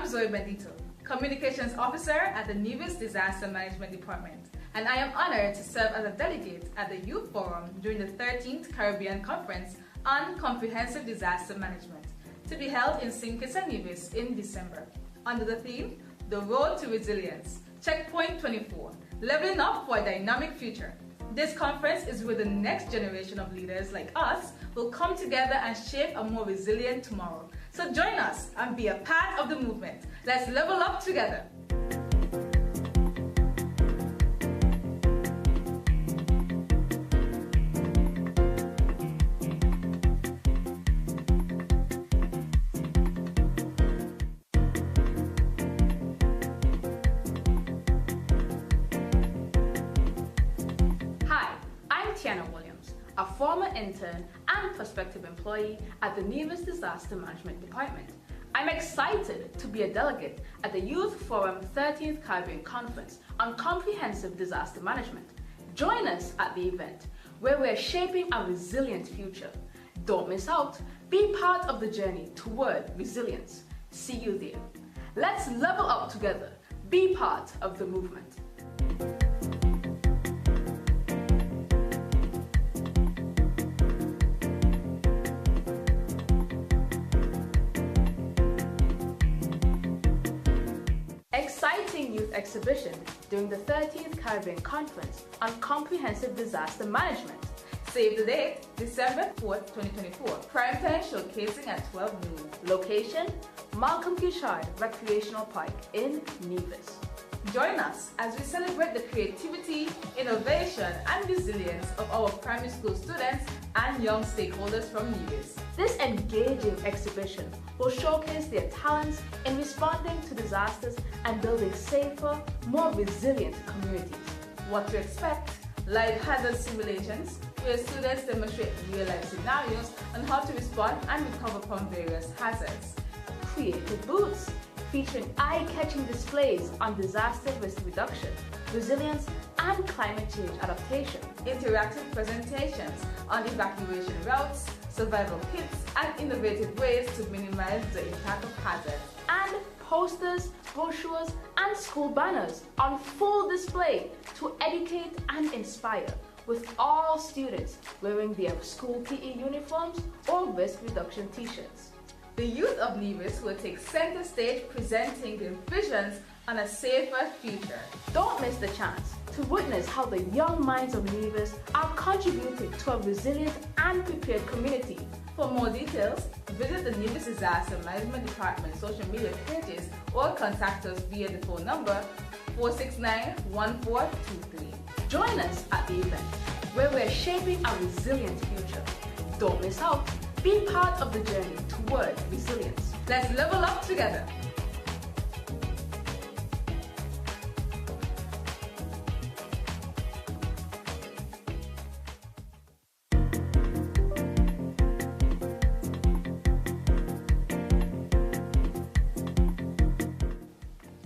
I'm Zoe Bendito, Communications Officer at the Nevis Disaster Management Department, and I am honored to serve as a delegate at the Youth Forum during the 13th Caribbean Conference on Comprehensive Disaster Management, to be held in St. Kitts and Nevis in December, under the theme, The Road to Resilience, Checkpoint 24, Leveling Up for a Dynamic Future. This conference is where the next generation of leaders like us will come together and shape a more resilient tomorrow. So join us and be a part of the movement. Let's level up together. A former intern and prospective employee at the Nevis Disaster Management Department. I'm excited to be a delegate at the Youth Forum 13th Caribbean Conference on Comprehensive Disaster Management. Join us at the event, where we're shaping a resilient future. Don't miss out. Be part of the journey toward resilience. See you there. Let's level up together. Be part of the movement. Exciting youth exhibition during the 13th Caribbean Conference on Comprehensive Disaster Management. Save the date, December 4th, 2024. Prime time showcasing at 12 noon. Location, Malcolm Cushard Recreational Park in Nevis. Join us as we celebrate the creativity, innovation, and resilience of our primary school students and young stakeholders from Nevis. This engaging exhibition will showcase their talents in responding to disasters and building safer, more resilient communities. What to expect? Live hazard simulations, where students demonstrate real-life scenarios on how to respond and recover from various hazards. Creative booths, featuring eye-catching displays on disaster risk reduction, resilience, and climate change adaptation. Interactive presentations on evacuation routes, survival kits, and innovative ways to minimize the impact of hazards. And posters, brochures, and school banners on full display to educate and inspire, with all students wearing their school PE uniforms or risk reduction t-shirts. The youth of Nevis will take center stage presenting their visions on a safer future. Don't miss the chance to witness how the young minds of Nevis are contributing to a resilient and prepared community. For more details, visit the Nevis Disaster Management Department social media pages or contact us via the phone number 469-1423. Join us at the event, where we're shaping a resilient future. Don't miss out. Be part of the journey toward resilience. Let's level up together.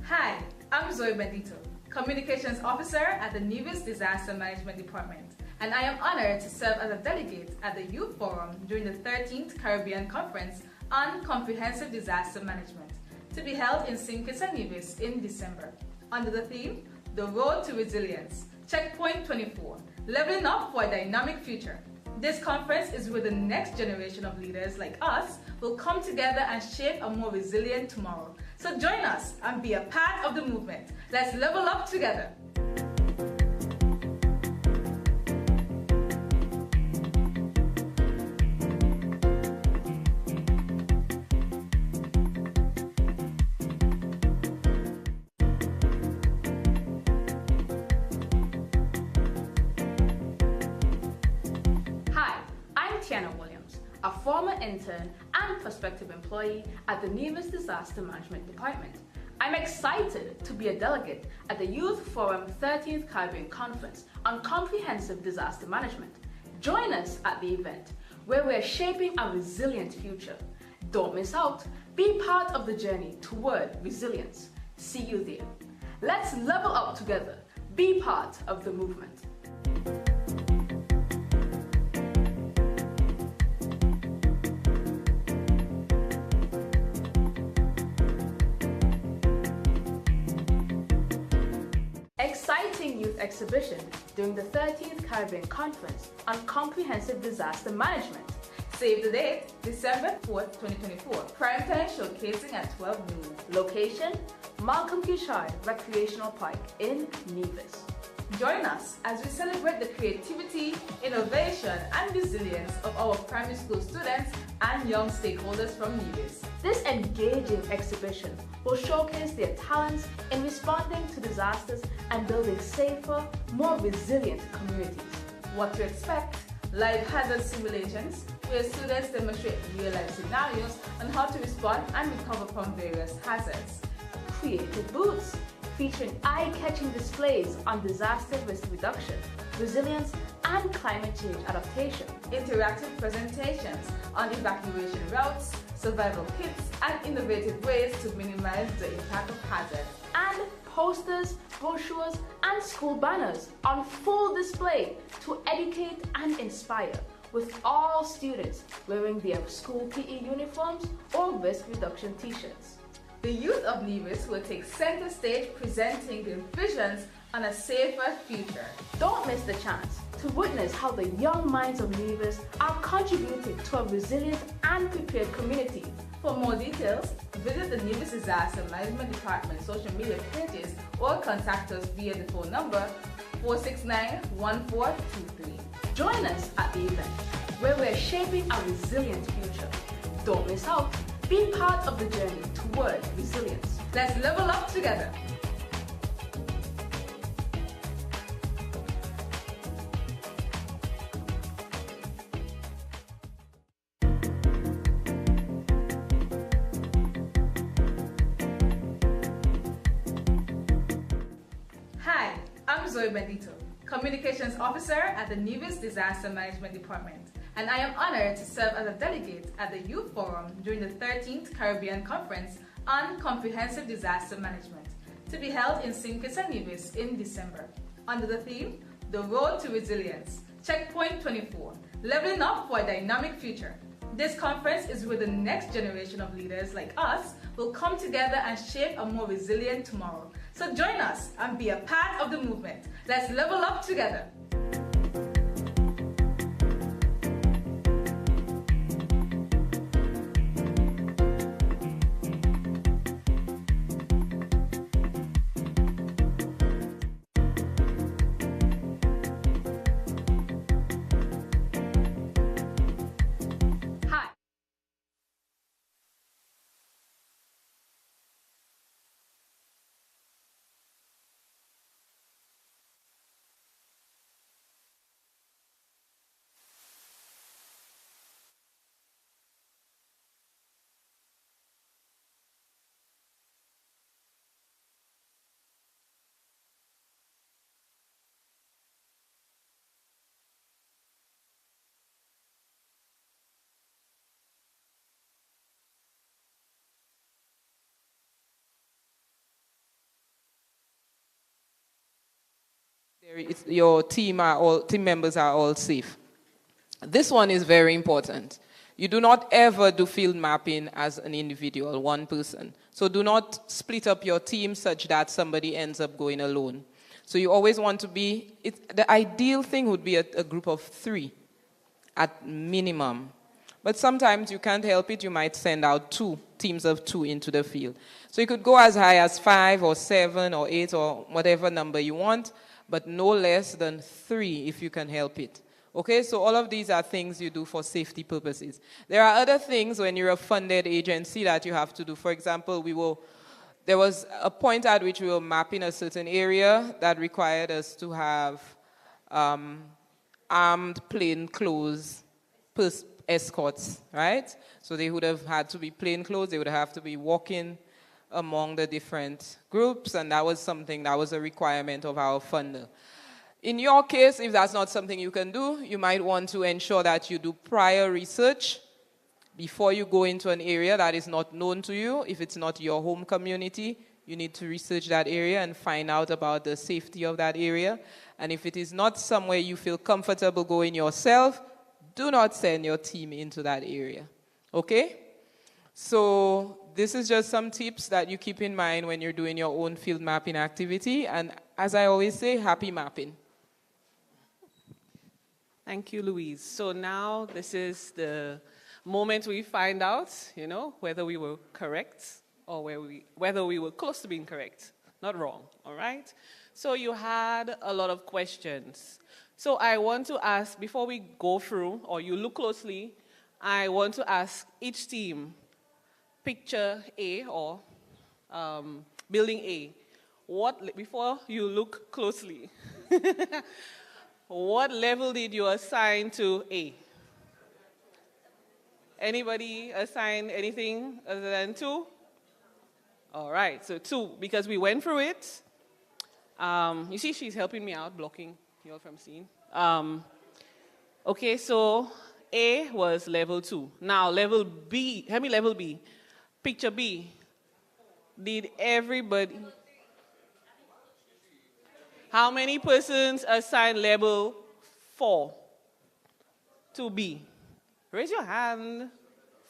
Hi, I'm Zoe Bendito, Communications Officer at the Nevis Disaster Management Department, and I am honored to serve as a delegate at the Youth Forum during the 13th Caribbean Conference on Comprehensive Disaster Management, to be held in St. Kitts and Nevis in December, under the theme, The Road to Resilience, Checkpoint 24, Leveling Up for a Dynamic Future. This conference is where the next generation of leaders like us will come together and shape a more resilient tomorrow. So join us and be a part of the movement. Let's level up together. A former intern and prospective employee at the Nevis Disaster Management Department. I'm excited to be a delegate at the Youth Forum 13th Caribbean Conference on Comprehensive Disaster Management. Join us at the event, where we're shaping a resilient future. Don't miss out. Be part of the journey toward resilience. See you there. Let's level up together. Be part of the movement. exhibition during the 13th Caribbean Conference on Comprehensive Disaster Management. Save the date, December 4th, 2024. Prime time showcasing at 12 noon. Location, Malcolm Cushard Recreational Park in Nevis. Join us as we celebrate the creativity, innovation, and resilience of our primary school students and young stakeholders from Nevis. This engaging exhibition will showcase their talents in responding to disasters and building safer, more resilient communities. What to expect? Live hazard simulations, where students demonstrate real-life scenarios on how to respond and recover from various hazards. Creative booths, featuring eye-catching displays on disaster risk reduction, resilience, and climate change adaptation. Interactive presentations on evacuation routes, survival kits, and innovative ways to minimize the impact of hazards. And posters, brochures, and school banners on full display to educate and inspire, with all students wearing their school PE uniforms or risk reduction t-shirts. The youth of Nevis will take center stage presenting their visions on a safer future. Don't miss the chance to witness how the young minds of Nevis are contributing to a resilient and prepared community. For more details, visit the Nevis Disaster Management Department social media pages or contact us via the phone number 469-1423. Join us at the event where we're shaping a resilient future. Don't miss out. Be part of the journey toward resilience. Let's level up together. Hi, I'm Zoe Bendito, Communications Officer at the Nevis Disaster Management Department, and I am honored to serve as a delegate at the Youth Forum during the 13th Caribbean Conference on Comprehensive Disaster Management, to be held in St. Kitts and Nevis in December, under the theme, The Road to Resilience, Checkpoint 24, Leveling Up for a Dynamic Future. This conference is where the next generation of leaders like us will come together and shape a more resilient tomorrow. So join us and be a part of the movement. Let's level up together. Your team members are all safe. This one is very important. You do not ever do field mapping as an individual, one person. So do not split up your team such that somebody ends up going alone. So you always want to be, the ideal thing would be a group of 3 at minimum. But sometimes you can't help it, you might send out 2 teams of 2 into the field. So you could go as high as 5 or 7 or 8 or whatever number you want, but no less than 3 if you can help it. Okay, so all of these are things you do for safety purposes. There are other things when you're a funded agency that you have to do. For example, there was a point at which we were mapping a certain area that required us to have armed plainclothes escorts, right? So they would have had to be plainclothes, they would have to be walking among the different groups, and that was something that was a requirement of our funder. In your case, if that's not something you can do, you might want to ensure that you do prior research before you go into an area that is not known to you. If it's not your home community, you need to research that area and find out about the safety of that area. And if it is not somewhere you feel comfortable going yourself, do not send your team into that area. Okay? So this is just some tips that you keep in mind when you're doing your own field mapping activity. And as I always say, happy mapping. Thank you, Louise. So now this is the moment we find out, whether we were correct or whether we were close to being correct, not wrong, all right? So you had a lot of questions. So I want to ask, before we go through, or you look closely, I want to ask each team, picture A or building A, before you look closely, what level did you assign to A? Anybody assign anything other than 2? All right, so 2, because we went through it. You see, she's helping me out, blocking you all from seeing. Okay, so A was level 2. Now, level B, help me level B. Picture B. Did everybody... How many persons assigned level 4 to B? Raise your hand.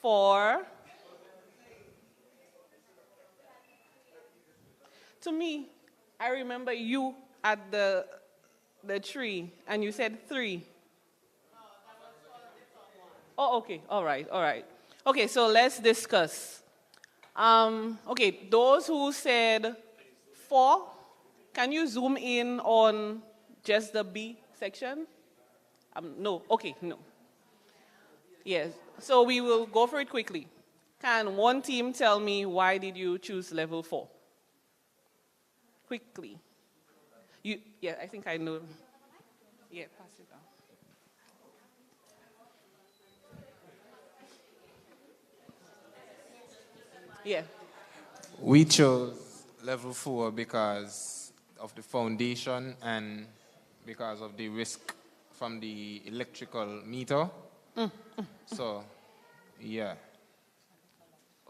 4. To me, I remember you at the tree, and you said 3. Oh, okay. All right. Okay, so let's discuss. Okay, those who said 4, can you zoom in on just the B section? No. Okay, no. Yes, so we will go through it quickly. Can one team tell me why did you choose level 4? Quickly. Yeah, I think I know. Yeah, pass it down. Yeah. We chose level 4 because of the foundation and because of the risk from the electrical meter. So, yeah.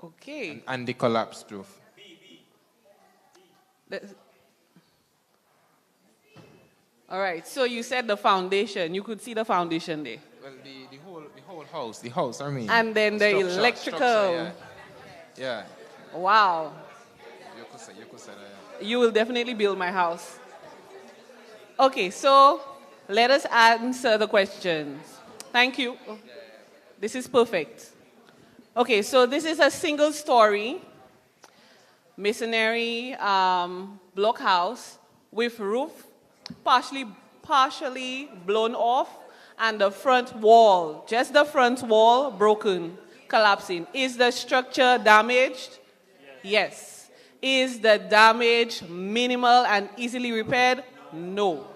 Okay. And the collapse proof. All right, so you said the foundation. You could see the foundation there. Well, the whole house, I mean. And then the electrical. Yeah. Wow. You could say that, You will definitely build my house. Okay, so let us answer the questions. Thank you. This is perfect. Okay, so this is a single story masonry block house with roof partially blown off and the front wall, just the front wall broken, collapsing. Is the structure damaged? Yes. Is the damage minimal and easily repaired? No.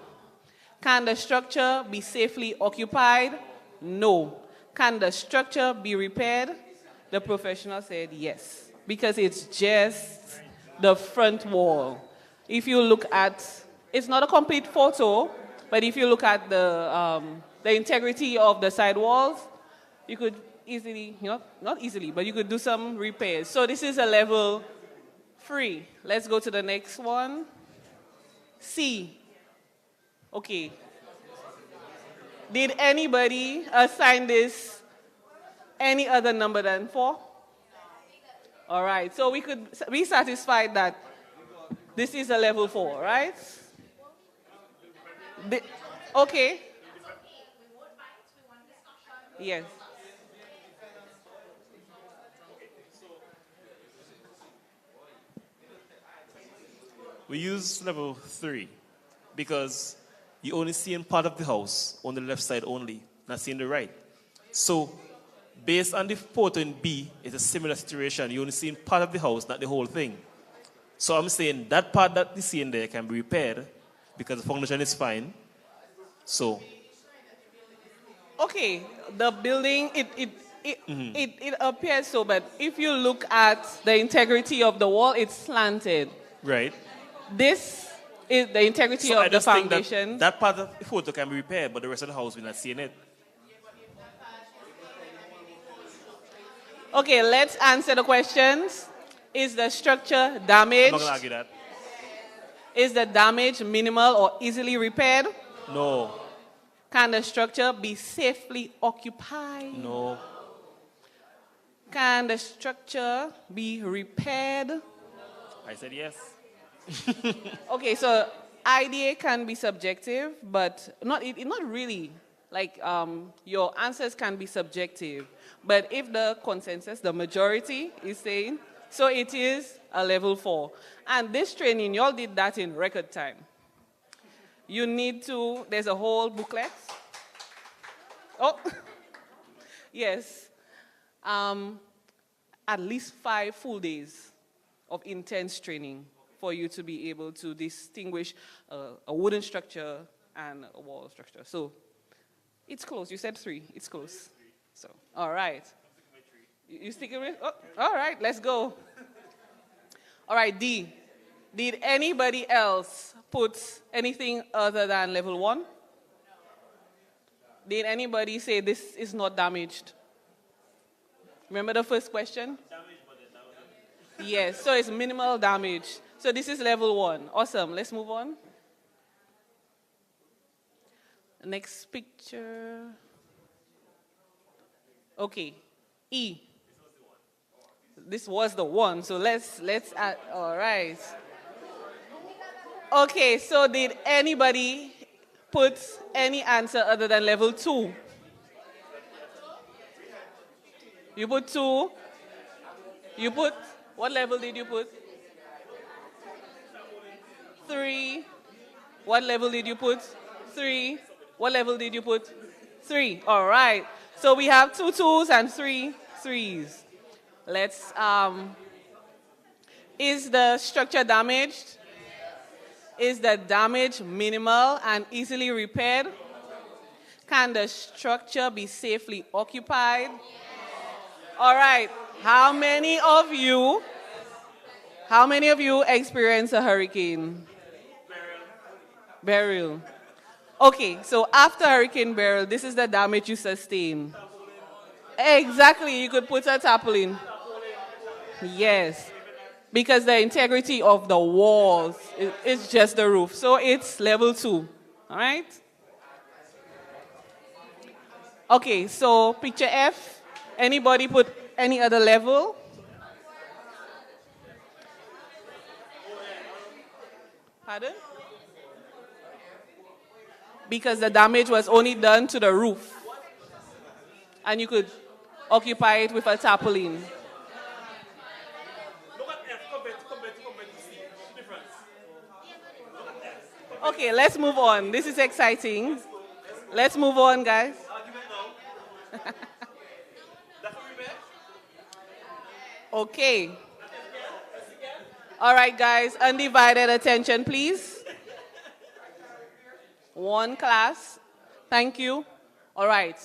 Can the structure be safely occupied? No. Can the structure be repaired? The professional said yes, because it's just the front wall. If you look at, it's not a complete photo, but if you look at the integrity of the side walls, you could easily, not easily, but you could do some repairs. So this is a level 3. Let's go to the next one. C. Okay. Did anybody assign this any other number than 4? All right, so we could be satisfied that this is a level 4, right? Okay. Yes. We use level 3 because you only see in part of the house on the left side only, not seeing the right. So, based on the photo in B, it's a similar situation. You only see in part of the house, not the whole thing. So I'm saying that part that you see in there can be repaired because the foundation is fine. So, okay, the building it appears so, but if you look at the integrity of the wall, it's slanted. Right. This is the integrity of the foundation. That part of the photo can be repaired, but the rest of the house we're not seeing it. Okay, let's answer the questions. Is the structure damaged? I'm not going to argue that. Is the damage minimal or easily repaired? No. Can the structure be safely occupied? No. Can the structure be repaired? I said yes. Okay, so idea can be subjective, but not really. Like your answers can be subjective. But if the consensus, the majority is saying, so it is a level 4. And this training, y'all did that in record time. You need to, there's a whole booklet. Oh, yes. At least 5 full days of intense training for you to be able to distinguish a wooden structure and a wall structure. So it's close. You said 3. It's close. So, all right. You sticking with? Oh, all right, let's go. All right, D. Did anybody else put anything other than level 1? Did anybody say this is not damaged? Remember the first question? Yes, so it's minimal damage. So this is level 1. Awesome. Let's move on. Next picture. Okay. E. This was the 1. So let's add. All right. Okay, so did anybody put any answer other than level 2? You put 2. You put, what level did you put? 3. What level did you put? 3. What level did you put? 3. All right. So we have 2 2s and 3 3s. Let's, is the structure damaged? Is the damage minimal and easily repaired? Can the structure be safely occupied? All right. How many of you experienced a hurricane? Beryl. Okay, so after Hurricane Beryl, this is the damage you sustain. Exactly, you could put a tarpaulin. Yes, because the integrity of the walls is just the roof. So it's level 2, all right? Okay, so picture F. Anybody put any other level? Pardon? Because the damage was only done to the roof. And you could occupy it with a tarpaulin. Okay, let's move on. This is exciting. Let's move on, guys. Okay. All right, guys, undivided attention, please. One class. Thank you. All right.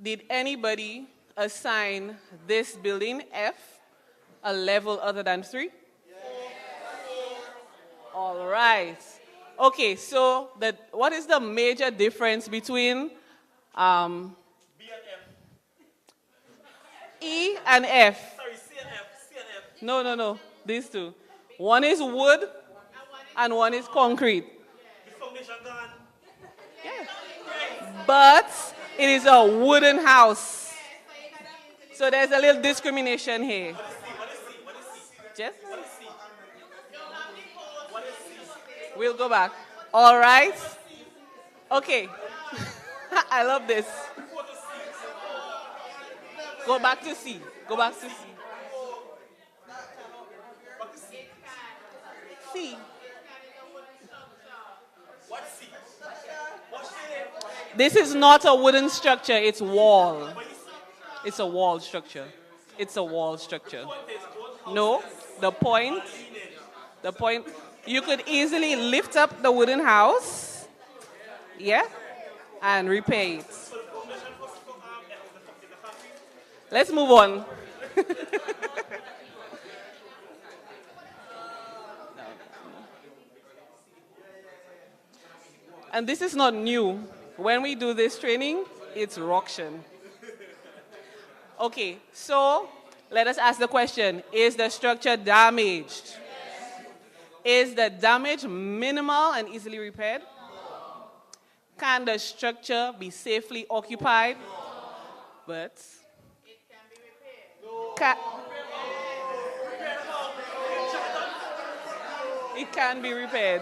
Did anybody assign this building, F, a level other than 3? All right. Okay, so what is the major difference between E and F? Sorry, C and F. No. These two. One is wood and one is concrete. The foundation gone. Yeah. But it is a wooden house. So there's a little discrimination here. What is C? Just? What is C? We'll go back. All right. Okay. I love this. Go back to C. Go back to C. C. What's C? This is not a wooden structure. It's wall. It's a wall structure. It's a wall structure. No, the point, you could easily lift up the wooden house, yeah, and repair it. Let's move on. And this is not new. When we do this training, it's Roction. Okay, so let us ask the question, is the structure damaged? Is the damage minimal and easily repaired? Can the structure be safely occupied? But It can be repaired.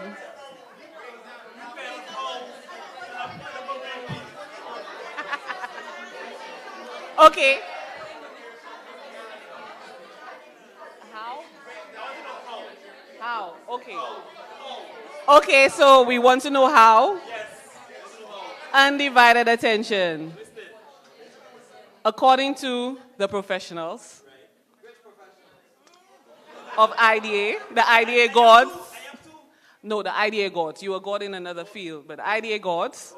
Okay. How? Okay. Okay, so we want to know how. Undivided attention. According to the professionals of IDA, the IDA gods. No, the IDA gods. You are God in another field, but IDA gods.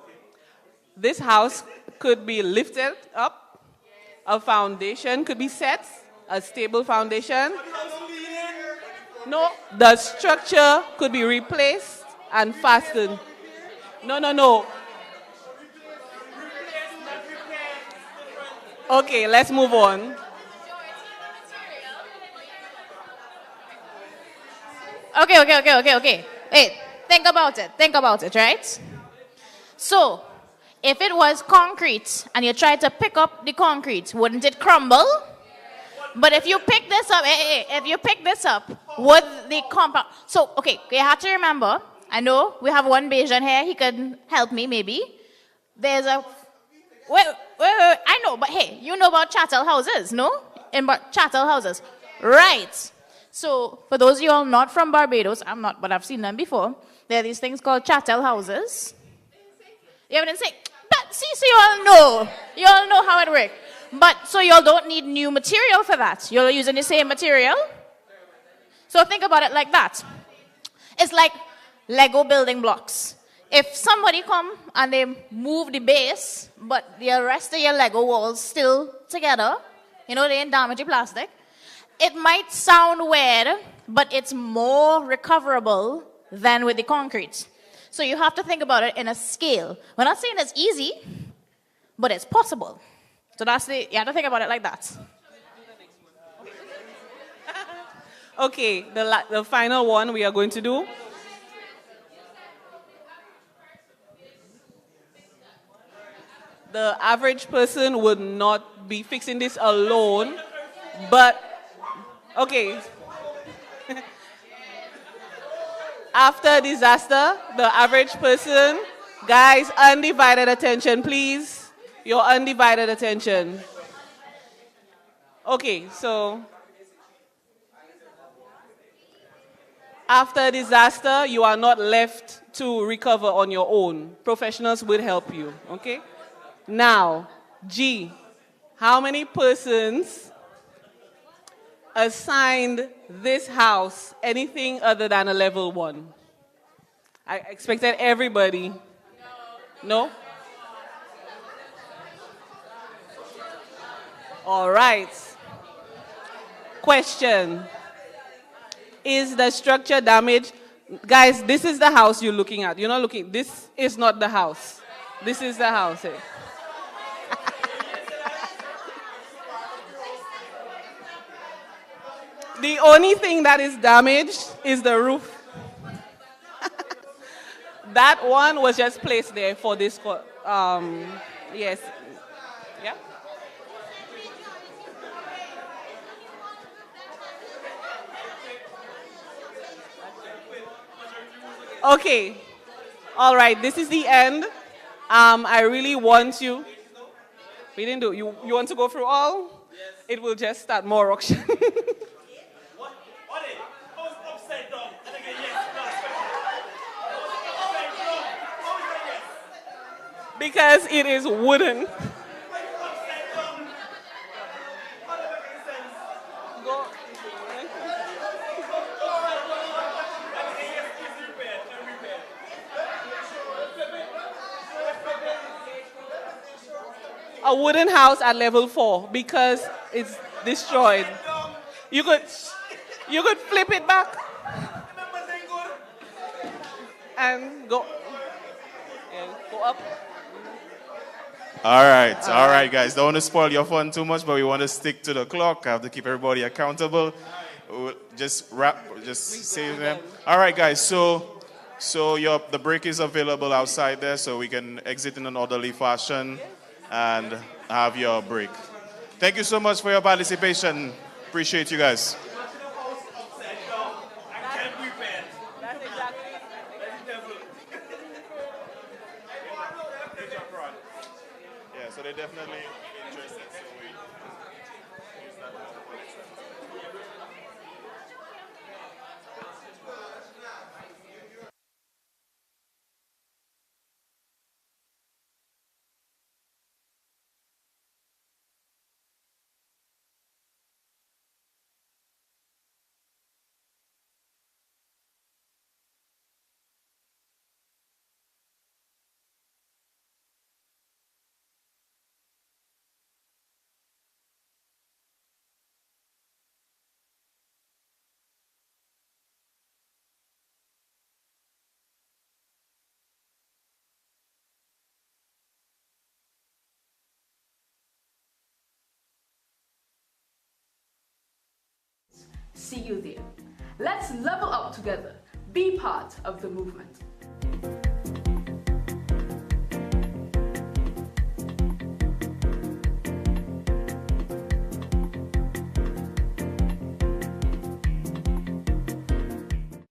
This house could be lifted up. A foundation could be set. A stable foundation. No, the structure could be replaced and fastened. No. Okay, let's move on. Okay. Wait, think about it, right? So, if it was concrete and you tried to pick up the concrete, wouldn't it crumble? But if you pick this up, if you pick this up, would the compound... So, okay, you have to remember, I know we have one Bayesian here, he could help me maybe. There's a... Wait, I know, but hey, you know about chattel houses, no? Chattel houses. Right. So, for those of you all not from Barbados, I'm not, but I've seen them before, there are these things called chattel houses. You haven't seen... But see, so you all know. You all know how it works. But, so you all don't need new material for that. You're using the same material. So think about it like that. It's like Lego building blocks. If somebody come and they move the base, but the rest of your Lego walls still together, you know, they ain't damaged the plastic, it might sound weird, but it's more recoverable than with the concrete. So you have to think about it in a scale. We're not saying it's easy, but it's possible. So you have to think about it like that. Okay, the final one we are going to do. The average person would not be fixing this alone, but, okay. After disaster, the average person, guys, undivided attention, please. Your undivided attention. Okay, so after disaster, you are not left to recover on your own. Professionals will help you, okay? Now, G, how many persons assigned this house anything other than a level 1? I expected everybody. No? All right. Question. Is the structure damaged? Guys, this is the house you're looking at. You're not looking. This is not the house. This is the house. The only thing that is damaged is the roof. That one was just placed there for this. Yes. Yeah. Okay. All right. This is the end. I really want you. We didn't do. You want to go through all? Yes. It will just start more auction. Because it is wooden. A wooden house at level 4 because it's destroyed. You could flip it back and go up. All right, guys. Don't want to spoil your fun too much, but we want to stick to the clock. I have to keep everybody accountable. Just say them. All right, guys. So the break is available outside there, so we can exit in an orderly fashion and have your break. Thank you so much for your participation. Appreciate you guys. Yeah, so they're definitely interested. So we use that for next time. See you there. Let's level up together. Be part of the movement.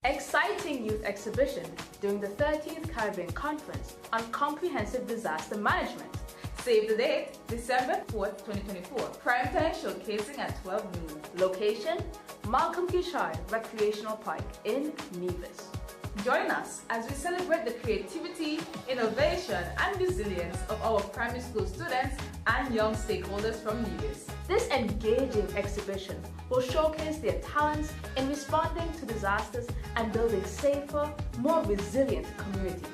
Exciting youth exhibition during the 13th Caribbean Conference on Comprehensive Disaster Management. Save the date, December 4th, 2024. Prime time showcasing at 12 noon. Location, Malcolm Kishard Recreational Park in Nevis. Join us as we celebrate the creativity, innovation, and resilience of our primary school students and young stakeholders from Nevis. This engaging exhibition will showcase their talents in responding to disasters and building safer, more resilient communities.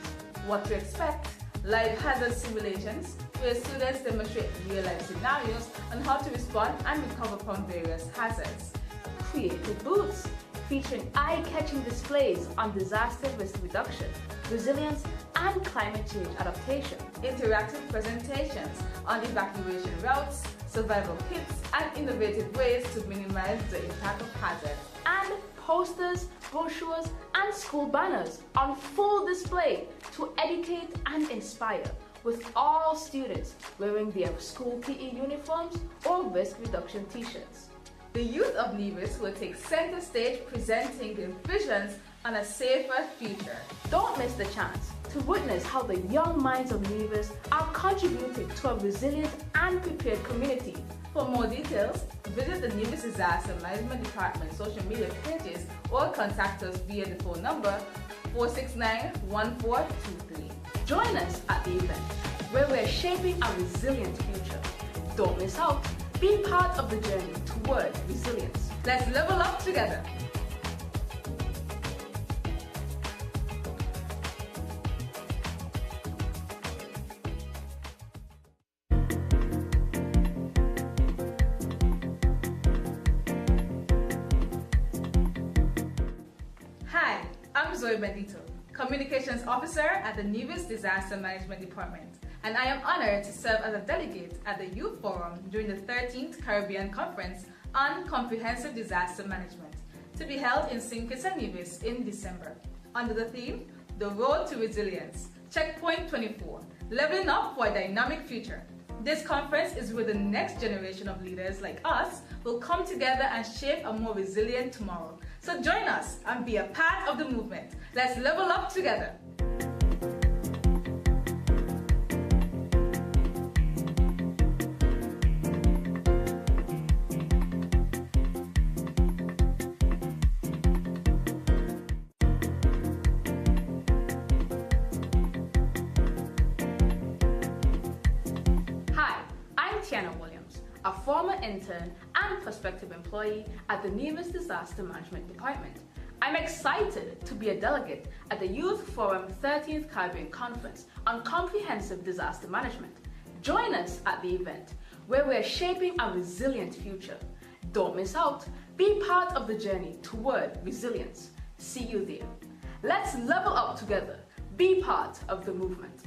What to expect? Live hazard simulations, where students demonstrate real-life scenarios on how to respond and recover from various hazards. Creative booths, featuring eye-catching displays on disaster risk reduction, resilience, and climate change adaptation. Interactive presentations on evacuation routes, survival kits, and innovative ways to minimize the impact of hazards. And posters, brochures, and school banners on full display to educate and inspire, with all students wearing their school PE uniforms or risk reduction t-shirts. The youth of Nevis will take center stage presenting their visions on a safer future. Don't miss the chance to witness how the young minds of Nevis are contributing to a resilient and prepared community. For more details, visit the Nevis Disaster Management Department social media pages or contact us via the phone number 469-1423. Join us at the event where we're shaping a resilient future. Don't miss out. Be part of the journey toward resilience. Let's level up together. Hi, I'm Zoe Bendito, Communications Officer at the Nevis Disaster Management Department, and I am honored to serve as a delegate at the Youth Forum during the 13th Caribbean Conference on Comprehensive Disaster Management, to be held in St. Kitts and Nevis in December, under the theme, The Road to Resilience, Checkpoint 24, Leveling Up for a Dynamic Future. This conference is where the next generation of leaders like us will come together and shape a more resilient tomorrow. So join us and be a part of the movement. Let's level up together. A former intern and prospective employee at the Nevis Disaster Management Department. I'm excited to be a delegate at the Youth Forum 13th Caribbean Conference on Comprehensive Disaster Management. Join us at the event where we're shaping a resilient future. Don't miss out. Be part of the journey toward resilience. See you there. Let's level up together. Be part of the movement.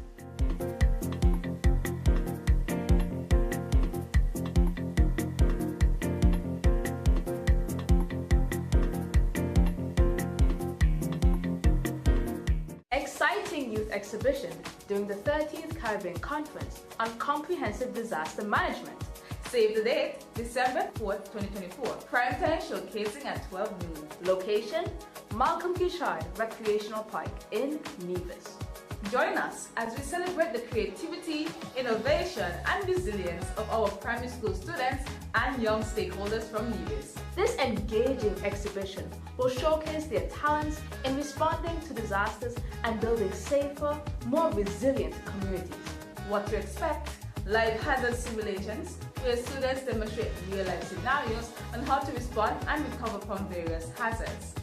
Exciting youth exhibition during the 13th Caribbean Conference on Comprehensive Disaster Management. Save the date, December 4th, 2024. Prime time showcasing at 12 noon. Location, Malcolm Kishard Recreational Park in Nevis. Join us as we celebrate the creativity, innovation, and resilience of our primary school students and young stakeholders from Nevis. This engaging exhibition will showcase their talents in responding to disasters and building safer, more resilient communities. What to expect? Live hazard simulations, where students demonstrate real-life scenarios on how to respond and recover from various hazards.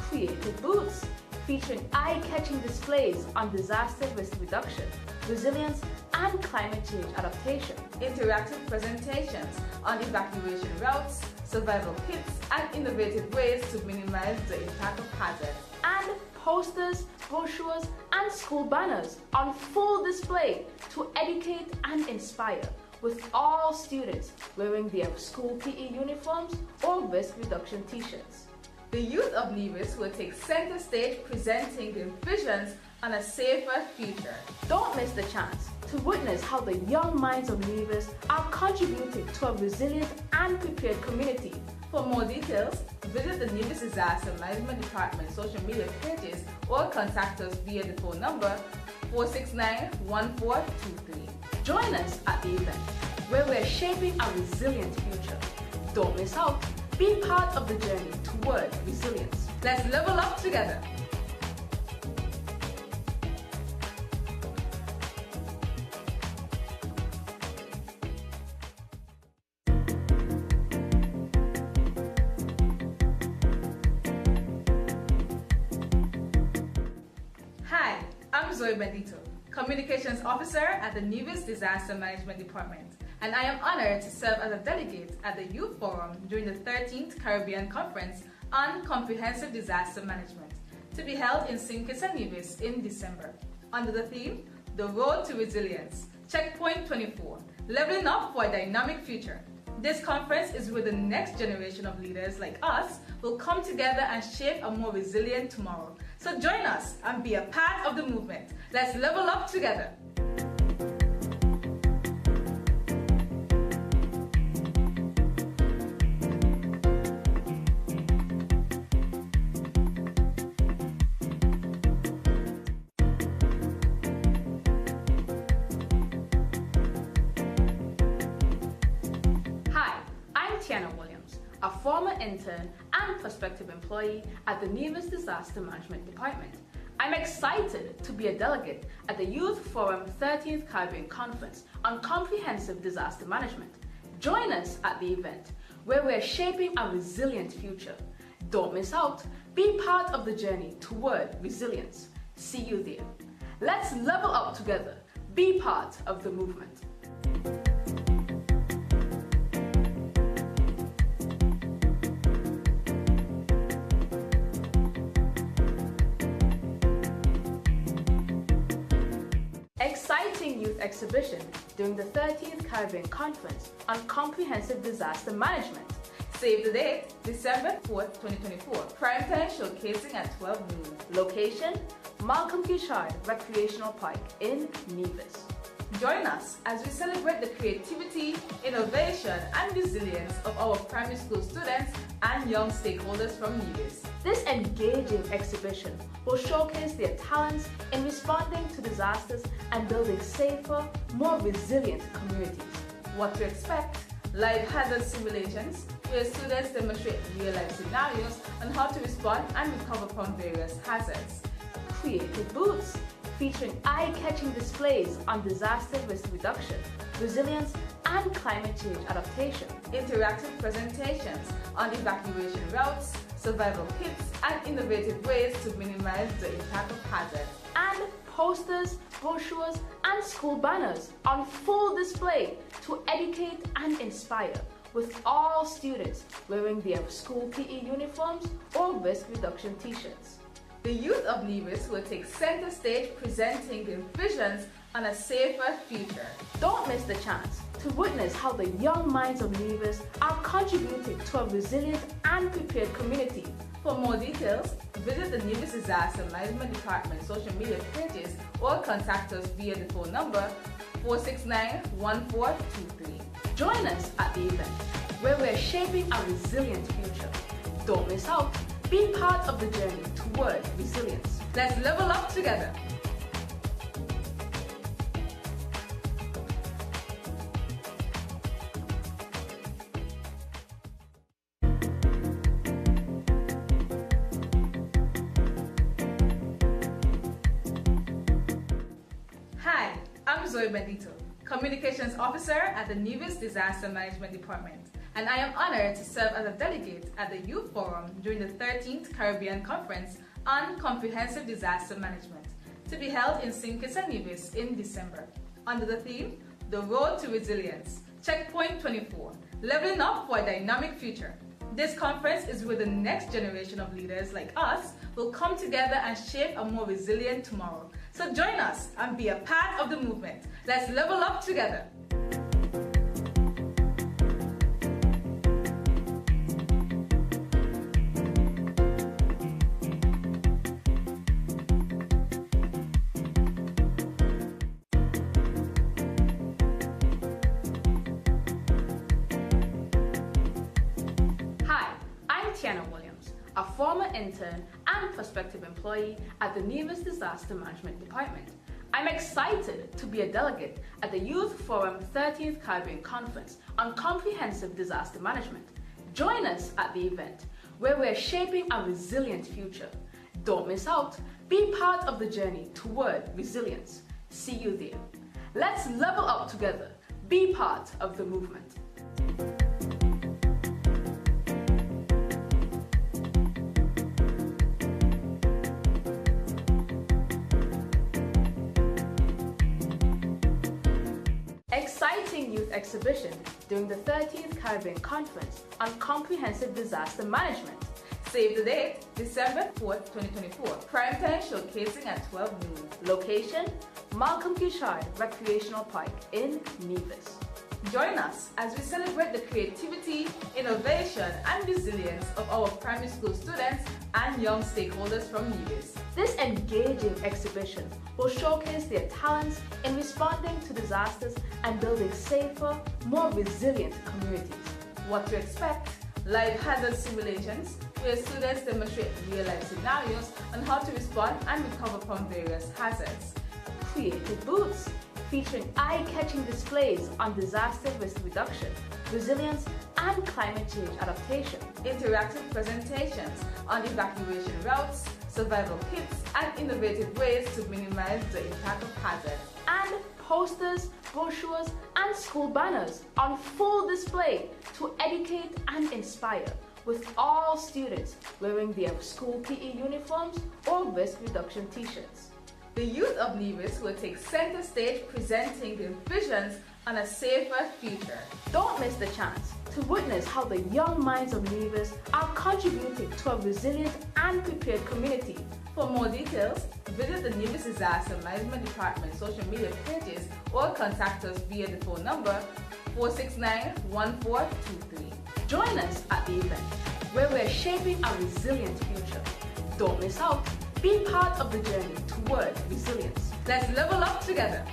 Creative booths, featuring eye-catching displays on disaster risk reduction, resilience, and climate change adaptation. Interactive presentations on evacuation routes, survival kits, and innovative ways to minimize the impact of hazards. And posters, brochures, and school banners on full display to educate and inspire, with all students wearing their school PE uniforms or risk reduction t-shirts. The youth of Nevis will take center stage presenting their visions on a safer future. Don't miss the chance to witness how the young minds of Nevis are contributing to a resilient and prepared community. For more details, visit the Nevis Disaster Management Department social media pages or contact us via the phone number 469-1423. Join us at the event where we're shaping a resilient future. Don't miss out. Be part of the journey toward resilience. Let's level up together. Hi, I'm Zoe Bendito, Communications Officer at the Nevis Disaster Management Department, and I am honored to serve as a delegate at the Youth Forum during the 13th Caribbean Conference on Comprehensive Disaster Management, to be held in St. Kitts and Nevis in December, under the theme, The Road to Resilience, Checkpoint 24, Leveling Up for a Dynamic Future. This conference is where the next generation of leaders like us will come together and shape a more resilient tomorrow. So join us and be a part of the movement. Let's level up together. A former intern and prospective employee at the Nevis Disaster Management Department. I'm excited to be a delegate at the Youth Forum 13th Caribbean Conference on Comprehensive Disaster Management. Join us at the event where we're shaping a resilient future. Don't miss out. Be part of the journey toward resilience. See you there. Let's level up together. Be part of the movement. Exciting youth exhibition during the 13th Caribbean Conference on Comprehensive Disaster Management. Save the date, December 4th, 2024. Prime time showcasing at 12 noon. Location, Malcolm Kishard Recreational Park in Nevis. Join us as we celebrate the creativity, innovation, and resilience of our primary school students and young stakeholders from Nevis. This engaging exhibition will showcase their talents in responding to disasters and building safer, more resilient communities. What to expect? Live hazard simulations, where students demonstrate real-life scenarios on how to respond and recover from various hazards. Creative booths, featuring eye-catching displays on disaster risk reduction, resilience, and climate change adaptation. Interactive presentations on evacuation routes, survival kits, and innovative ways to minimize the impact of hazards. And posters, brochures, and school banners on full display to educate and inspire, with all students wearing their school PE uniforms or risk reduction t-shirts. The youth of Nevis will take center stage presenting their visions on a safer future. Don't miss the chance to witness how the young minds of Nevis are contributing to a resilient and prepared community. For more details, visit the Nevis Disaster Management Department social media pages or contact us via the phone number 469-1423. Join us at the event where we're shaping a resilient future. Don't miss out. Be part of the journey toward resilience. Let's level up together. Hi, I'm Zoe Bendito, Communications Officer at the Nevis Disaster Management Department, and I am honored to serve as a delegate at the Youth Forum during the 13th Caribbean Conference on Comprehensive Disaster Management, to be held in St. Kitts and Nevis in December, under the theme, The Road to Resilience, Checkpoint 24, Leveling Up for a Dynamic Future. This conference is where the next generation of leaders like us will come together and shape a more resilient tomorrow. So join us and be a part of the movement. Let's level up together. A former intern and prospective employee at the Nevis Disaster Management Department. I'm excited to be a delegate at the Youth Forum 13th Caribbean Conference on Comprehensive Disaster Management. Join us at the event where we're shaping a resilient future. Don't miss out. Be part of the journey toward resilience. See you there. Let's level up together. Be part of the movement. Exciting youth exhibition during the 13th Caribbean Conference on Comprehensive Disaster Management. Save the date, December 4th, 2024. Prime time showcasing at 12 noon. Location, Malcolm Kishard Recreational Park in Nevis. Join us as we celebrate the creativity, innovation, and resilience of our primary school students and young stakeholders from Nevis. This engaging exhibition will showcase their talents in responding to disasters and building safer, more resilient communities. What to expect? Live hazard simulations, where students demonstrate real-life scenarios on how to respond and recover from various hazards. Creative booths, featuring eye-catching displays on disaster risk reduction, resilience, and climate change adaptation. Interactive presentations on evacuation routes, survival kits, and innovative ways to minimize the impact of hazards. And posters, brochures, and school banners on full display to educate and inspire, with all students wearing their school PE uniforms or risk reduction t-shirts. The youth of Nevis will take center stage presenting their visions on a safer future. Don't miss the chance to witness how the young minds of Nevis are contributing to a resilient and prepared community. For more details, visit the Nevis Disaster Management Department social media pages or contact us via the phone number 469-1423. Join us at the event where we're shaping a resilient future. Don't miss out. Be part of the journey toward resilience. Let's level up together.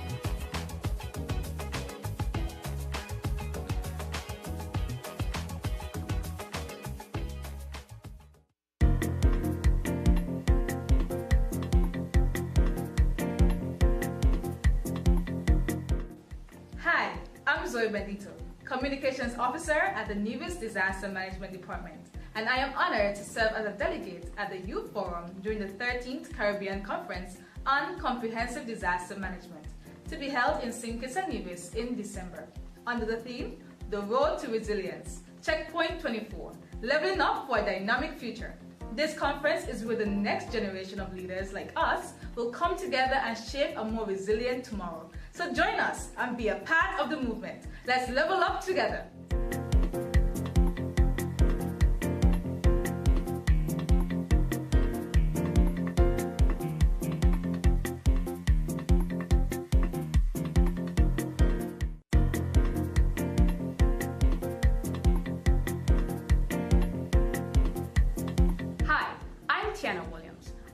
Hi, I'm Zoe Bendito, Communications Officer at the Nevis Disaster Management Department, and I am honored to serve as a delegate at the Youth Forum during the 13th Caribbean Conference on Comprehensive Disaster Management, to be held in St. Kitts and Nevis in December, under the theme, The Road to Resilience, Checkpoint 24, Leveling Up for a Dynamic Future. This conference is where the next generation of leaders like us will come together and shape a more resilient tomorrow. So join us and be a part of the movement. Let's level up together.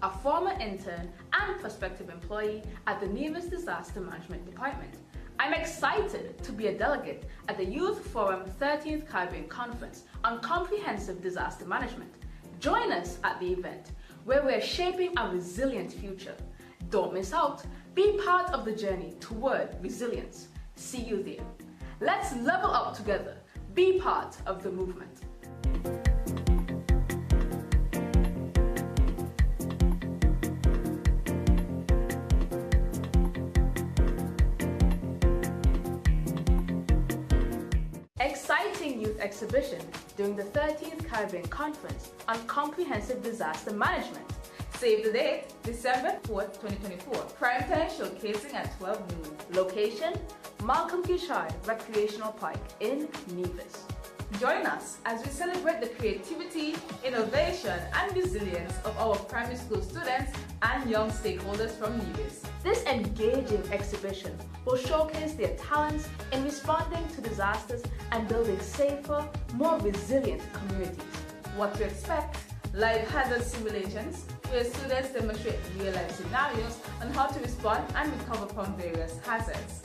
A former intern and prospective employee at the Nevis Disaster Management Department. I'm excited to be a delegate at the Youth Forum 13th Caribbean Conference on Comprehensive Disaster Management. Join us at the event, where we're shaping a resilient future. Don't miss out. Be part of the journey toward resilience. See you there. Let's level up together. Be part of the movement. Exciting youth exhibition during the 13th Caribbean Conference on Comprehensive Disaster Management. Save the date, December 4th, 2024. Prime time showcasing at 12 noon. Location, Malcolm Kishard Recreational Park in Nevis. Join us as we celebrate the creativity, innovation, and resilience of our primary school students and young stakeholders from Nevis. This engaging exhibition will showcase their talents in responding to disasters and building safer, more resilient communities. What to expect? Live hazard simulations, where students demonstrate real-life scenarios on how to respond and recover from various hazards.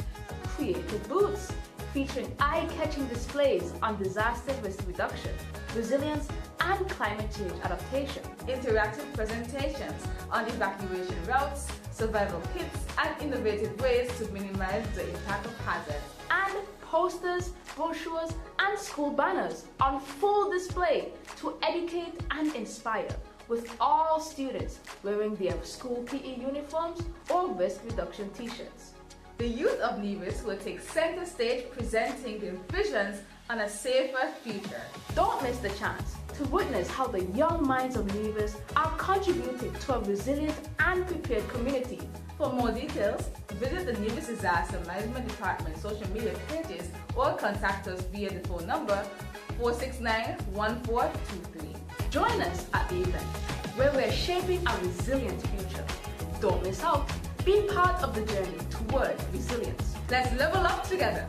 Creative booths, featuring eye-catching displays on disaster risk reduction, resilience, and climate change adaptation. Interactive presentations on evacuation routes, survival kits, and innovative ways to minimize the impact of hazards. And posters, brochures, and school banners on full display to educate and inspire, with all students wearing their school PE uniforms or risk reduction t-shirts. The youth of Nevis will take center stage presenting their visions on a safer future. Don't miss the chance to witness how the young minds of Nevis are contributing to a resilient and prepared community. For more details, visit the Nevis Disaster Management Department social media pages or contact us via the phone number 469-1423. Join us at the event, where we're shaping a resilient future. Don't miss out. Be part of the journey toward resilience. Let's level up together.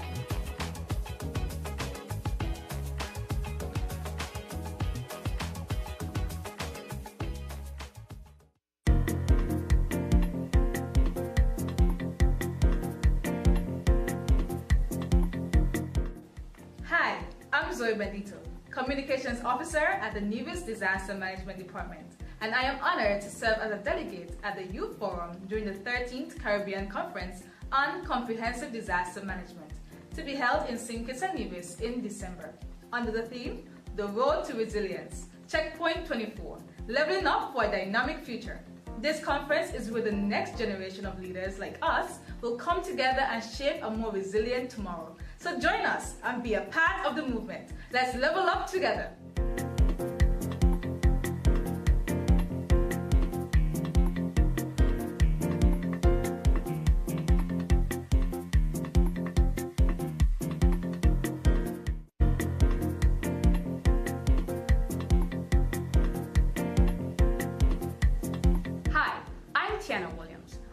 Hi, I'm Zoe Bendito, Communications Officer at the Nevis Disaster Management Department, and I am honored to serve as a delegate at the Youth Forum during the 13th Caribbean Conference on Comprehensive Disaster Management, to be held in St. Kitts and Nevis in December, under the theme, The Road to Resilience, Checkpoint 24, Leveling Up for a Dynamic Future. This conference is where the next generation of leaders like us will come together and shape a more resilient tomorrow. So join us and be a part of the movement. Let's level up together.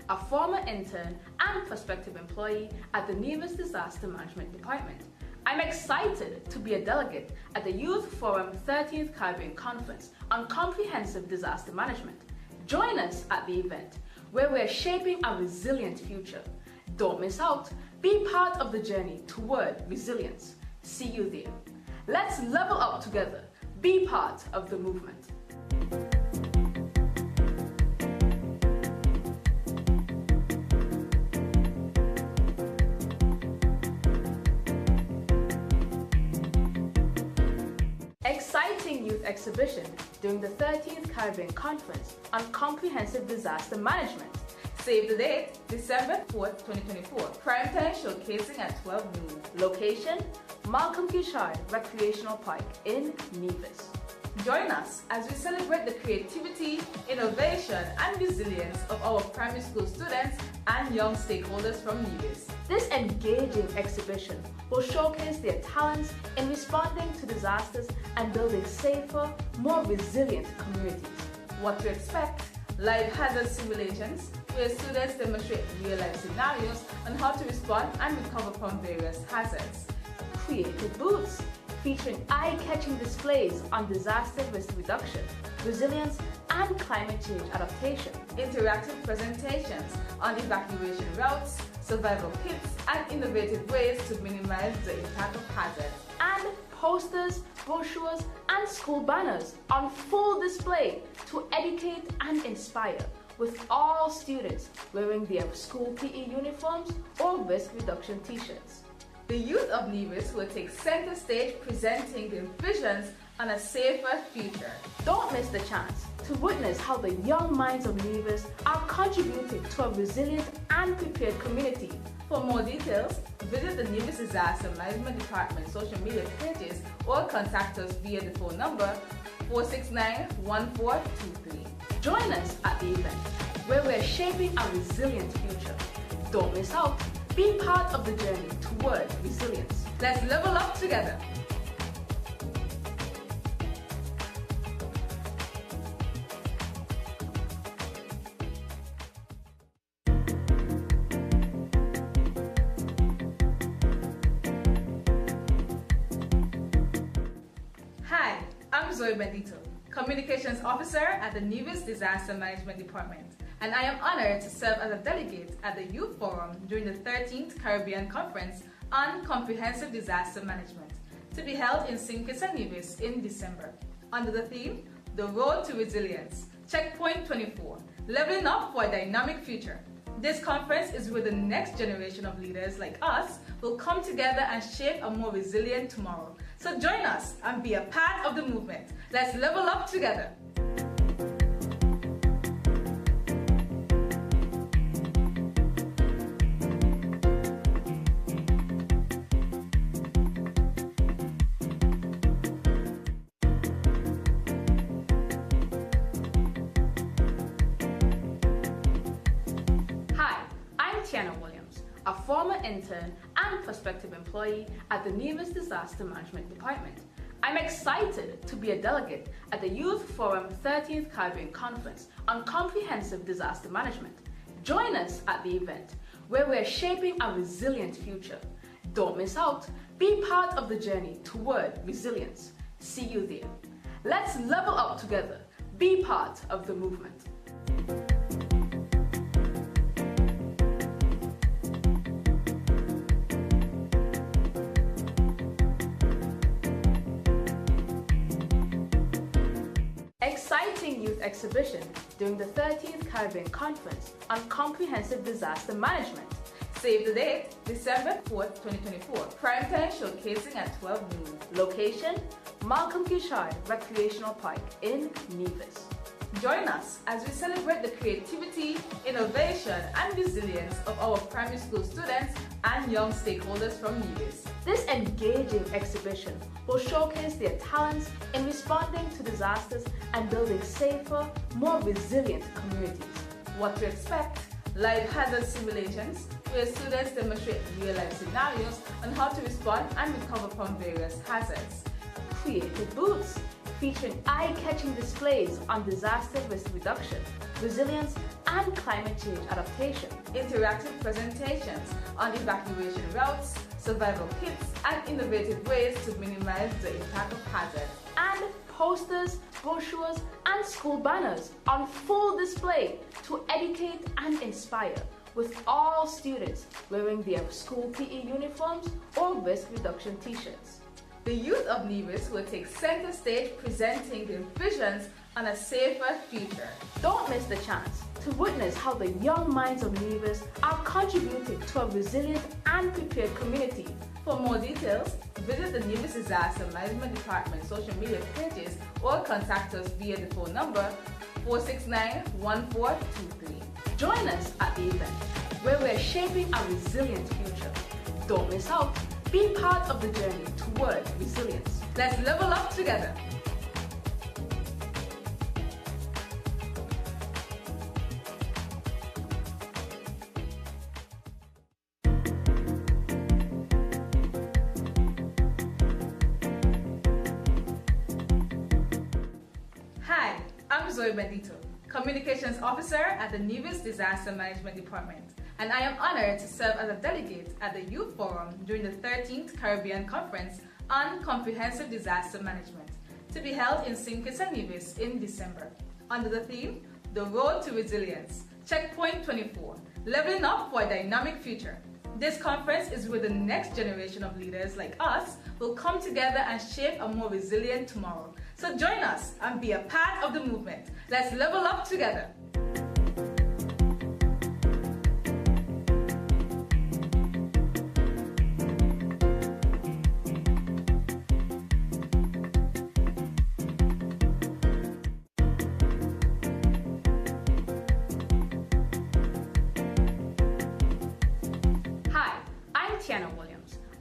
A former intern and prospective employee at the Nevis Disaster Management Department. I'm excited to be a delegate at the Youth Forum 13th Caribbean Conference on Comprehensive Disaster Management. Join us at the event, where we're shaping a resilient future. Don't miss out. Be part of the journey toward resilience. See you there. Let's level up together. Be part of the movement. Exciting youth exhibition during the 13th Caribbean Conference on Comprehensive Disaster Management. Save the date, December 4th, 2024. Prime time showcasing at 12 noon. Location, Malcolm Kishard Recreational Park in Nevis. Join us as we celebrate the creativity, innovation, and resilience of our primary school students and young stakeholders from Nevis. This engaging exhibition will showcase their talents in responding to disasters and building safer, more resilient communities. What to expect? Live hazard simulations, where students demonstrate real-life scenarios on how to respond and recover from various hazards. Creative booths, featuring eye-catching displays on disaster risk reduction, resilience, and climate change adaptation. Interactive presentations on evacuation routes, survival kits, and innovative ways to minimize the impact of hazards. And posters, brochures, and school banners on full display to educate and inspire, with all students wearing their school PE uniforms or risk reduction t-shirts. The youth of Nevis will take center stage presenting their visions on a safer future. Don't miss the chance to witness how the young minds of Nevis are contributing to a resilient and prepared community. For more details, visit the Nevis Disaster Management Department social media pages or contact us via the phone number 469-1423. Join us at the event where we're shaping a resilient future. Don't miss out. Be part of the journey toward resilience. Let's level up together. Hi, I'm Zoe Bendito, Communications Officer at the Nevis Disaster Management Department, and I am honored to serve as a delegate at the Youth Forum during the 13th Caribbean Conference on Comprehensive Disaster Management, to be held in St. Kitts and Nevis in December, under the theme, The Road to Resilience, Checkpoint 24, Leveling Up for a Dynamic Future. This conference is where the next generation of leaders like us will come together and shape a more resilient tomorrow. So join us and be a part of the movement. Let's level up together. A former intern and prospective employee at the Nevis Disaster Management Department. I'm excited to be a delegate at the Youth Forum 13th Caribbean Conference on Comprehensive Disaster Management. Join us at the event where we're shaping a resilient future. Don't miss out. Be part of the journey toward resilience. See you there. Let's level up together. Be part of the movement. Exciting youth exhibition during the 13th Caribbean Conference on Comprehensive Disaster Management. Save the date, December 4th, 2024. Prime time showcasing at 12 noon. Location, Malcolm Kishard Recreational Park in Nevis. Join us as we celebrate the creativity, innovation, and resilience of our primary school students and young stakeholders from Nevis. This engaging exhibition will showcase their talents in responding to disasters and building safer, more resilient communities. What to expect? Live hazard simulations, where students demonstrate real-life scenarios on how to respond and recover from various hazards. Creative booths, featuring eye-catching displays on disaster risk reduction, resilience, and climate change adaptation. Interactive presentations on evacuation routes, survival kits, and innovative ways to minimize the impact of hazards. And posters, brochures, and school banners on full display to educate and inspire, with all students wearing their school PE uniforms or risk reduction t-shirts. The youth of Nevis will take center stage presenting their visions on a safer future. Don't miss the chance to witness how the young minds of Nevis are contributing to a resilient and prepared community. For more details, visit the Nevis Disaster Management Department social media pages or contact us via the phone number 469-1423. Join us at the event where we're shaping a resilient future. Don't miss out. Be part of the journey toward resilience. Let's level up together. Hi, I'm Zoe Bendito, Communications Officer at the Nevis Disaster Management Department, and I am honored to serve as a delegate at the Youth Forum during the 13th Caribbean Conference on Comprehensive Disaster Management, to be held in St. Kitts and Nevis in December, under the theme, The Road to Resilience, Checkpoint 24, Leveling Up for a Dynamic Future. This conference is where the next generation of leaders like us will come together and shape a more resilient tomorrow. So join us and be a part of the movement. Let's level up together.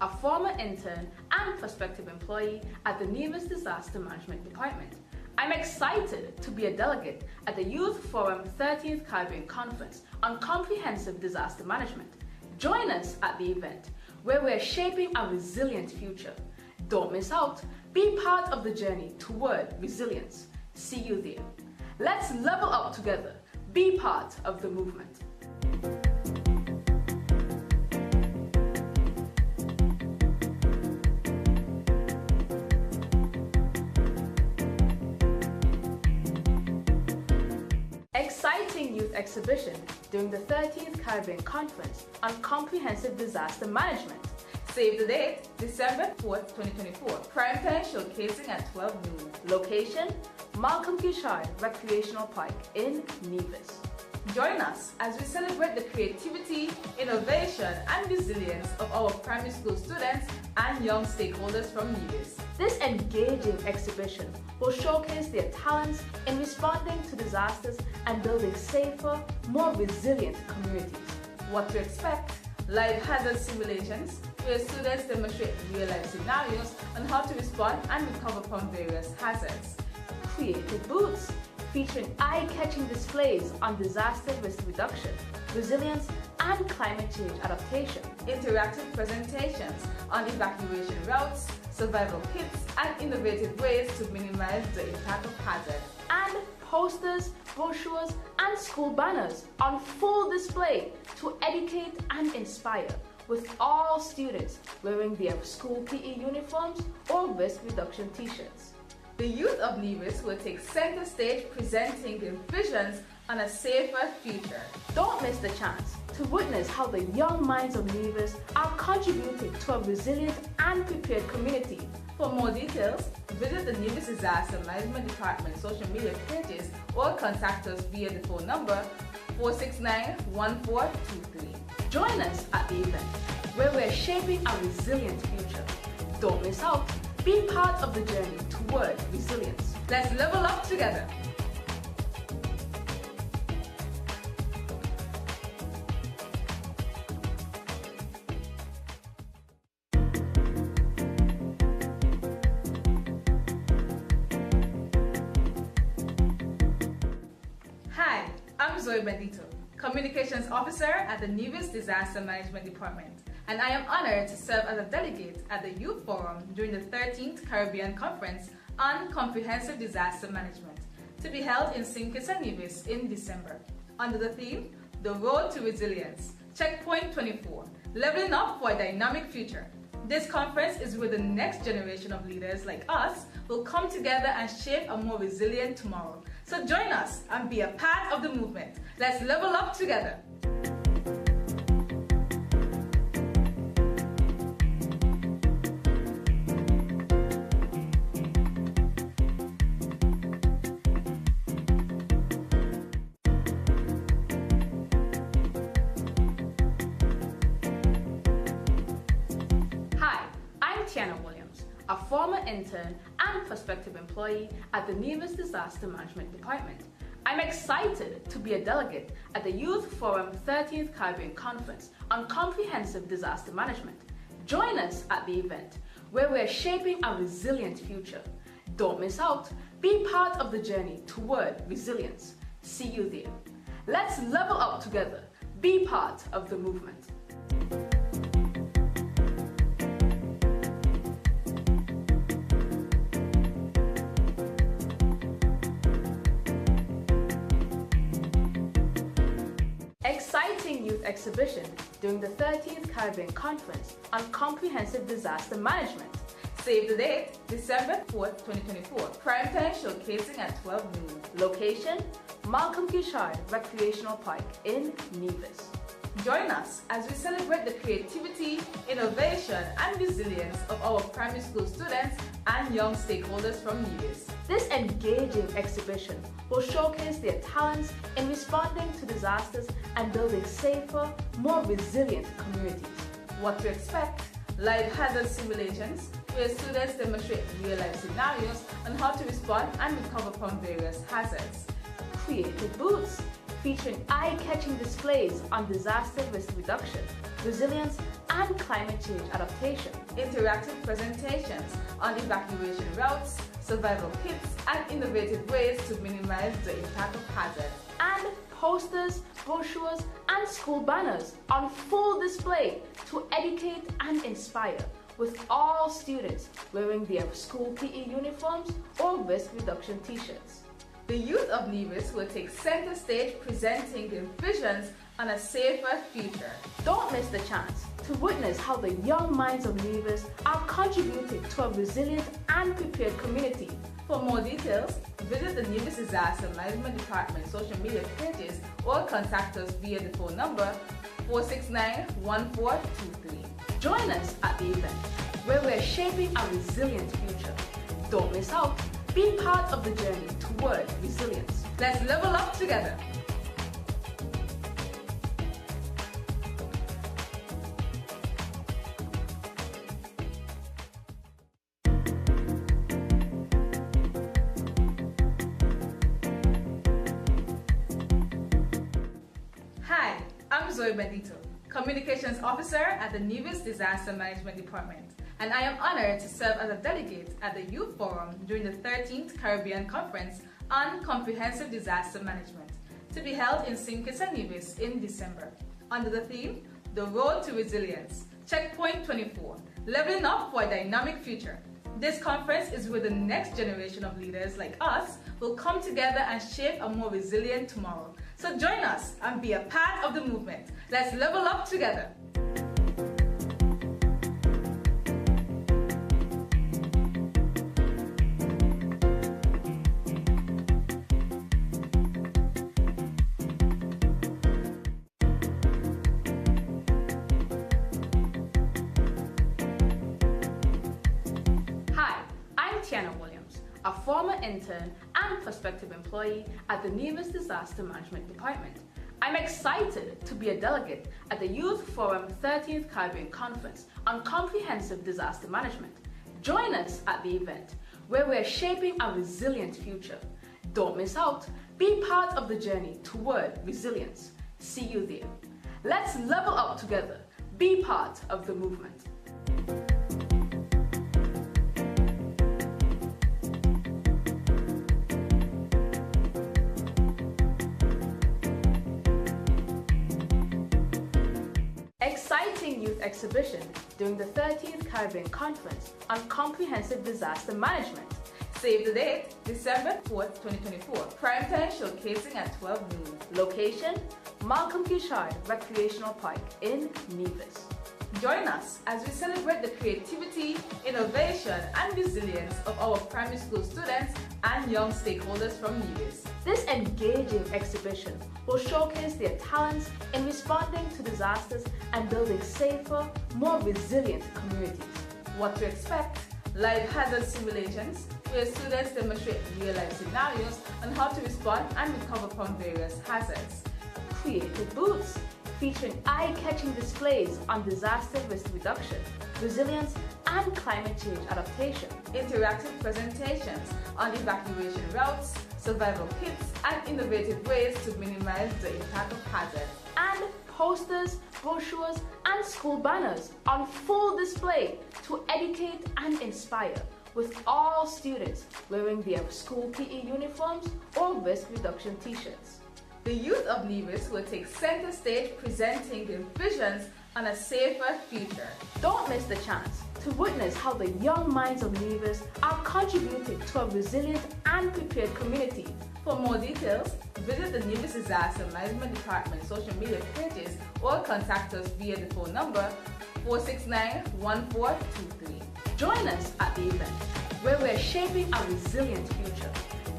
A former intern and prospective employee at the Nevis Disaster Management Department. I'm excited to be a delegate at the Youth Forum 13th Caribbean Conference on Comprehensive Disaster Management. Join us at the event where we're shaping a resilient future. Don't miss out. Be part of the journey toward resilience. See you there. Let's level up together. Be part of the movement. Exciting youth exhibition during the 13th Caribbean Conference on Comprehensive Disaster Management. Save the date, December 4th, 2024. Prime time showcasing at 12 noon. Location, Malcolm Gishard Recreational Park in Nevis. Join us as we celebrate the creativity, innovation, and resilience of our primary school students and young stakeholders from Nevis. This engaging exhibition will showcase their talents in responding to disasters and building safer, more resilient communities. What to expect? Live hazard simulations, where students demonstrate real-life scenarios on how to respond and recover from various hazards. Creative booths, featuring eye-catching displays on disaster risk reduction, resilience, and climate change adaptation. Interactive presentations on evacuation routes, survival kits, and innovative ways to minimize the impact of hazards. And posters, brochures, and school banners on full display to educate and inspire, with all students wearing their school PE uniforms or risk reduction t-shirts. The youth of Nevis will take center stage presenting their visions on a safer future. Don't miss the chance to witness how the young minds of Nevis are contributing to a resilient and prepared community. For more details, visit the Nevis Disaster Management Department social media pages or contact us via the phone number 469-1423. Join us at the event where we're shaping a resilient future. Don't miss out. Be part of the journey toward resilience. Let's level up together. Hi, I'm Zoe Bendito, Communications Officer at the Nevis Disaster Management Department, and I am honored to serve as a delegate at the Youth Forum during the 13th Caribbean Conference on Comprehensive Disaster Management, to be held in St. Kitts and Nevis in December, under the theme, The Road to Resilience, Checkpoint 24, Leveling Up for a Dynamic Future. This conference is where the next generation of leaders like us will come together and shape a more resilient tomorrow. So join us and be a part of the movement. Let's level up together. A former intern and prospective employee at the Nevis Disaster Management Department. I'm excited to be a delegate at the Youth Forum 13th Caribbean Conference on Comprehensive Disaster Management. Join us at the event where we're shaping a resilient future. Don't miss out. Be part of the journey toward resilience. See you there. Let's level up together. Be part of the movement. Exciting youth exhibition during the 13th Caribbean Conference on Comprehensive Disaster Management. Save the date, December 4th, 2024. Prime time showcasing at 12 noon. Location, Malcolm Gishard Recreational Park in Nevis. Join us as we celebrate the creativity, innovation, and resilience of our primary school students and young stakeholders from Nevis. This engaging exhibition will showcase their talents in responding to disasters and building safer, more resilient communities. What to expect? Live hazard simulations, where students demonstrate real-life scenarios on how to respond and recover from various hazards. Creative booths, featuring eye-catching displays on disaster risk reduction, resilience, and climate change adaptation. Interactive presentations on evacuation routes, survival kits, and innovative ways to minimize the impact of hazards. And posters, brochures, and school banners on full display to educate and inspire, with all students wearing their school PE uniforms or risk reduction t-shirts. The youth of Nevis will take center stage presenting their visions on a safer future. Don't miss the chance to witness how the young minds of Nevis are contributing to a resilient and prepared community. For more details, visit the Nevis Disaster Management Department social media pages or contact us via the phone number 469-1423. Join us at the event where we're shaping a resilient future. Don't miss out. Be part of the journey toward resilience. Let's level up together. Hi, I'm Zoe Bendito, Communications Officer at the Nevis Disaster Management Department, and I am honored to serve as a delegate at the Youth Forum during the 13th Caribbean Conference on Comprehensive Disaster Management, to be held in St. Kitts and Nevis in December, under the theme, The Road to Resilience, Checkpoint 24, Leveling Up for a Dynamic Future. This conference is where the next generation of leaders like us will come together and shape a more resilient tomorrow. So join us and be a part of the movement. Let's level up together. A former intern and prospective employee at the Nevis Disaster Management Department. I'm excited to be a delegate at the Youth Forum 13th Caribbean Conference on Comprehensive Disaster Management. Join us at the event where we're shaping a resilient future. Don't miss out. Be part of the journey toward resilience. See you there. Let's level up together. Be part of the movement. Exciting youth exhibition during the 13th Caribbean Conference on Comprehensive Disaster Management. Save the date, December 4th, 2024. Prime time showcasing at 12 noon. Location, Malcolm Kishard Recreational Park in Nevis. Join us as we celebrate the creativity, innovation, and resilience of our primary school students and young stakeholders from Nevis. This engaging exhibition will showcase their talents in responding to disasters and building safer, more resilient communities. What to expect? Live hazard simulations, where students demonstrate real-life scenarios on how to respond and recover from various hazards. Creative booths, featuring eye-catching displays on disaster risk reduction, resilience, and climate change adaptation. Interactive presentations on evacuation routes, survival kits, and innovative ways to minimize the impact of hazards. And posters, brochures, and school banners on full display to educate and inspire, with all students wearing their school PE uniforms or risk reduction t-shirts. The youth of Nevis will take center stage presenting their visions on a safer future. Don't miss the chance to witness how the young minds of Nevis are contributing to a resilient and prepared community. For more details, visit the Nevis Disaster Management Department social media pages or contact us via the phone number 469-1423. Join us at the event where we're shaping a resilient future.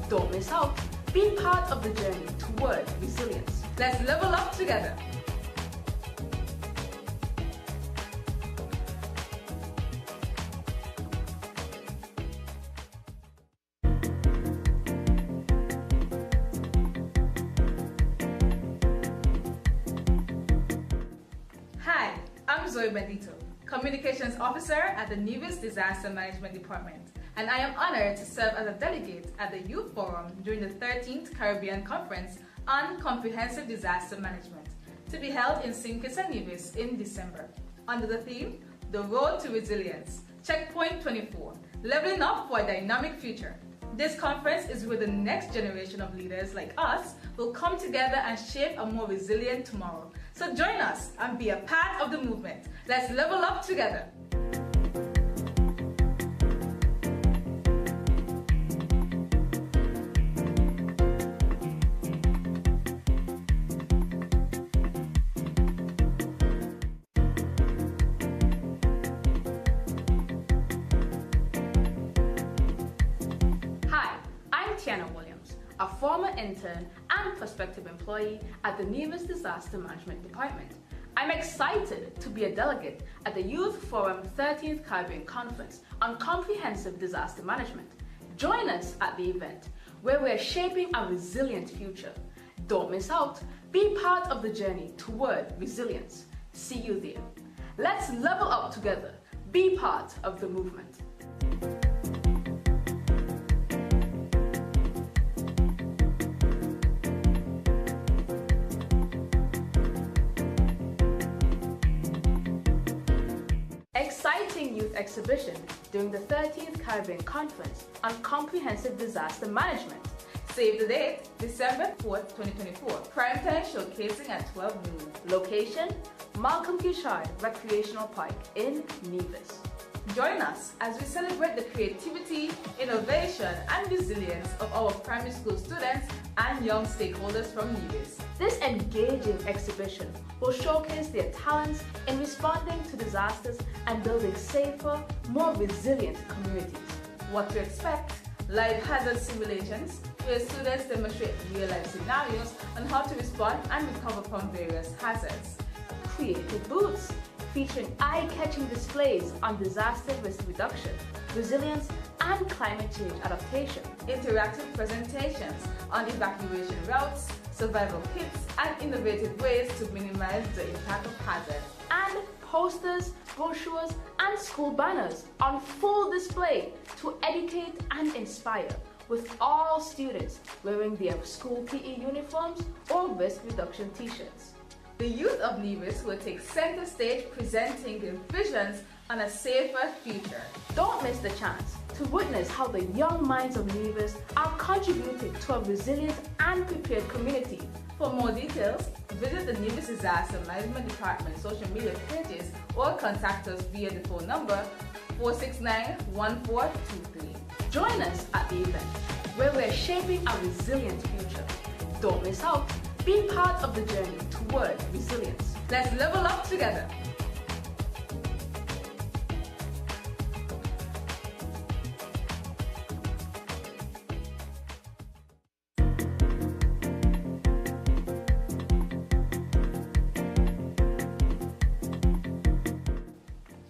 Don't miss out. Be part of the journey toward resilience. Let's level up together. I'm Zoe Bendito, Communications Officer at the Nevis Disaster Management Department, and I am honored to serve as a delegate at the Youth Forum during the 13th Caribbean Conference on Comprehensive Disaster Management, to be held in St. Kitts and Nevis in December, under the theme, The Road to Resilience, Checkpoint 24, Leveling Up for a Dynamic Future. This conference is where the next generation of leaders like us will come together and shape a more resilient tomorrow. So join us and be a part of the movement. Let's level up together. A former intern and prospective employee at the Nevis Disaster Management Department. I'm excited to be a delegate at the Youth Forum 13th Caribbean Conference on Comprehensive Disaster Management. Join us at the event, where we're shaping a resilient future. Don't miss out. Be part of the journey toward resilience. See you there. Let's level up together. Be part of the movement. Exciting youth exhibition during the 13th Caribbean Conference on Comprehensive Disaster Management. Save the date, December 4th, 2024. Prime time showcasing at 12 noon. Location, Malcolm Cushard Recreational Park in Nevis. Join us as we celebrate the creativity, innovation, and resilience of our primary school students and young stakeholders from Nevis. This engaging exhibition will showcase their talents in responding to disasters and building safer, more resilient communities. What to expect? Live hazard simulations, where students demonstrate real-life scenarios on how to respond and recover from various hazards. Creative booths, featuring eye-catching displays on disaster risk reduction, resilience, and climate change adaptation. Interactive presentations on evacuation routes, survival kits, and innovative ways to minimize the impact of hazards. And posters, brochures, and school banners on full display to educate and inspire, with all students wearing their school PE uniforms or risk reduction t-shirts. The youth of Nevis will take center stage presenting their visions on a safer future. Don't miss the chance to witness how the young minds of Nevis are contributing to a resilient and prepared community. For more details, visit the Nevis Disaster Management Department social media pages or contact us via the phone number 469-1423. Join us at the event, where we're shaping a resilient future. Don't miss out. Be part of the journey toward resilience. Let's level up together.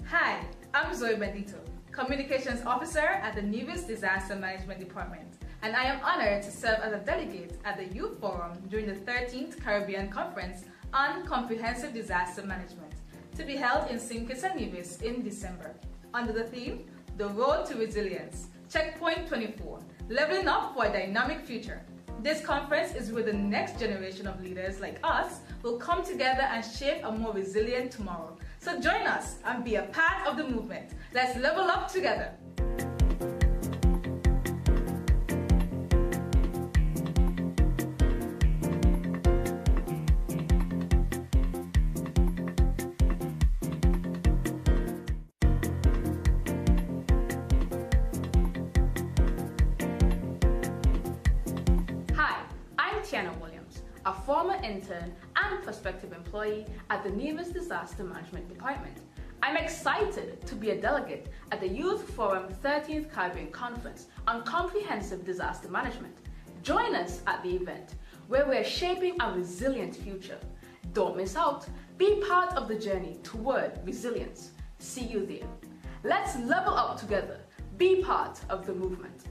Hi, I'm Zoe Bendito, Communications Officer at the Nevis Disaster Management Department, and I am honored to serve as a delegate at the Youth Forum during the 13th Caribbean Conference on Comprehensive Disaster Management, to be held in St. Kitts and Nevis in December, under the theme, The Road to Resilience, Checkpoint 24, Leveling Up for a Dynamic Future. This conference is where the next generation of leaders like us will come together and shape a more resilient tomorrow. So join us and be a part of the movement. Let's level up together. A former intern and prospective employee at the Nevis Disaster Management Department. I'm excited to be a delegate at the Youth Forum 13th Caribbean Conference on Comprehensive Disaster Management. Join us at the event, where we're shaping a resilient future. Don't miss out. Be part of the journey toward resilience. See you there. Let's level up together. Be part of the movement.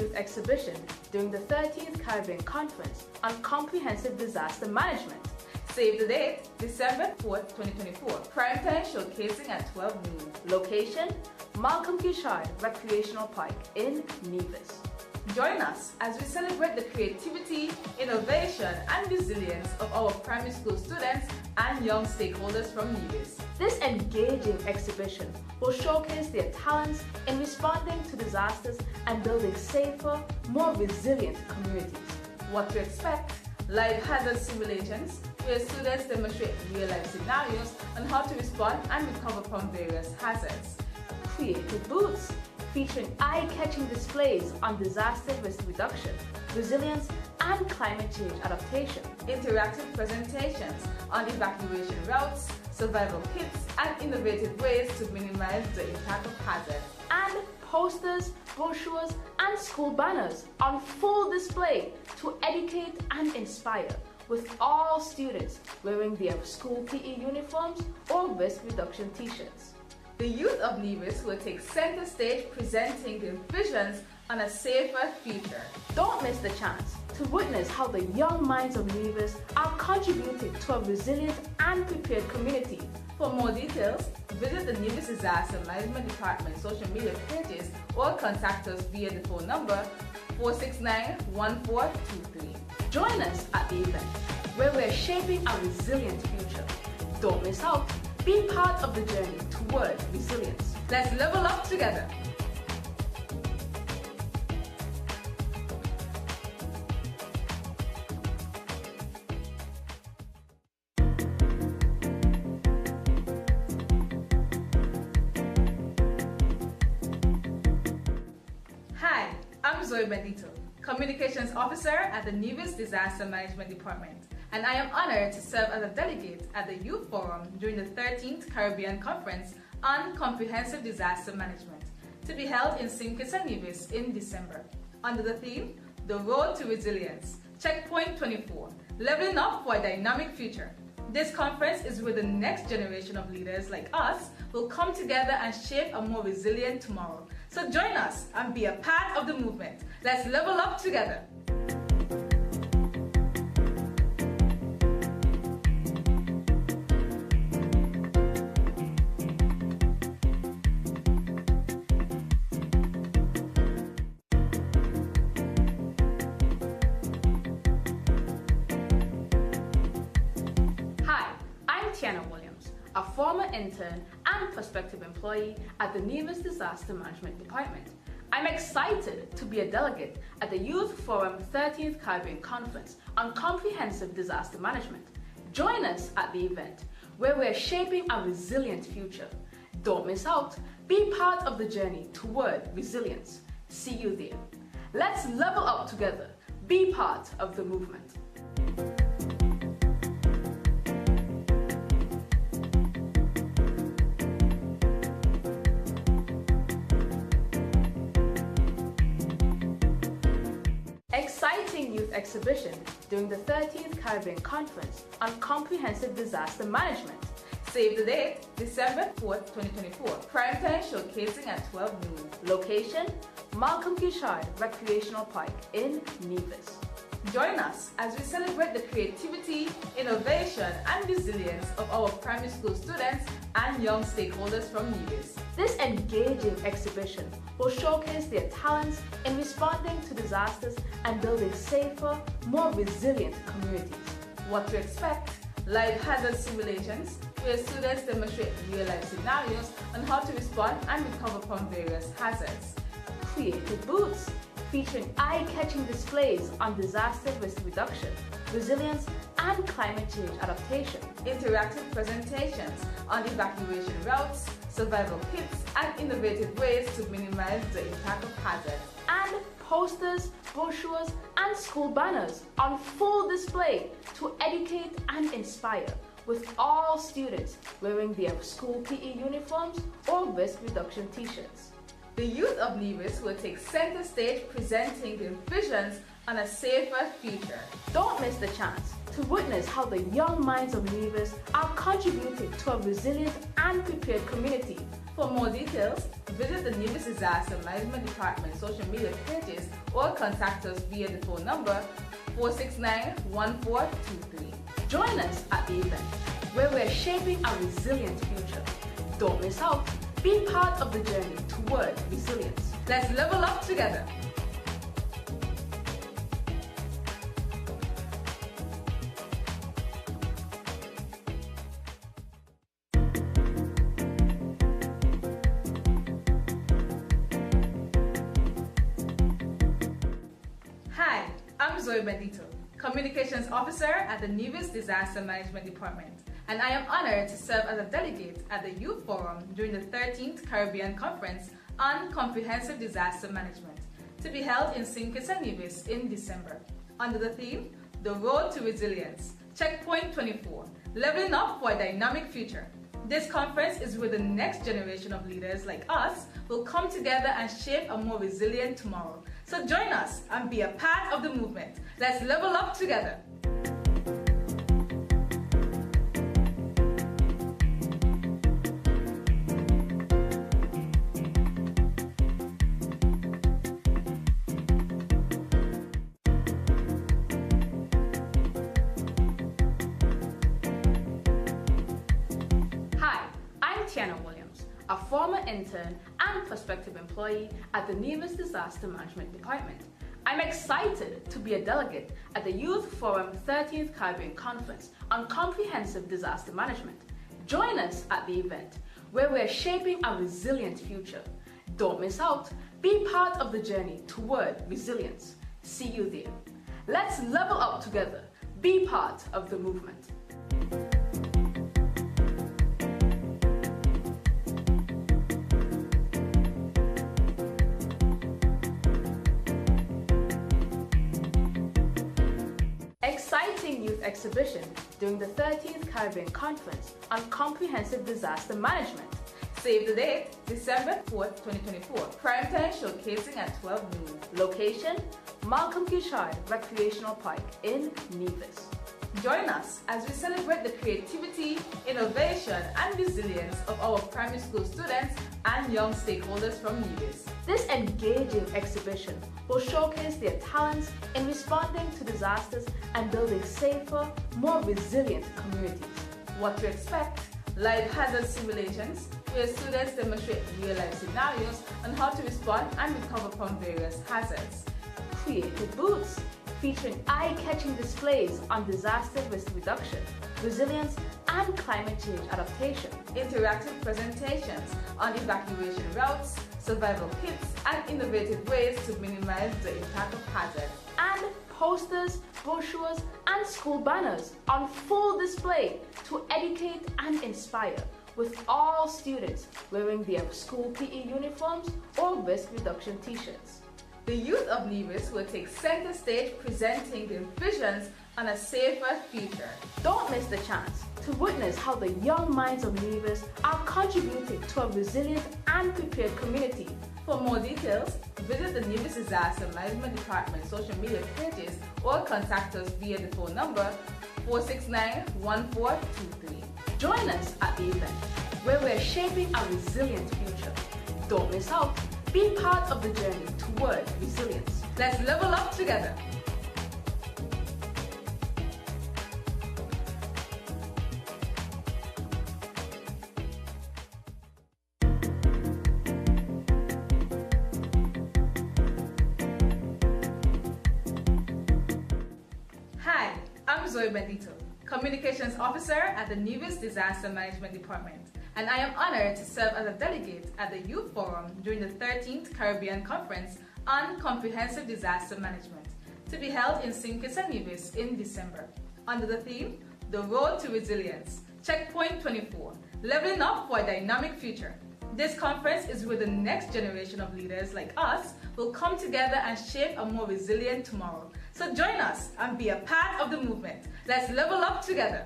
youth exhibition during the 13th Caribbean Conference on Comprehensive Disaster Management. Save the date, December 4th, 2024. Prime time showcasing at 12 noon. Location, Malcolm Kishard Recreational Park in Nevis. Join us as we celebrate the creativity, innovation, and resilience of our primary school students and young stakeholders from Nevis. This engaging exhibition will showcase their talents in responding to disasters and building safer, more resilient communities. What to expect? Live hazard simulations, where students demonstrate real-life scenarios on how to respond and recover from various hazards. Creative booths, featuring eye-catching displays on disaster risk reduction, resilience, and climate change adaptation. Interactive presentations on evacuation routes, survival kits, and innovative ways to minimize the impact of hazards. And posters, brochures, and school banners on full display to educate and inspire, with all students wearing their school PE uniforms or risk reduction t-shirts. The youth of Nevis will take center stage presenting their visions on a safer future. Don't miss the chance to witness how the young minds of Nevis are contributing to a resilient and prepared community. For more details, visit the Nevis Disaster Management Department social media pages or contact us via the phone number 469-1423. Join us at the event where we're shaping a resilient future. Don't miss out. Be part of the journey toward resilience. Let's level up together. Hi, I'm Zoe Bendito, Communications Officer at the Nevis Disaster Management Department, and I am honored to serve as a delegate at the Youth Forum during the 13th Caribbean Conference on Comprehensive Disaster Management, to be held in St. Kitts and Nevis in December, under the theme, The Road to Resilience, Checkpoint 24, Leveling Up for a Dynamic Future. This conference is where the next generation of leaders like us will come together and shape a more resilient tomorrow. So join us and be a part of the movement. Let's level up together. A former intern and prospective employee at the Nevis Disaster Management Department. I'm excited to be a delegate at the Youth Forum 13th Caribbean Conference on Comprehensive Disaster Management. Join us at the event where we're shaping a resilient future. Don't miss out. Be part of the journey toward resilience. See you there. Let's level up together. Be part of the movement. Exciting youth exhibition during the 13th Caribbean Conference on Comprehensive Disaster Management. Save the date, December 4th, 2024. Prime time showcasing at 12 noon. Location, Malcolm Kishard Recreational Park in Nevis. Join us as we celebrate the creativity, innovation, and resilience of our primary school students and young stakeholders from Nevis. This engaging exhibition will showcase their talents in responding to disasters and building safer, more resilient communities. What to expect? Live hazard simulations, where students demonstrate real-life scenarios on how to respond and recover from various hazards. Creative booths, featuring eye-catching displays on disaster risk reduction, resilience, and climate change adaptation. Interactive presentations on evacuation routes, survival kits, and innovative ways to minimize the impact of hazards. And posters, brochures, and school banners on full display to educate and inspire, with all students wearing their school PE uniforms or risk reduction t-shirts. The youth of Nevis will take center stage presenting their visions on a safer future. Don't miss the chance to witness how the young minds of Nevis are contributing to a resilient and prepared community. For more details, visit the Nevis Disaster Management Department social media pages or contact us via the phone number 469-1423. Join us at the event where we're shaping a resilient future. Don't miss out. Be part of the journey toward resilience. Let's level up together. Hi, I'm Zoe Bendito, Communications Officer at the Nevis Disaster Management Department, and I am honored to serve as a delegate at the Youth Forum during the 13th Caribbean Conference on Comprehensive Disaster Management, to be held in St. Kitts and Nevis in December, under the theme, The Road to Resilience, Checkpoint 24, Leveling Up for a Dynamic Future. This conference is where the next generation of leaders like us will come together and shape a more resilient tomorrow. So join us and be a part of the movement. Let's level up together. A former intern and prospective employee at the Nevis Disaster Management Department. I'm excited to be a delegate at the Youth Forum 13th Caribbean Conference on Comprehensive Disaster Management. Join us at the event where we're shaping a resilient future. Don't miss out. Be part of the journey toward resilience. See you there. Let's level up together. Be part of the movement. Exciting youth exhibition during the 13th Caribbean Conference on Comprehensive Disaster Management. Save the date, December 4th, 2024. Prime time showcasing at 12 noon. Location, Malcolm Cushard Recreational Park in Nevis. Join us as we celebrate the creativity, innovation, and resilience of our primary school students and young stakeholders from Nevis. This engaging exhibition will showcase their talents in responding to disasters and building safer, more resilient communities. What to expect? Live hazard simulations, where students demonstrate real-life scenarios on how to respond and recover from various hazards. Creative booths, featuring eye-catching displays on disaster risk reduction, resilience, and climate change adaptation. Interactive presentations on evacuation routes, survival kits, and innovative ways to minimize the impact of hazard. And posters, brochures, and school banners on full display to educate and inspire, with all students wearing their school PE uniforms or risk reduction t-shirts. The youth of Nevis will take center stage presenting their visions on a safer future. Don't miss the chance to witness how the young minds of Nevis are contributing to a resilient and prepared community. For more details, visit the Nevis Disaster Management Department social media pages or contact us via the phone number 469-1423. Join us at the event where we're shaping a resilient future. Don't miss out. Be part of the journey toward resilience. Let's level up together. Hi, I'm Zoe Bendito, Communications Officer at the Nevis Disaster Management Department, and I am honored to serve as a delegate at the Youth Forum during the 13th Caribbean Conference on Comprehensive Disaster Management, to be held in St. Kitts and Nevis in December, under the theme, The Road to Resilience, Checkpoint 24, Leveling Up for a Dynamic Future. This conference is where the next generation of leaders like us will come together and shape a more resilient tomorrow. So join us and be a part of the movement. Let's level up together.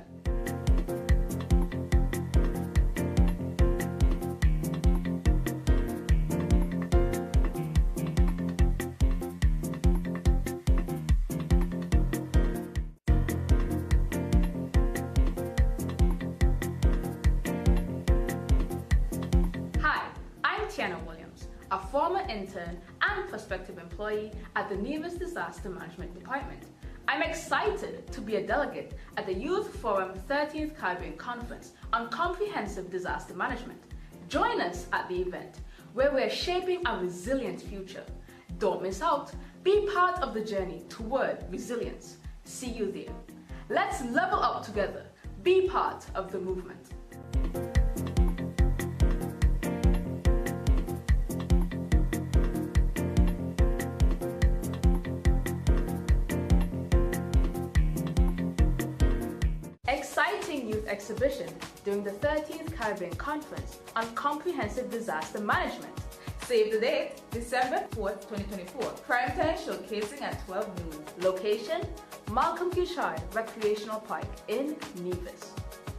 I'm Tiana Williams, former intern and prospective employee at the Nevis Disaster Management Department. I'm excited to be a delegate at the Youth Forum 13th Caribbean Conference on Comprehensive Disaster Management. Join us at the event, where we're shaping a resilient future. Don't miss out. Be part of the journey toward resilience. See you there. Let's level up together. Be part of the movement. Exciting youth exhibition during the 13th Caribbean Conference on Comprehensive Disaster Management. Save the date, December 4th, 2024. Prime time showcasing at 12 noon. Location, Malcolm Cushard Recreational Park in Nevis.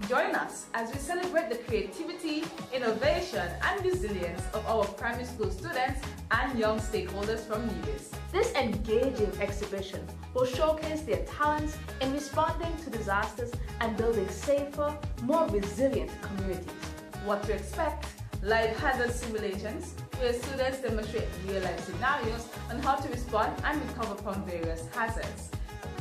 Join us as we celebrate the creativity, innovation, and resilience of our primary school students and young stakeholders from Nevis. This engaging exhibition will showcase their talents in responding to disasters and building safer, more resilient communities. What to expect? Live hazard simulations, where students demonstrate real-life scenarios on how to respond and recover from various hazards.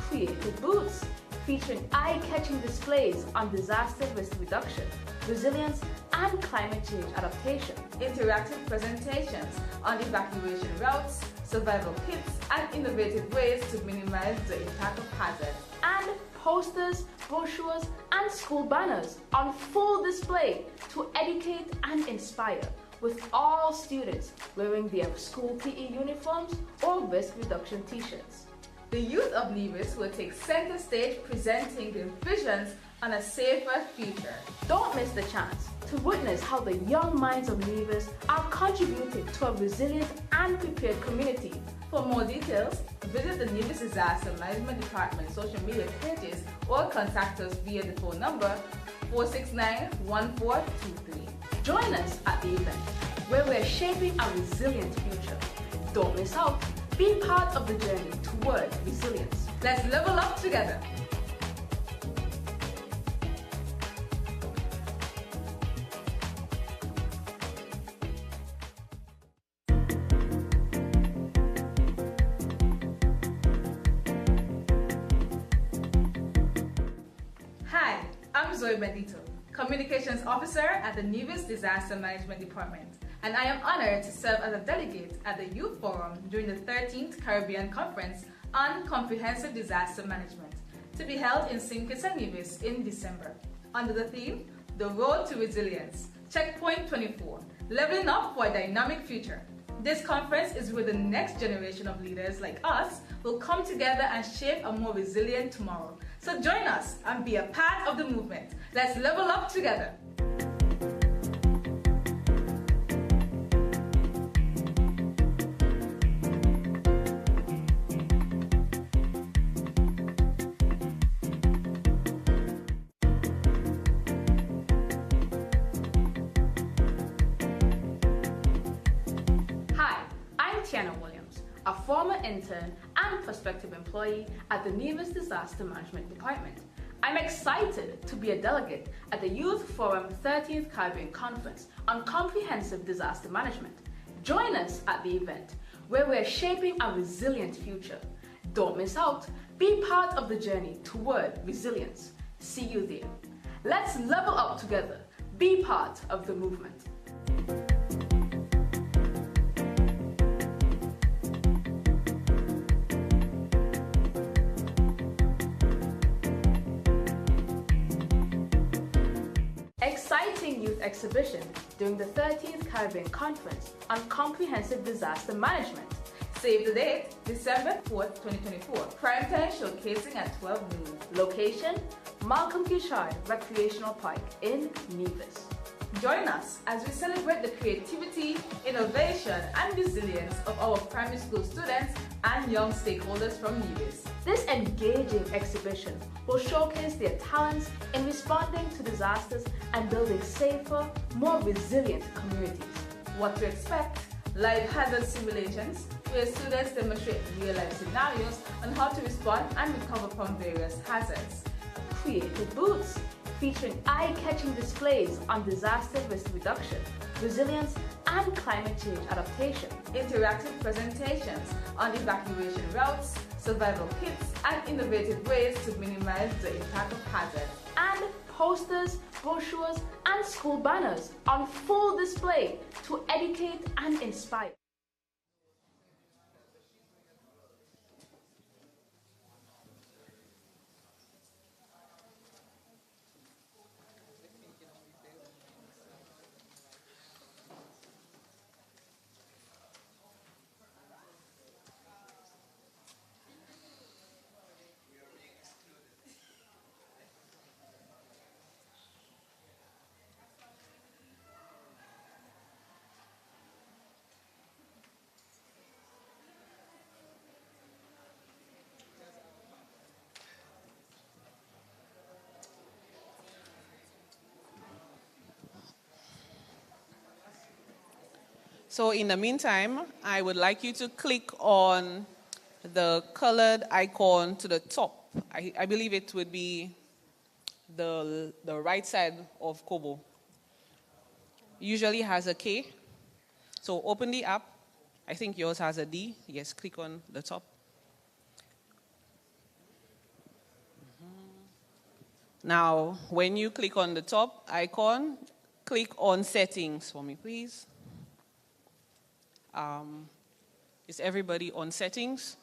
Creative booths, featuring eye-catching displays on disaster risk reduction, resilience, and climate change adaptation. Interactive presentations on evacuation routes, survival kits, and innovative ways to minimize the impact of hazard. And posters, brochures, and school banners on full display to educate and inspire, with all students wearing their school PE uniforms or risk reduction t-shirts. The youth of Nevis will take center stage presenting their visions on a safer future. Don't miss the chance to witness how the young minds of Nevis are contributing to a resilient and prepared community. For more details, visit the Nevis Disaster Management Department social media pages or contact us via the phone number 469-1423. Join us at the event, where we're shaping a resilient future. Don't miss out. Be part of the journey toward resilience. Let's level up together. Hi, I'm Zoe Bendito, Communications Officer at the Nevis Disaster Management Department, and I am honored to serve as a delegate at the Youth Forum during the 13th Caribbean Conference on Comprehensive Disaster Management, to be held in St. Kitts and Nevis in December, under the theme, The Road to Resilience, Checkpoint 24, Leveling Up for a Dynamic Future. This conference is where the next generation of leaders like us will come together and shape a more resilient tomorrow. So join us and be a part of the movement. Let's level up together. A former intern and prospective employee at the Nevis Disaster Management Department. I'm excited to be a delegate at the Youth Forum 13th Caribbean Conference on Comprehensive Disaster Management. Join us at the event, where we're shaping a resilient future. Don't miss out. Be part of the journey toward resilience. See you there. Let's level up together. Be part of the movement. Exciting youth exhibition during the 13th Caribbean Conference on Comprehensive Disaster Management. Save the date, December 4th, 2024. Prime time showcasing at 12 noon. Location, Malcolm Cushard Recreational Park in Nevis. Join us as we celebrate the creativity, innovation, and resilience of our primary school students and young stakeholders from Nevis. This engaging exhibition will showcase their talents in responding to disasters and building safer, more resilient communities. What to expect? Live hazard simulations, where students demonstrate real-life scenarios on how to respond and recover from various hazards. Creative booths, featuring eye-catching displays on disaster risk reduction, resilience, and climate change adaptation. Interactive presentations on evacuation routes, survival kits, and innovative ways to minimize the impact of hazards. And posters, brochures, and school banners on full display to educate and inspire. So in the meantime, I would like you to click on the colored icon to the top. I believe it would be the right side of Kobo. Usually has a K. So open the app. I think yours has a D. Yes, click on the top. Now, when you click on the top icon, click on settings for me, please. Is everybody on settings?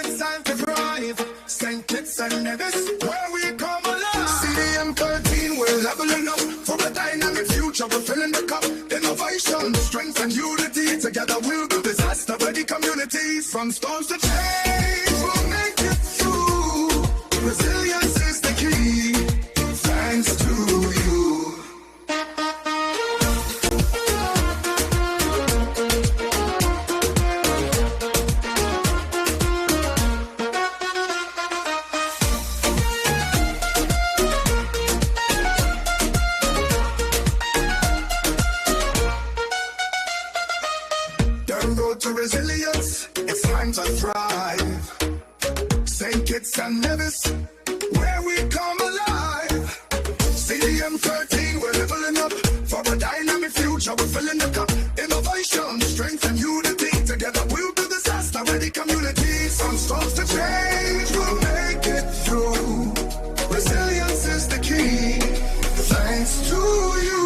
it's time to thrive. St. Kitts and Nevis, where we come alive. CDM 13, we're leveling up for a dynamic future. We're filling the cup. Innovation, strength and unity. Together we'll build disaster-ready communities. From storms to change, we'll make it through. Resilience is the key. Thanks to you. To resilience, it's time to thrive. St. Kitts and Nevis, where we come alive. CDM 13, we're leveling up for a dynamic future. We're filling the cup. Innovation, strength and unity. Together we'll build disaster-ready communities. From storms to change, we'll make it through. Resilience is the key. Thanks to you.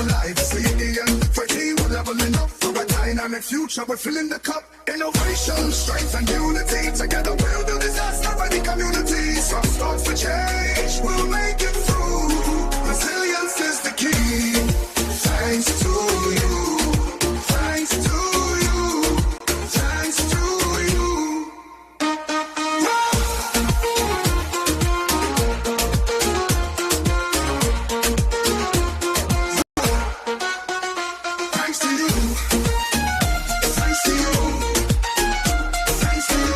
alive. CDM 13, we're leveling up for a dynamic future. We're filling the cup. Innovation, strength, and unity. Together we'll do disaster ready community. Some starts to change. We'll make it through. Resilience is the key. Thanks to you. Thanks to you. Thanks to you. Thanks to you. Thanks to you. Thanks to you.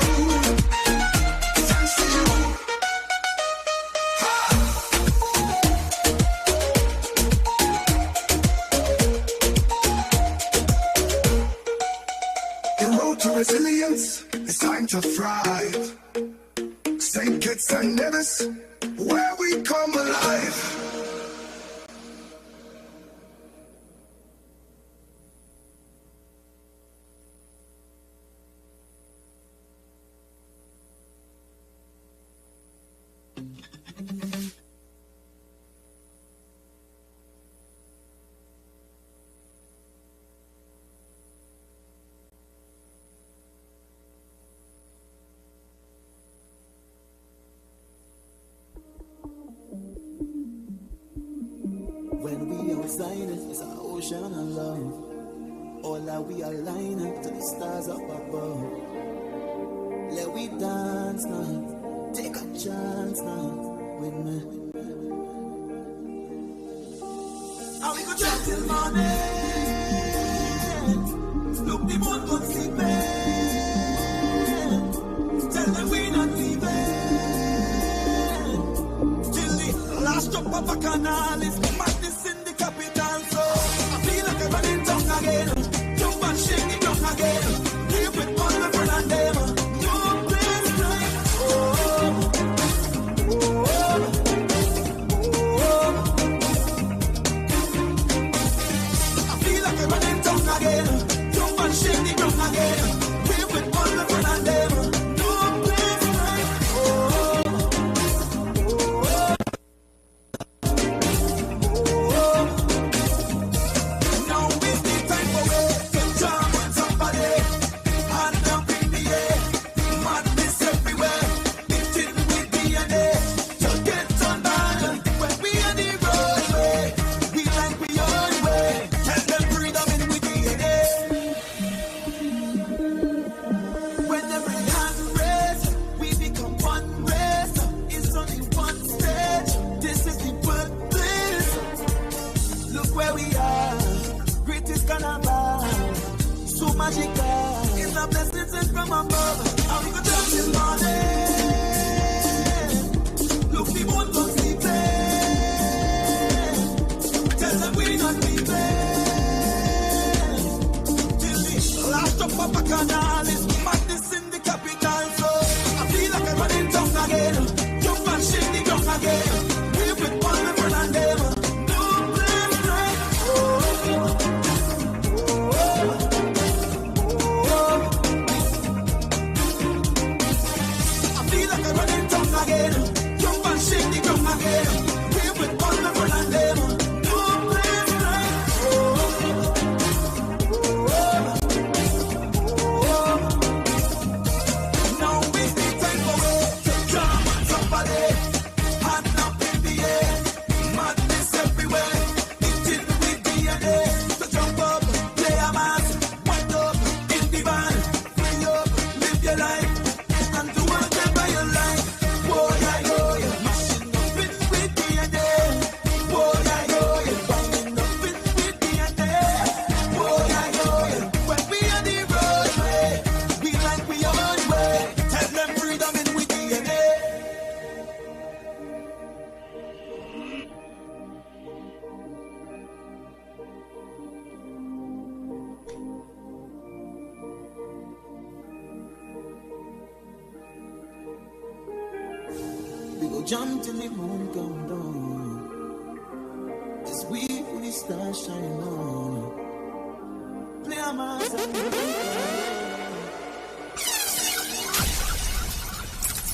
Thanks to you. The road to resilience, it's time to thrive. St. Kitts and Nevis, where we come alive. When we outside, it's an ocean of love. All that we align to the stars up above. Let we dance now, take a chance now with me. And we go chat till morning. Look the moon go sleeping. Tell them we not leaving. Till the last drop of a canal is madness in the capital. So I feel like I'm running down again. Jump and shake it down again. Live with all my friends and them. No place like home. I feel like I'm running down again. Jump and shake it down again. Live with all my friends and them. No place like home. Now is the time for me to jam with somebody. Hand up in the air, madness everywhere. Beating with DNA, just get on down. When we on the roadway, we like we own way. Tell them freedom in with DNA. When every hand raised, we become one race. It's only one stage. This is the birthplace. Look where we are. Greatest carnival. So magical. It's a blessing sent from above. And we go down till morning. Look the moon go sleeping. Tell them we not leaving. Till the last drop of a canal is madness in the capital. So I feel like I'm running down again. Jump and shake the ground again. Live with all my friends and them. No place like home. I feel like I'm running down again. Jump and shake the ground again. Live with all my friends and them. No place like home. Now is the time for me to jam on somebody. Hand up in the air, madness everywhere. Beating with DNA. So jump up, play a mass, wind up in the van. Free up, live your life, and do whatever you like. Whoa, yeah, oh, yeah. Mashing up in with DNA. Whoa, yeah, oh, yeah. Banging up in with DNA. Whoa, yeah, oh, yeah. When we on the roadway, we like we own way. Tell them freedom in with DNA. We go jump till the moon come down. As we feel the stars shine on. Play a mass and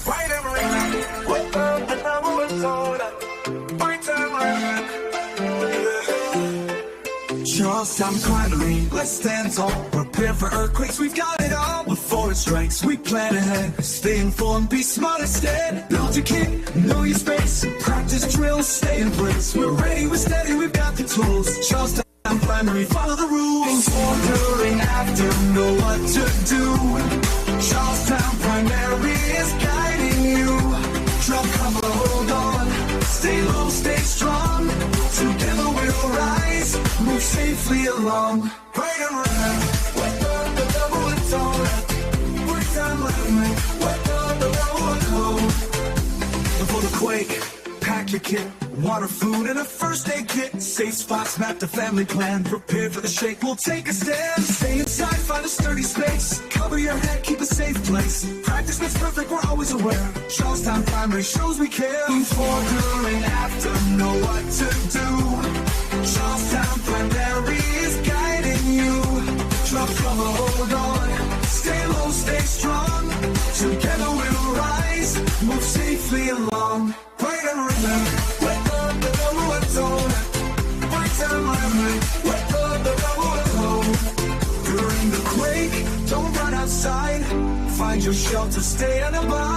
Why them ring? What up and I'm all soda. Why time ring? Charlestown Primary, let's stand tall. Prepare for earthquakes, we've got it all. Before it strikes, we plan ahead. Stay informed, be smart instead. Build your kit, know your space. Practice drills, stay in place. We're ready, we're steady, we've got the tools. Charlestown Primary, follow the rules. Before, during, after, know what to do. Charlestown Primary is guiding you. Drop cover, hold on. Stay low, stay strong. Together we'll rise. Move safely along. Right and right. What the double it's on. Break time limit. What the double before the quake, pack your kit. Water, food, and a first aid kit. Safe spots, map the family plan. Prepare for the shake, we'll take a stand. Stay inside, find a sturdy space. Cover your head, keep a safe place. Practice makes perfect, we're always aware. Charlestown Primary shows we care. Before, during, after, know what to do. Charlestown Primary is guiding you. Drop cover, hold on. Stay low, stay strong. Together we'll rise. Move safely along. Right and remember. During the quake, don't run outside. Find your shelter, stay and abide.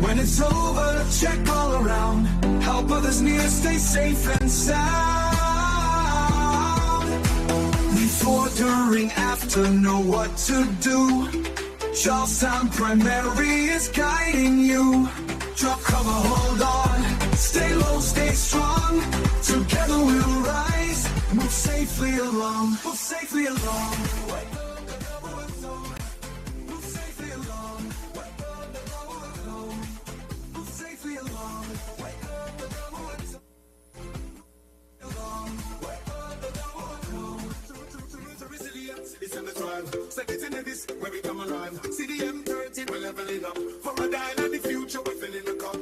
When it's over, check all around. Help others near, stay safe and sound. Before, during, after, know what to do. Charlestown Primary is guiding you. Drop cover, hold on. Stay low, stay strong. Together we'll rise. Move safely along. Move safely along. Move safely along. Move safely along. It's in the tribe. Second to Nevis, where we come alive. CDM 13, we're leveling up. For a dial and the future, we're filling the cup.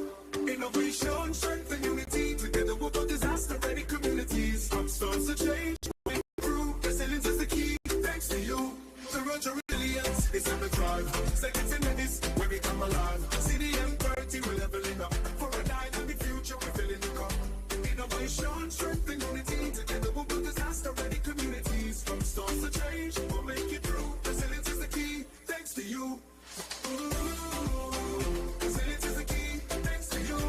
Innovation, strength and unity. Together we'll build disaster-ready communities. From storms to change, we through. Resilience is the key, thanks to you. The road to resilience is in the tribe. Second to Nevis, where we come alive. CDM 30, we're leveling up. For a dial and the future, we're filling the cup. Innovation, strength and unity. Together we'll build disaster-ready communities. From storms to change, we'll make it through. Resilience is the key, thanks to you. Resilience is the key, thanks to you.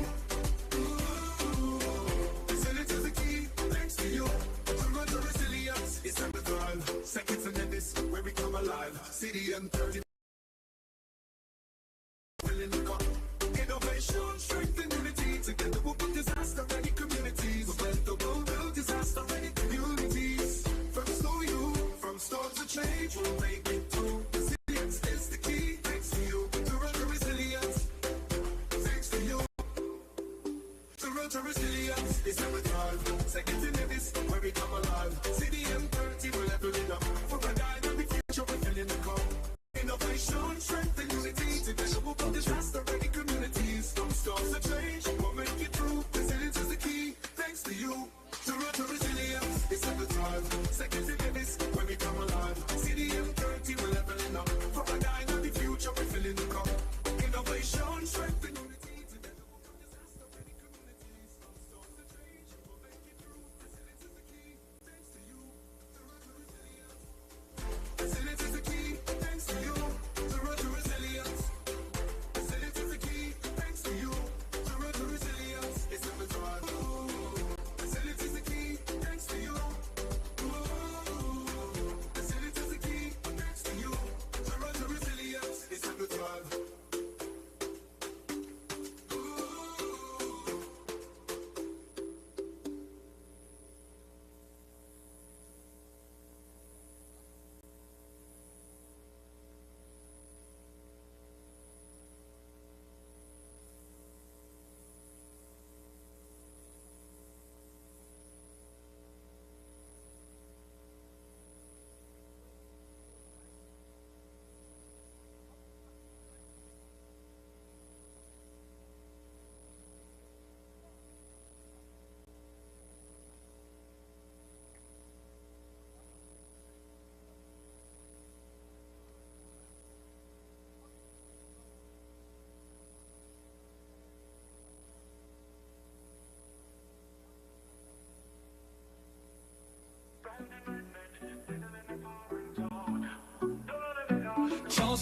Resilience is the key, thanks to you. The road to resilience is on the drive. Seconds and Nevis, where we come alive. CDM 30. Innovation, strength and unity. Together we'll put disaster-ready communities. We'll build the world, build disaster-ready communities. From storm to change, we'll make it through. Resilience is the key, thanks to you. The road to resilience, thanks to you. The road to resilience is never drive. Second to Nevis, where we come alive. CDM 30, we're leveling up. For a dynamic future, we're filling the cup.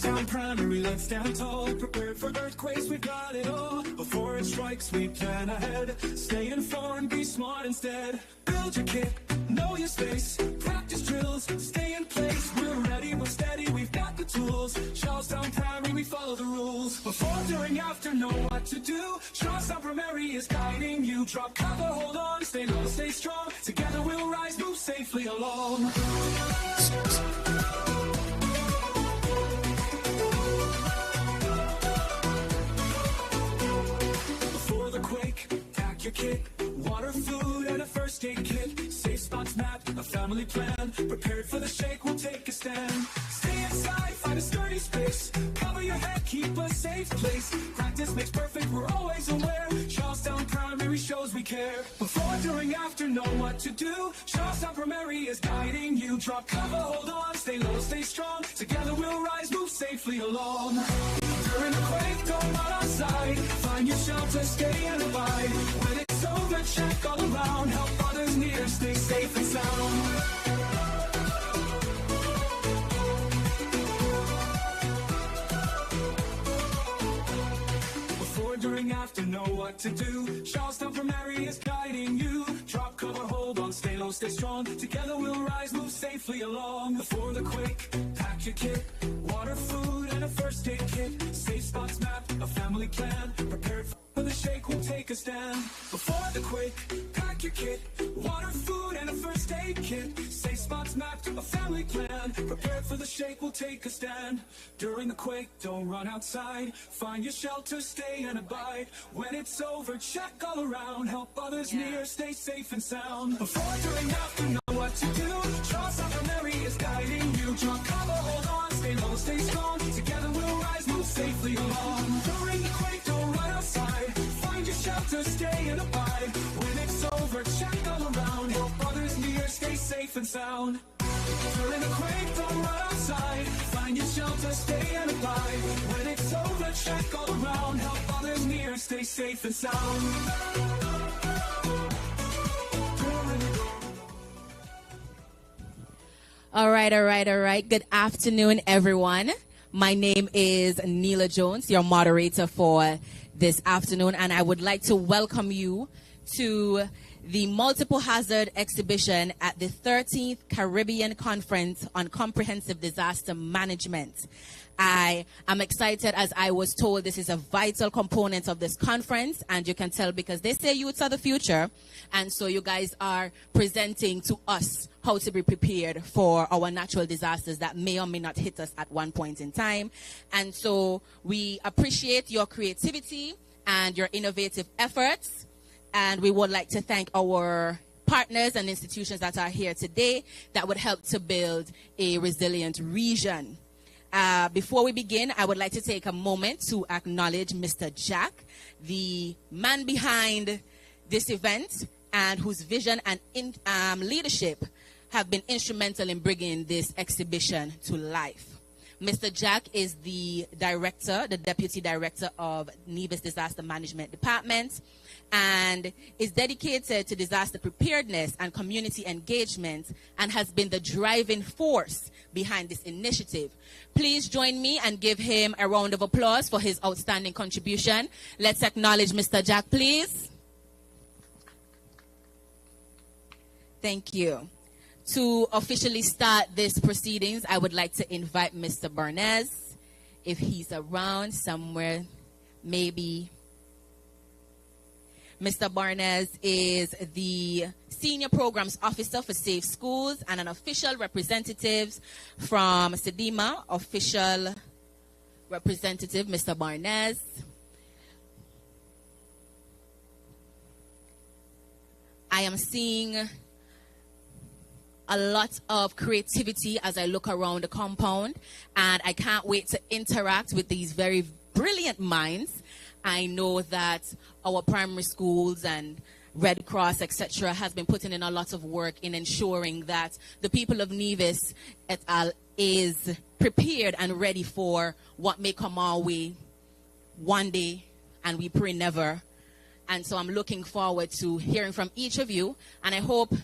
Charlestown Primary, let's stand tall. Prepared for earthquakes, we got it all. Before it strikes, we plan ahead. Stay informed, be smart instead. Build your kit, know your space. Practice drills, stay in place. We're ready, we're steady, we've got the tools. Charlestown Primary, we follow the rules. Before, during, after, know what to do. Charlestown Primary is guiding you. Drop cover, hold on, stay low, stay strong. Together we'll rise, move safely along. Before the quake, pack your kit. Water, food, and a first aid kit. Safe spots mapped, a family plan. Prepared for the shake, we'll take a stand. Stay inside, find a sturdy space. Cover your head, keep a safe place. Practice makes perfect, we're always aware. Charlestown Primary shows we care. Before, during, after, know what to do. Charlestown Primary is guiding you. Drop cover, hold on, stay low, stay strong. Together we'll rise, move safely along. During the quake, don't run outside. Find your shelter, stay and abide. When it's over, check all around. Help others near, stay safe and sound. During, after, know what to do. Charlestown Primary is guiding you. Drop cover, hold on, stay low, stay strong. Together we'll rise, move safely along. Before the quake, pack your kit. Water, food, and a first aid kit. Safe spots mapped, a family plan. Prepared for the shake, we'll take a stand. Before the quake, pack your kit. Water, food, and a first aid kit. Safe spots mapped, a family plan. Prepared for the shake, we'll take a stand. During the quake, don't run outside. Find your shelter, stay and abide. When it's over, check all around. Help others near, stay safe and sound. Before, during, after, know what to do. Charlestown Primary is guiding you. Drop cover, hold on, stay low, stay strong. Together we'll rise, move safely along. During the quake, don't run outside. Find your shelter, stay and abide. When it's over, check all around. Help others near, stay safe and sound. During the quake, don't run outside. Find your shelter, stay and abide. When it's over, check all around. Help others near, stay safe and sound. All right. Good afternoon, everyone. My name is Neela Jones, your moderator for this afternoon, and I would like to welcome you to the Multiple Hazard Exhibition at the 13th Caribbean Conference on Comprehensive Disaster Management. I am excited, as I was told this is a vital component of this conference, and you can tell because they say youths are the future, and so you guys are presenting to us how to be prepared for our natural disasters that may or may not hit us at one point in time. And so we appreciate your creativity and your innovative efforts, and we would like to thank our partners and institutions that are here today that would help to build a resilient region. Before we begin, I would like to take a moment to acknowledge Mr. Jack, the man behind this event and whose vision and leadership have been instrumental in bringing this exhibition to life. Mr. Jack is the deputy director of Nevis Disaster Management Department, and is dedicated to disaster preparedness and community engagement, and has been the driving force behind this initiative. Please join me and give him a round of applause for his outstanding contribution. Let's acknowledge Mr. Jack, please. Thank you. To officially start this proceedings, I would like to invite Mr. Barnes, if he's around somewhere, maybe. Mr. Barnes is the Senior Programs Officer for Safe Schools and an official representative from CDM, official representative, Mr. Barnes. I am seeing a lot of creativity as I look around the compound, and I can't wait to interact with these very brilliant minds. I know that our primary schools and Red Cross, etc., has been putting in a lot of work in ensuring that the people of Nevis et al. Is prepared and ready for what may come our way one day, and we pray never. And so I'm looking forward to hearing from each of you, and I hope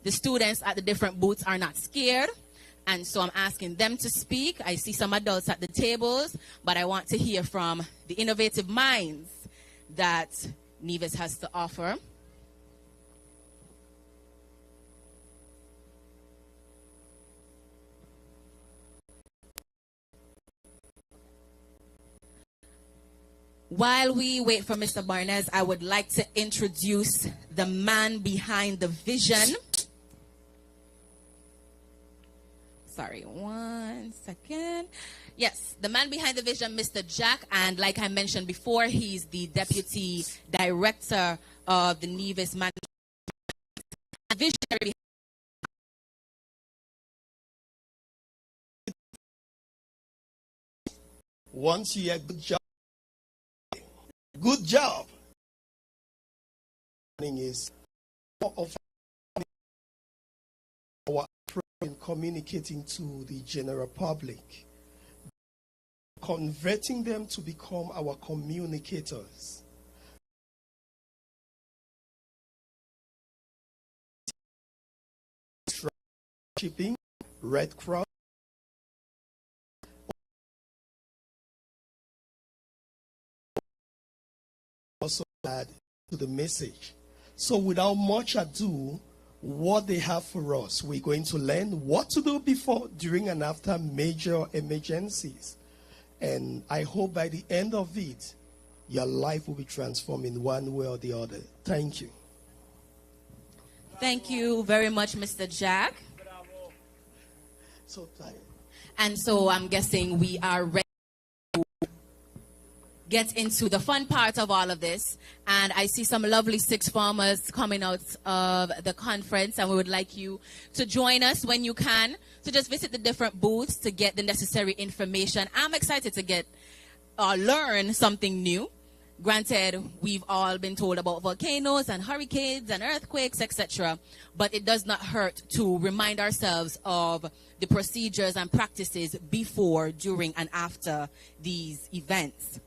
the students at the different booths are not scared, And so I'm asking them to speak. I see some adults at the tables, but I want to hear from the innovative minds that Nevis has to offer. While we wait for Mr. Barnes, I would like to introduce the man behind the vision. Sorry, 1 second. Yes, the man behind the vision, Mr. Jack, and like I mentioned before, he's the Deputy Director of the Nevis Management Visionary. Once you hear good job, good job. Is of our approach in communicating to the general public, converting them to become our communicators. Shipping, Red Cross, also add to the message. So without much ado, what they have for us, we're going to learn what to do before, during, and after major emergencies. And I hope by the end of it, your life will be transformed in one way or the other. Thank you. Thank you very much, Mr. Jack. So tired. And so I'm guessing we are ready to get into the fun part of all of this. And I see some lovely sixth formers coming out of the conference, and we would like you to join us when you can, to just visit the different booths to get the necessary information. I'm excited to get learn something new. Granted, we've all been told about volcanoes and hurricanes and earthquakes, etc. But it does not hurt to remind ourselves of the procedures and practices before, during, and after these events.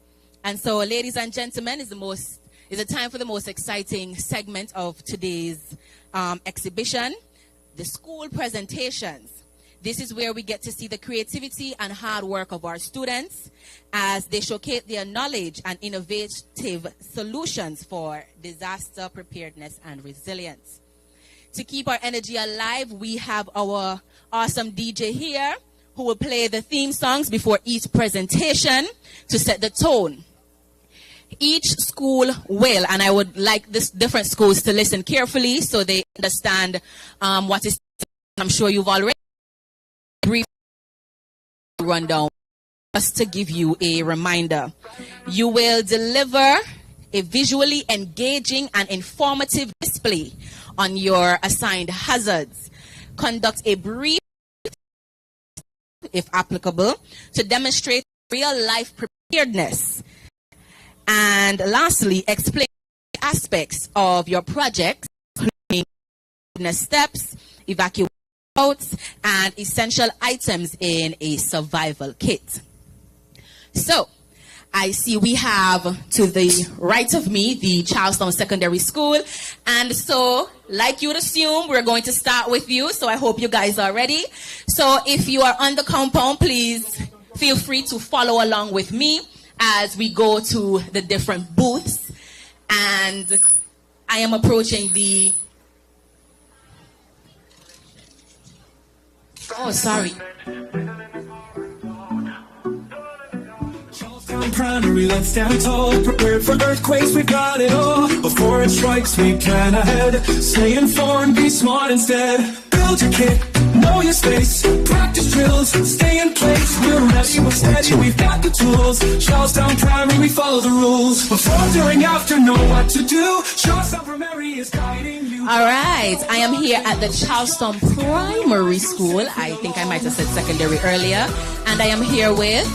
And so, ladies and gentlemen, is a time for the most exciting segment of today's exhibition, the school presentations. This is where we get to see the creativity and hard work of our students as they showcase their knowledge and innovative solutions for disaster preparedness and resilience. To keep our energy alive, we have our awesome DJ here who will play the theme songs before each presentation to set the tone. Each school will, and I would like this different schools to listen carefully so they understand what is. I'm sure you've already brief rundown. Just to give you a reminder, you will deliver a visually engaging and informative display on your assigned hazards. Conduct a brief, if applicable, to demonstrate real-life preparedness. And lastly, explain aspects of your project, including steps, evacuation routes, and essential items in a survival kit. So, I see we have to the right of me the Charlestown Secondary School. And so, like you would assume, we're going to start with you. So I hope you guys are ready. So if you are on the compound, please feel free to follow along with me as we go to the different booths. And I am approaching the... Oh, sorry. Primary, let's stand tall. Prepared for earthquakes, we've got it all. Before it strikes, we plan ahead. Stay informed, be smart instead. Build your kit, know your space. Practice drills, stay in place. We're ready, we're steady, we've got the tools. Charlestown Primary, we follow the rules. Before, during, after, know what to do. Charlestown Primary is guiding you. All right, I am here at the Charlestown Primary School. I think I might have said secondary earlier. And I am here with...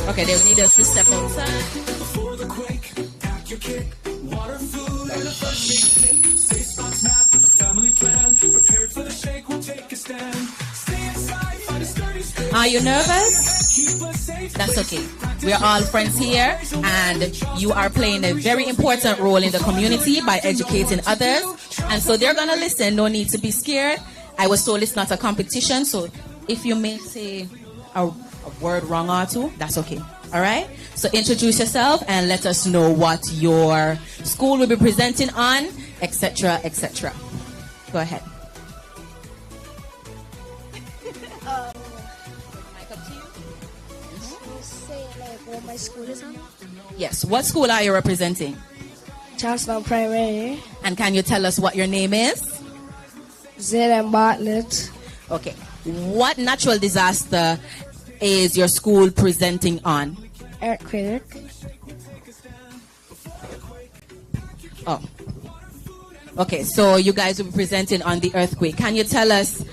Okay, they'll need us to step outside. Before the quake, pack your kit, water, food, and a first aid kit. Safe spot snap, a family plan. Prepared for the shake, we'll take a stand. Stay inside, find a sturdy space. Are you nervous? Keep us safe. That's okay. We are all friends here, and you are playing a very important role in the community by educating others And so they're going to listen. No need to be scared. I was told it's not a competition. So if you may say a word wrong or two, that's okay. All right? So introduce yourself and let us know what your school will be presenting on, etc., etc. Go ahead. What my school is on? Yes. What school are you representing? Charlestown Primary. And can you tell us what your name is? CDM Bartlett. Okay. What natural disaster is your school presenting on? Earthquake. Oh. Okay, so you guys will be presenting on the earthquake. Can you tell us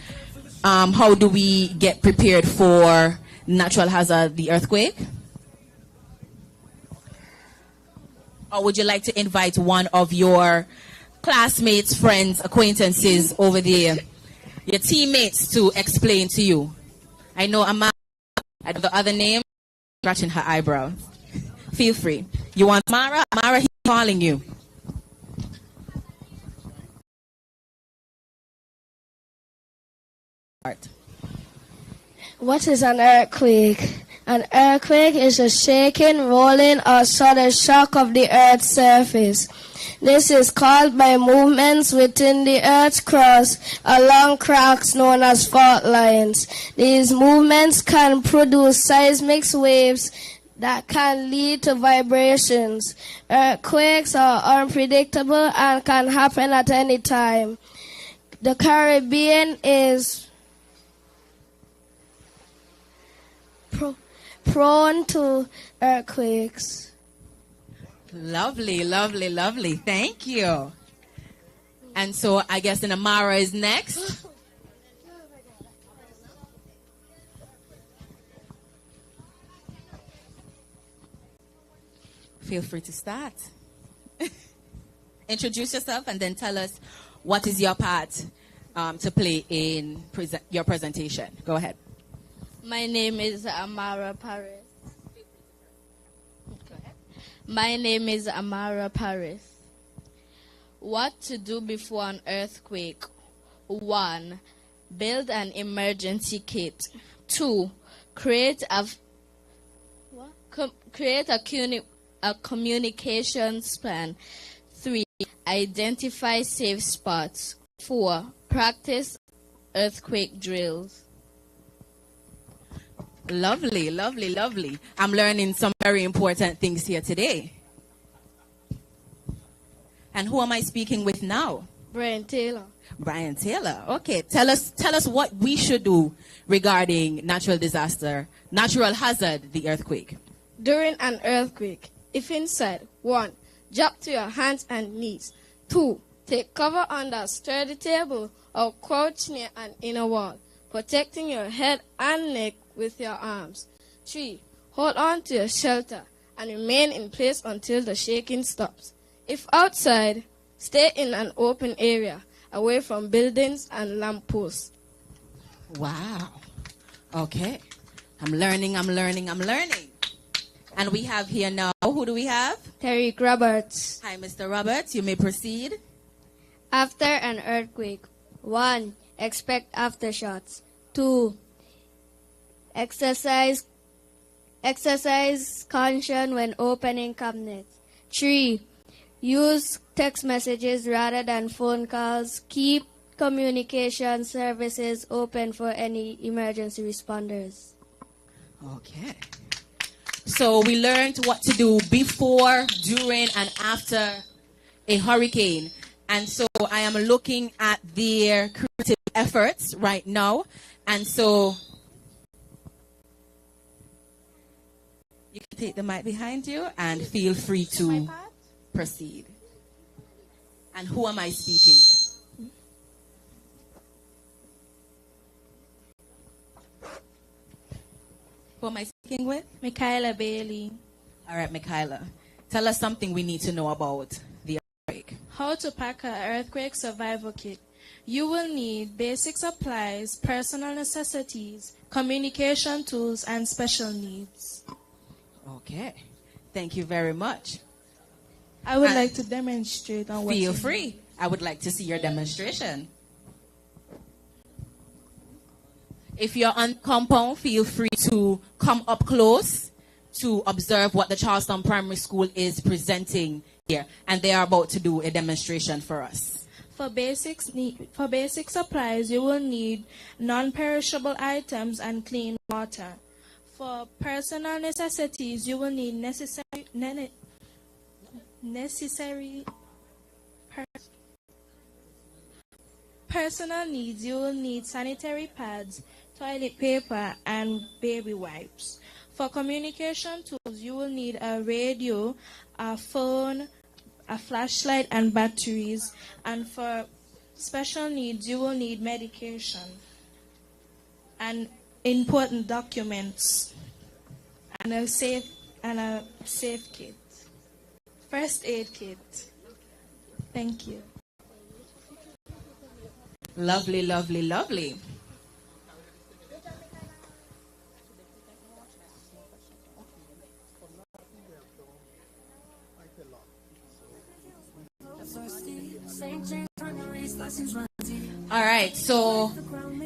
how do we get prepared for natural hazard, the earthquake? Or would you like to invite one of your classmates, friends, acquaintances over there, your teammates, to explain to you? I know Amara, the other name, scratching her eyebrows. Feel free. You want Amara? Amara, he's calling you. What is an earthquake? An earthquake is a shaking, rolling, or sudden shock of the Earth's surface. This is caused by movements within the Earth's crust along cracks known as fault lines. These movements can produce seismic waves that can lead to vibrations. Earthquakes are unpredictable and can happen at any time. The Caribbean is prone to earthquakes. Lovely, lovely, lovely. Thank you. And so I guess then Amara is next. Feel free to start. Introduce yourself and then tell us what is your part to play in your presentation. Go ahead. My name is Amara Paris. My name is Amara Paris. What to do before an earthquake? 1. Build an emergency kit. 2. Create a communications plan. 3. Identify safe spots. 4. Practice earthquake drills. Lovely, lovely, lovely. I'm learning some very important things here today. And who am I speaking with now? Brian Taylor. Brian Taylor. Okay, tell us what we should do regarding natural disaster, natural hazard, the earthquake. During an earthquake, if inside, 1. Drop to your hands and knees. 2. Take cover under a sturdy table or crouch near an inner wall, protecting your head and neck with your arms. 3. Hold on to your shelter and remain in place until the shaking stops. If outside, stay in an open area, away from buildings and lampposts. Wow. Okay. I'm learning. And we have here now, who do we have? Terry Roberts. Hi, Mr. Roberts. You may proceed. After an earthquake, 1. Expect aftershocks. 2. Exercise caution when opening cabinets. 3. Use text messages rather than phone calls. Keep communication services open for any emergency responders. Okay. So we learned what to do before, during, and after a hurricane. And so I am looking at their creative efforts right now. And so you can take the mic behind you and feel free to proceed. And who am I speaking with? Who am I speaking with? Michaela Bailey. All right, Michaela. Tell us something we need to know about the earthquake. How to pack an earthquake survival kit. You will need basic supplies, personal necessities, communication tools, and special needs. Okay. Thank you very much. I would like to demonstrate on what Feel free. I would like to see your demonstration. If you're on compound, feel free to come up close to observe what the Charlestown Primary School is presenting here. And they are about to do a demonstration for us. For basic supplies, you will need non-perishable items and clean water. For personal necessities, you will need personal needs. You will need sanitary pads, toilet paper, and baby wipes. For communication tools, you will need a radio, a phone, a flashlight, and batteries. And for special needs, you will need medication and important documents and a safe kit, first aid kit. Thank you. Lovely, lovely, lovely. All right, so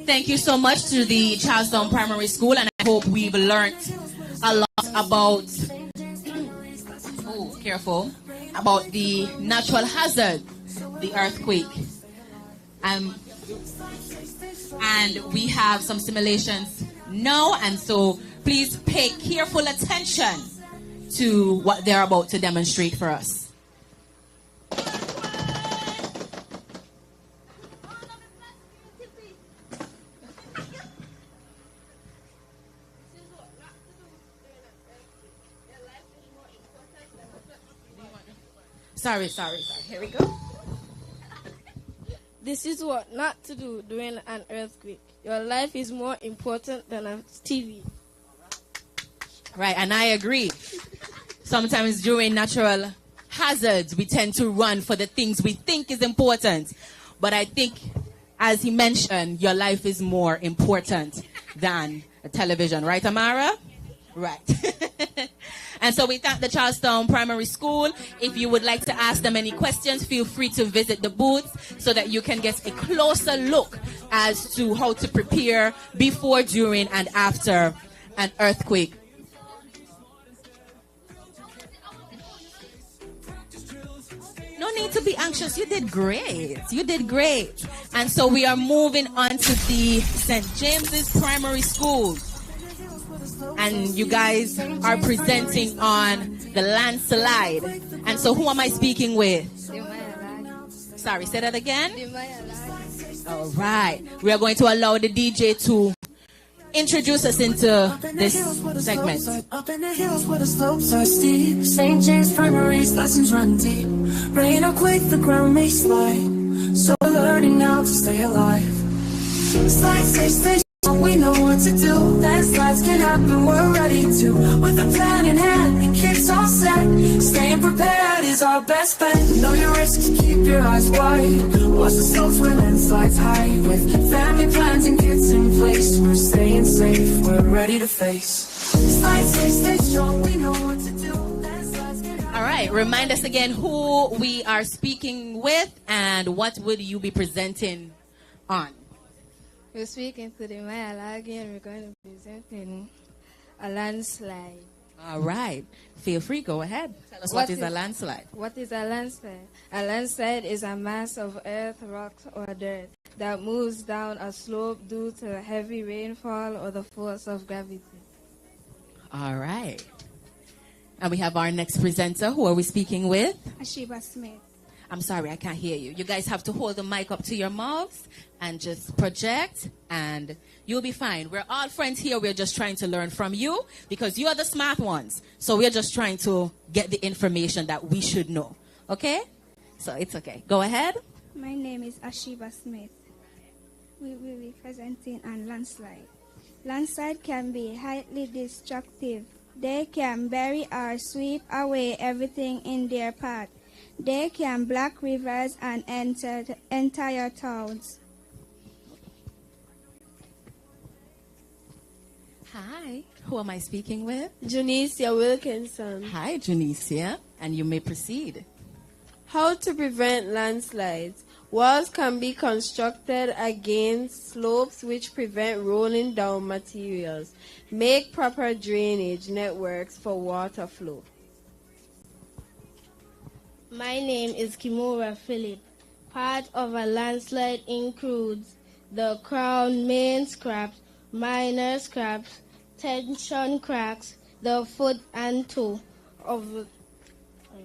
thank you so much to the Charlestown Primary School, and I hope we've learned a lot about, about the natural hazard, the earthquake. And we have some simulations now, and so please pay careful attention to what they're about to demonstrate for us. Sorry. Here we go. This is what not to do during an earthquake. Your life is more important than a TV. Right, and I agree. Sometimes during natural hazards, we tend to run for the things we think is important. But I think, as he mentioned, your life is more important than a television. Right, Amara? Right. And so we thank the Charlestown Primary School. If you would like to ask them any questions, feel free to visit the booth so that you can get a closer look as to how to prepare before, during, and after an earthquake. No need to be anxious. You did great. You did great. And so we are moving on to the St. James's Primary School. And you guys are presenting on the landslide. And so who am I speaking with? Sorry, say that again. All right. We are going to allow the DJ to introduce us into this segment. Up in the hills where the slopes are steep, St. James Primary's lessons run deep. Rain or quake, the ground may slide, so we're learning now to stay alive. Slide, stay, we know what to do. Landslides can happen, we're ready to. With a plan in hand and kits all set, staying prepared is our best bet. Know your risks, keep your eyes wide. Watch the slopes where landslides hide. With family plans and kits in place, we're staying safe, we're ready to face. Slide, stay strong, we know what to do. All right, remind us again who we are speaking with and what would you be presenting on? We're speaking to the Mayalagi, and we're going to be presenting a landslide. All right. Feel free. Go ahead. Tell us what is a landslide. What is a landslide? A landslide is a mass of earth, rocks, or dirt that moves down a slope due to heavy rainfall or the force of gravity. All right. And we have our next presenter. Who are we speaking with? Ashiba Smith. I'm sorry, I can't hear you. You guys have to hold the mic up to your mouths and just project, and you'll be fine. We're all friends here. We're just trying to learn from you because you're the smart ones. So we're just trying to get the information that we should know. Okay? So it's okay. Go ahead. My name is Ashiba Smith. We will be presenting on landslide. Landslide can be highly destructive. They can bury or sweep away everything in their path. They can block rivers and enter entire towns. Hi. Who am I speaking with? Janicia Wilkinson. Hi, Janicia. And you may proceed. How to prevent landslides. Walls can be constructed against slopes which prevent rolling down materials. Make proper drainage networks for water flow. My name is Kimura Philip. Part of a landslide includes the crown, main scraps, minor scraps, tension cracks, the foot and toe of the...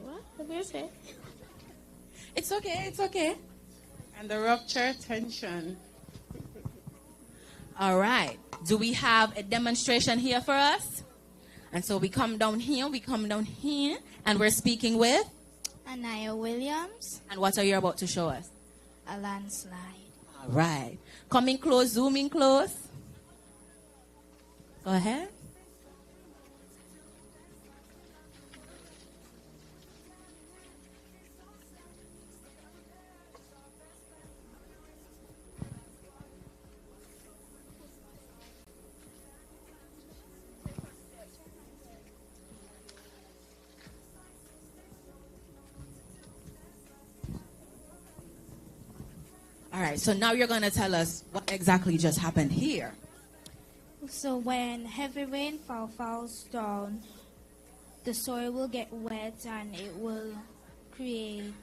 What did you say? It's okay, it's okay. And the rupture tension. All right. Do we have a demonstration here for us? And so we come down here, and we're speaking with? Anaya Williams. And what are you about to show us? A landslide. All right. Come in close, zoom in close. Go ahead. All right, so now you're going to tell us what exactly just happened here. So when heavy rainfall falls down, the soil will get wet and it will create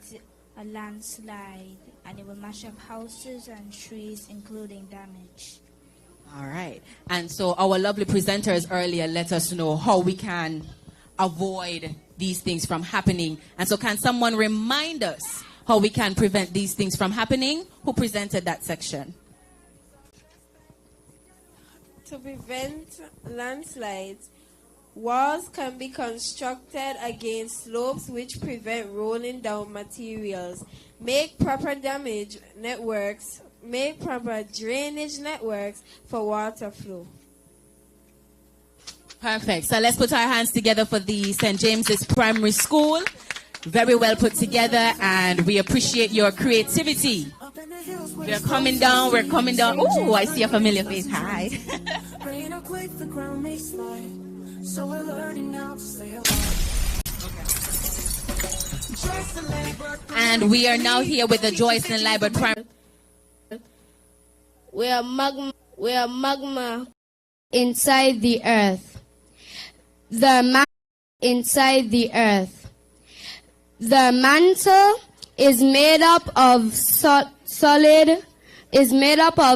a landslide and it will mash up houses and trees, including damage. All right. And so our lovely presenters earlier let us know how we can avoid these things from happening. And so can someone remind us how we can prevent these things from happening? Who presented that section? To prevent landslides, walls can be constructed against slopes which prevent rolling down materials. Make proper drainage networks for water flow. Perfect. So let's put our hands together for the St. James's Primary School. Very well put together, and we appreciate your creativity. We're coming down. Oh, I see a familiar face. Hi. And we are now here with the Joyce and Liber Primary. We are magma inside the earth. The magma inside the earth. The mantle is made up of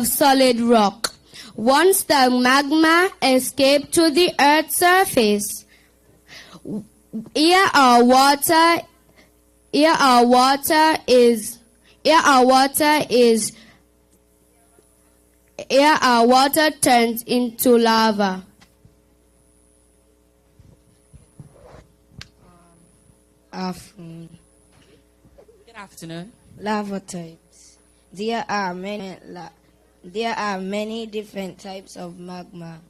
solid rock. Once the magma escaped to the earth's surface, our water turns into lava. Good afternoon. Lava types. There are many different types of magma.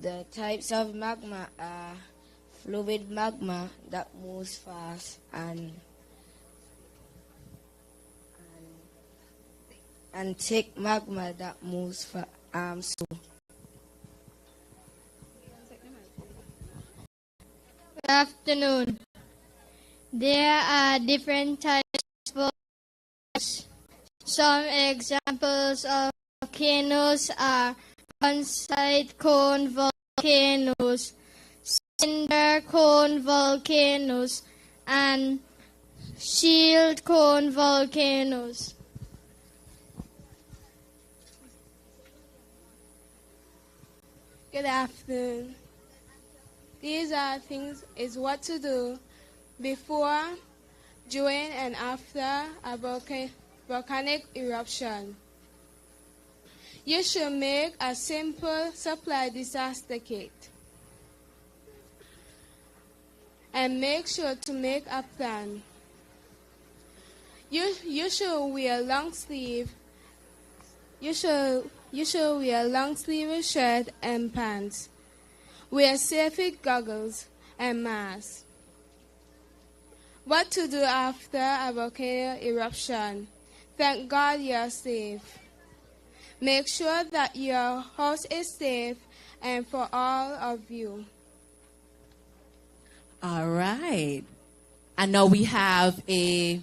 The types of magma are fluid magma that moves fast and thick magma that moves slow. Good afternoon. There are different types of volcanoes. Some examples of volcanoes are on-site cone volcanoes, cinder cone volcanoes, and shield cone volcanoes. Good afternoon. These are things is what to do before, during, and after a volcanic eruption. You should make a simple supply disaster kit and make sure to make a plan. You should wear long sleeve. You should wear long sleeve shirt and pants. Wear safety goggles and masks. What to do after a volcano eruption? Thank God you're safe. Make sure that your house is safe and for all of you. All right. And now we have a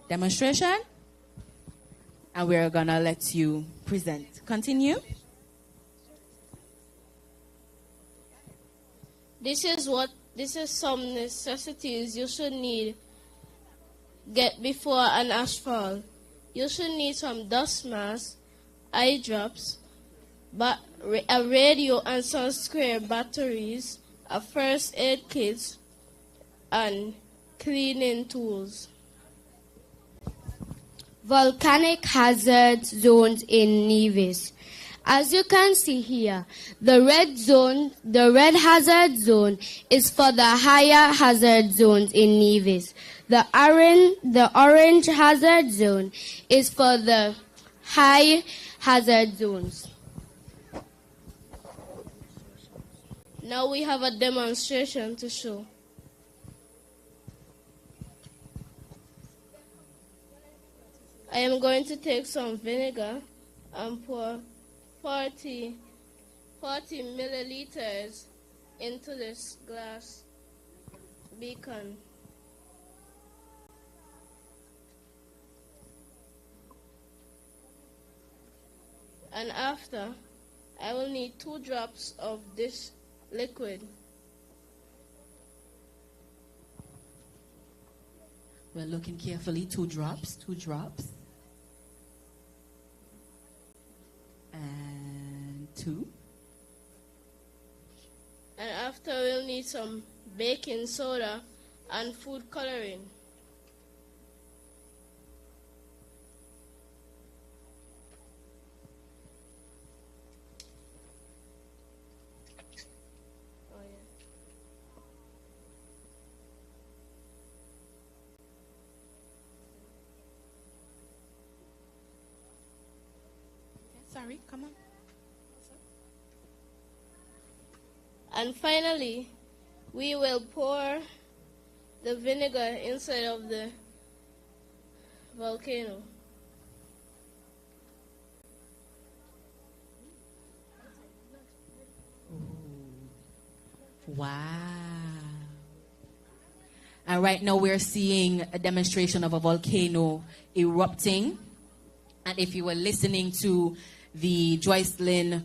demonstration. And we're going to let you present. Continue. This is some necessities you should need get before an ashfall. You should need some dust mask, eye drops, a radio and some square batteries, a first aid kit, and cleaning tools. Volcanic hazard zones in Nevis. As you can see here, the red hazard zone is for the higher hazard zones in Nevis. The orange hazard zone is for the high hazard zones. Now we have a demonstration to show. I am going to take some vinegar and pour 40 milliliters into this glass beaker. And after, I will need 2 drops of this liquid. We're looking carefully. 2 drops. And 2. And after, we'll need some baking soda and food coloring. Sorry, come on. And finally, we will pour the vinegar inside of the volcano. Wow. And right now we're seeing a demonstration of a volcano erupting. And if you were listening to the Joycelyn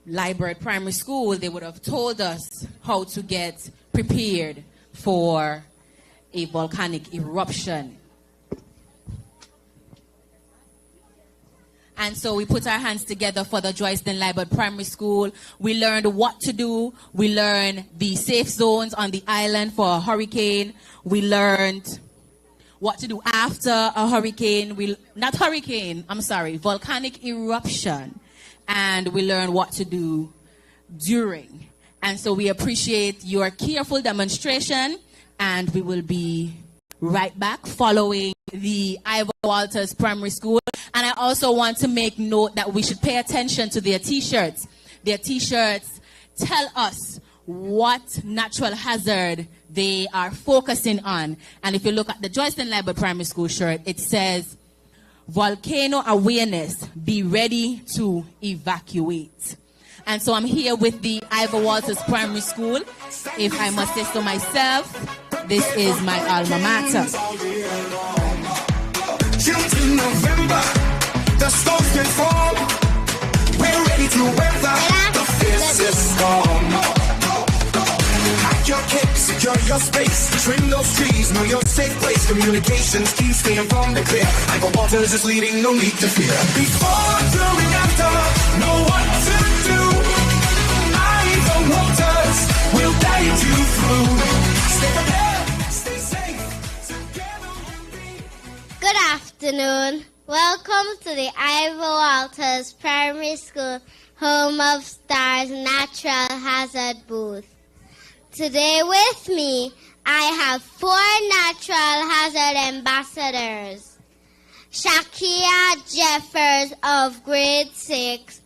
Library Primary School, they would have told us how to get prepared for a volcanic eruption. And so we put our hands together for the Joycelyn Library Primary School. We learned what to do. We learned the safe zones on the island for a hurricane. We learned what to do after a hurricane. Volcanic eruption. And we learn what to do during. And so we appreciate your careful demonstration, and we will be right back following the Ivor Walters Primary School. And I also want to make note that we should pay attention to their t-shirts. Their t-shirts tell us what natural hazard they are focusing on. And if you look at the Joycelyn Library Primary School shirt, it says, volcano awareness, be ready to evacuate. And so I'm here with the Ivor Walters Primary School. If I must say so myself, this is my alma mater. June to November, the storms can fall. We're ready to weather the fiercest storm. Pack your kicks, secure your space, trim those trees, know your safe place. Communications key, stay informed and clear. Ivor Walters is leading, no need to fear. Before, during, after, know what to do. Ivor Walters will guide you through. Stay prepared, stay safe. Together we'll be. Good afternoon. Welcome to the Ivor Walters Primary School Home of Stars Natural Hazard Booth. Today with me, I have 4 natural hazard ambassadors. Shakia Jeffers of grade 6,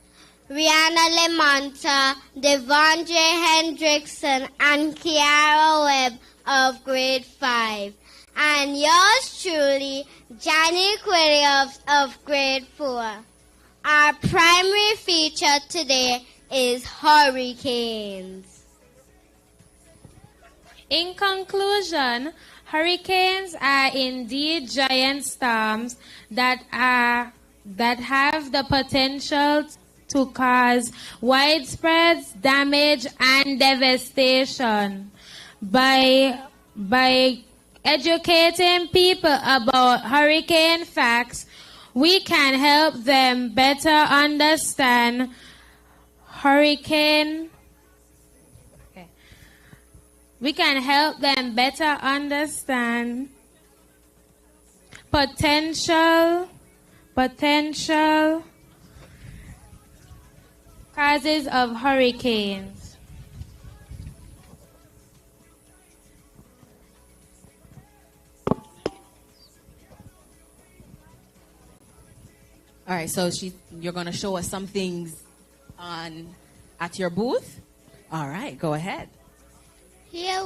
Rihanna Lemonta, Devondre Hendrickson, and Kiara Webb of grade 5. And yours truly, Johnny Quilly of grade 4. Our primary feature today is hurricanes. In conclusion, hurricanes are indeed giant storms that have the potential to cause widespread damage and devastation. By educating people about hurricane facts, we can help them better understand We can help them better understand potential causes of hurricanes. All right, so you're going to show us some things at your booth? All right, go ahead. Here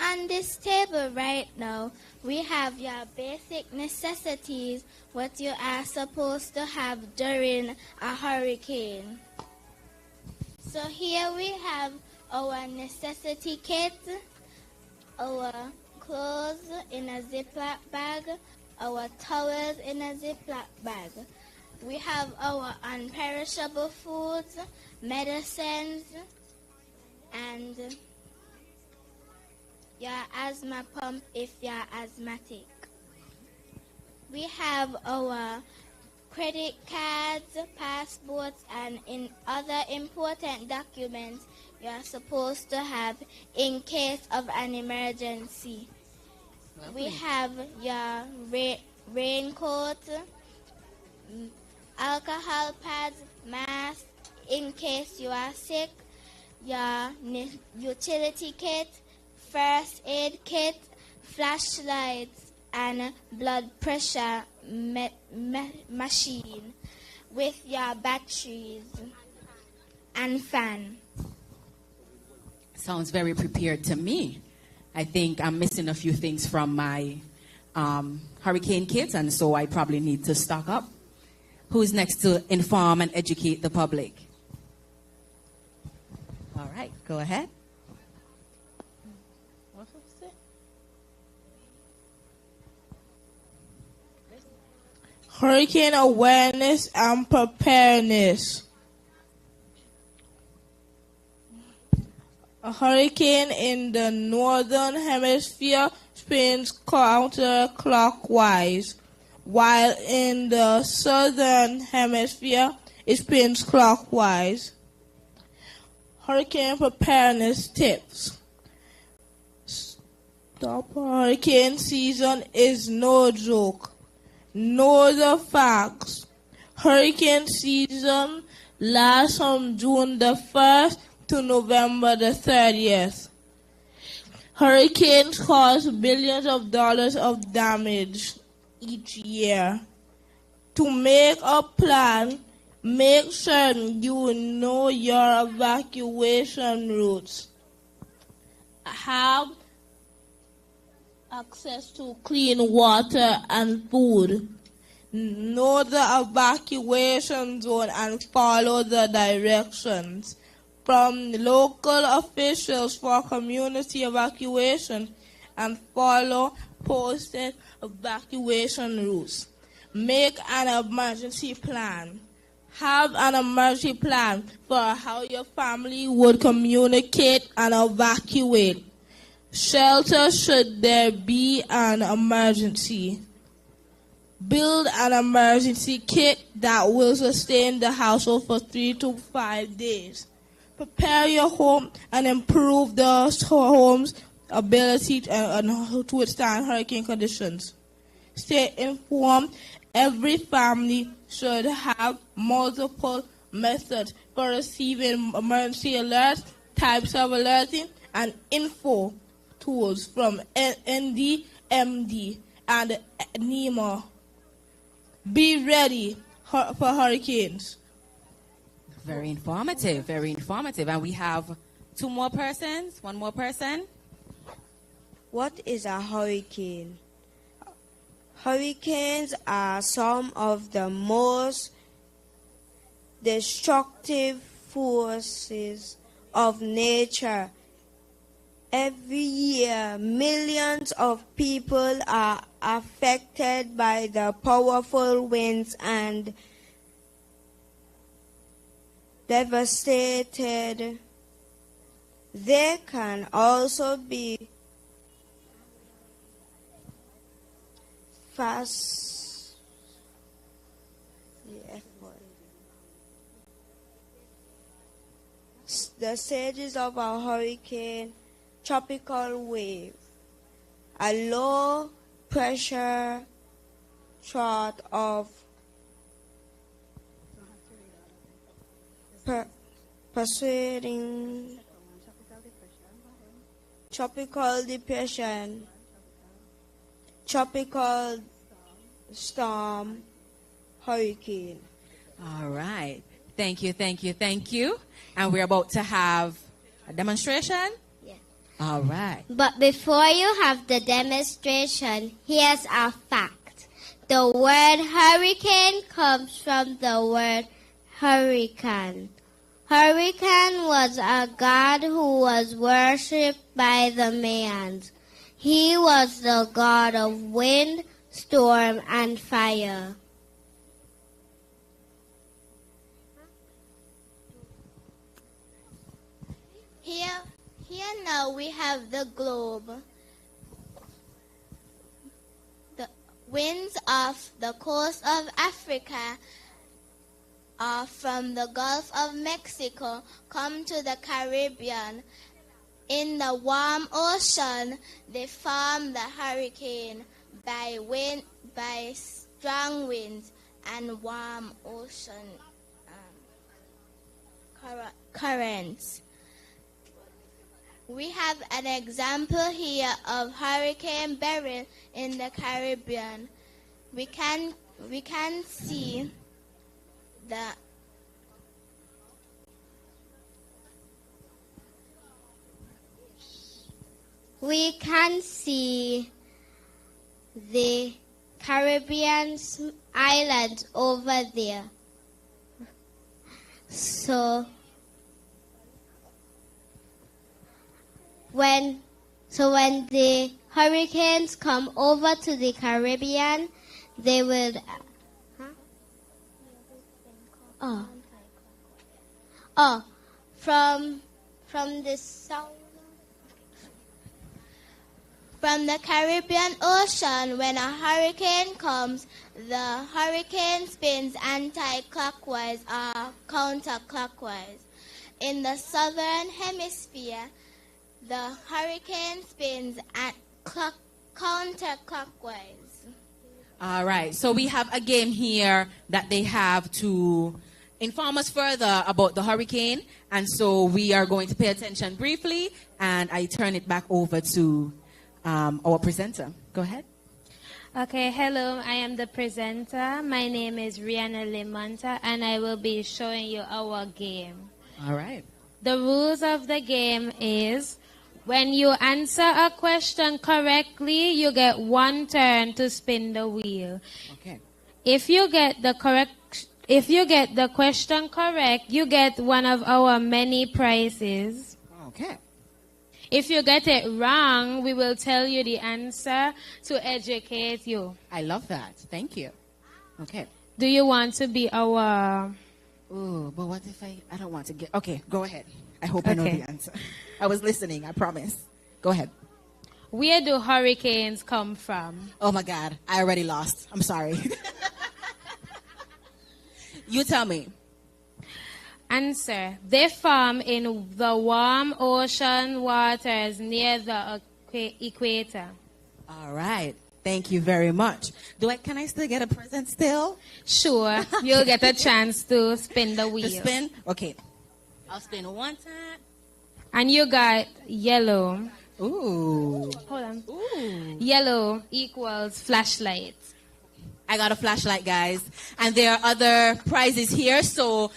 on this table right now, we have your basic necessities, what you are supposed to have during a hurricane. So here we have our necessity kit, our clothes in a Ziploc bag, our towels in a Ziploc bag. We have our unperishable foods, medicines, and your asthma pump if you're asthmatic. We have our credit cards, passports, and in other important documents you're supposed to have in case of an emergency. Lovely. We have your raincoat, alcohol pads, mask in case you are sick, your utility kit, first aid kit, flashlights, and blood pressure machine with your batteries and fan. Sounds very prepared to me. I think I'm missing a few things from my hurricane kit, and so I probably need to stock up. Who's next to inform and educate the public? All right, go ahead. Hurricane awareness and preparedness. A hurricane in the northern hemisphere spins counterclockwise, while in the southern hemisphere it spins clockwise. Hurricane preparedness tips. Stop hurricane season is no joke. Know the facts. Hurricane season lasts from June the 1st to November the 30th. Hurricanes cause billions of dollars of damage each year. To make a plan, make sure you know your evacuation routes. Have access to clean water and food. Know the evacuation zone and follow the directions from local officials for community evacuation and follow posted evacuation routes. Make an emergency plan. Have an emergency plan for how your family would communicate and evacuate. Shelter should there be an emergency. Build an emergency kit that will sustain the household for 3 to 5 days. Prepare your home and improve the home's ability to withstand hurricane conditions. Stay informed. Every family should have multiple methods for receiving emergency alerts, types of alerting, and info tools from NDMD and NEMA. Be ready for hurricanes. Very informative, very informative. And we have two more persons, one more person. What is a hurricane? Hurricanes are some of the most destructive forces of nature. Every year, millions of people are affected by the powerful winds and devastated. They can also be fast. The stages of a hurricane: tropical wave, a low pressure trough of pursuing tropical depression, tropical storm, hurricane. All right. Thank you, thank you, thank you. And we're about to have a demonstration? Yeah. All right. But before you have the demonstration, here's a fact. The word hurricane comes from the word hurricane. Hurricane was a god who was worshipped by the Mayans. He was the god of wind, storm, and fire. Here now we have the globe. The winds off the coast of Africa from the Gulf of Mexico come to the Caribbean. In the warm ocean, they form the hurricane by strong winds and warm ocean currents. We have an example here of Hurricane Beryl in the Caribbean. We can see the Caribbean islands over there. So when the hurricanes come over to the Caribbean, they will from the south, from the Caribbean Ocean. When a hurricane comes, the hurricane spins anti-clockwise or counterclockwise. In the southern hemisphere, the hurricane spins at counterclockwise. All right. So we have a game here that they have to inform us further about the hurricane. And so we are going to pay attention briefly, and I turn it back over to our presenter. Go ahead. Okay, hello, I am the presenter. My name is Rihanna Limonta, and I will be showing you our game. All right. The rules of the game is when you answer a question correctly, you get one turn to spin the wheel. Okay. If you get the question correct, you get one of our many prizes. Okay. If you get it wrong, we will tell you the answer to educate you. I love that. Thank you. Okay. Do you want to be our... Oh, but what if I don't want to get... Okay, go ahead. I hope I know the answer. I was listening, I promise. Go ahead. Where do hurricanes come from? Oh my God, I already lost. I'm sorry. You tell me. Answer. They form in the warm ocean waters near the equator. All right. Thank you very much. Can I still get a present still? Sure. You'll get a chance to spin the wheel. To spin? Okay. I'll spin one time. And you got yellow. Ooh. Hold on. Ooh. Yellow equals flashlight. I got a flashlight, guys. And there are other prizes here, so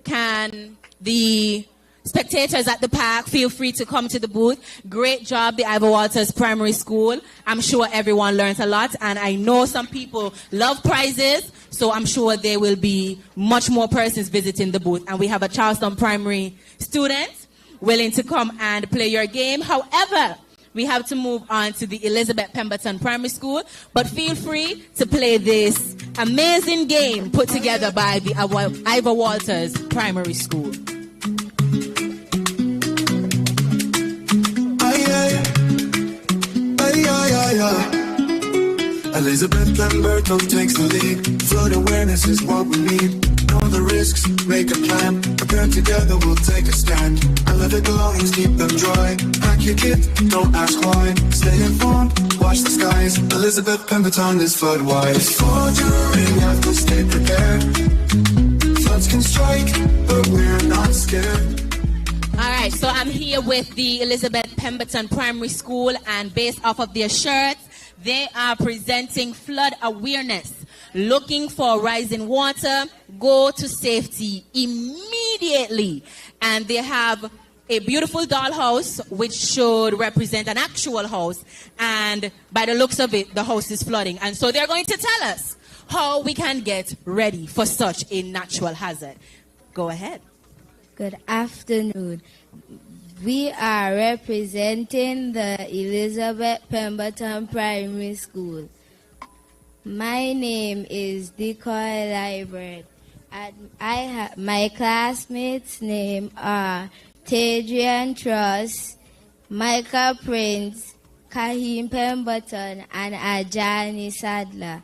can the spectators at the park feel free to come to the booth. Great job, the Ivor Walters Primary School. I'm sure everyone learned a lot, and I know some people love prizes, so I'm sure there will be much more persons visiting the booth. And we have a Charleston Primary student willing to come and play your game. However, we have to move on to the Elizabeth Pemberton Primary School, but feel free to play this amazing game put together by the Ivor Walters Primary School. Elizabeth Pemberton takes the lead. Flood awareness is what we need. Know the risks, make a plan. Prepare together, we'll take a stand. And let the belongings keep them dry. Pack your kit, don't ask why. Stay informed, watch the skies. Elizabeth Pemberton is flood wise. For during, have to stay prepared. Floods can strike, but we're not scared. All right, so I'm here with the Elizabeth Pemberton Primary School, and based off of their shirts, they are presenting flood awareness. Looking for rising water, go to safety immediately. And they have a beautiful dollhouse, which should represent an actual house. And by the looks of it, the house is flooding. And so they're going to tell us how we can get ready for such a natural hazard. Go ahead. Good afternoon. We are representing the Elizabeth Pemberton Primary School. My name is Decoy Liebert, and my classmates' names are Tadrian Truss, Micah Prince, Kahim Pemberton, and Ajani Sadler.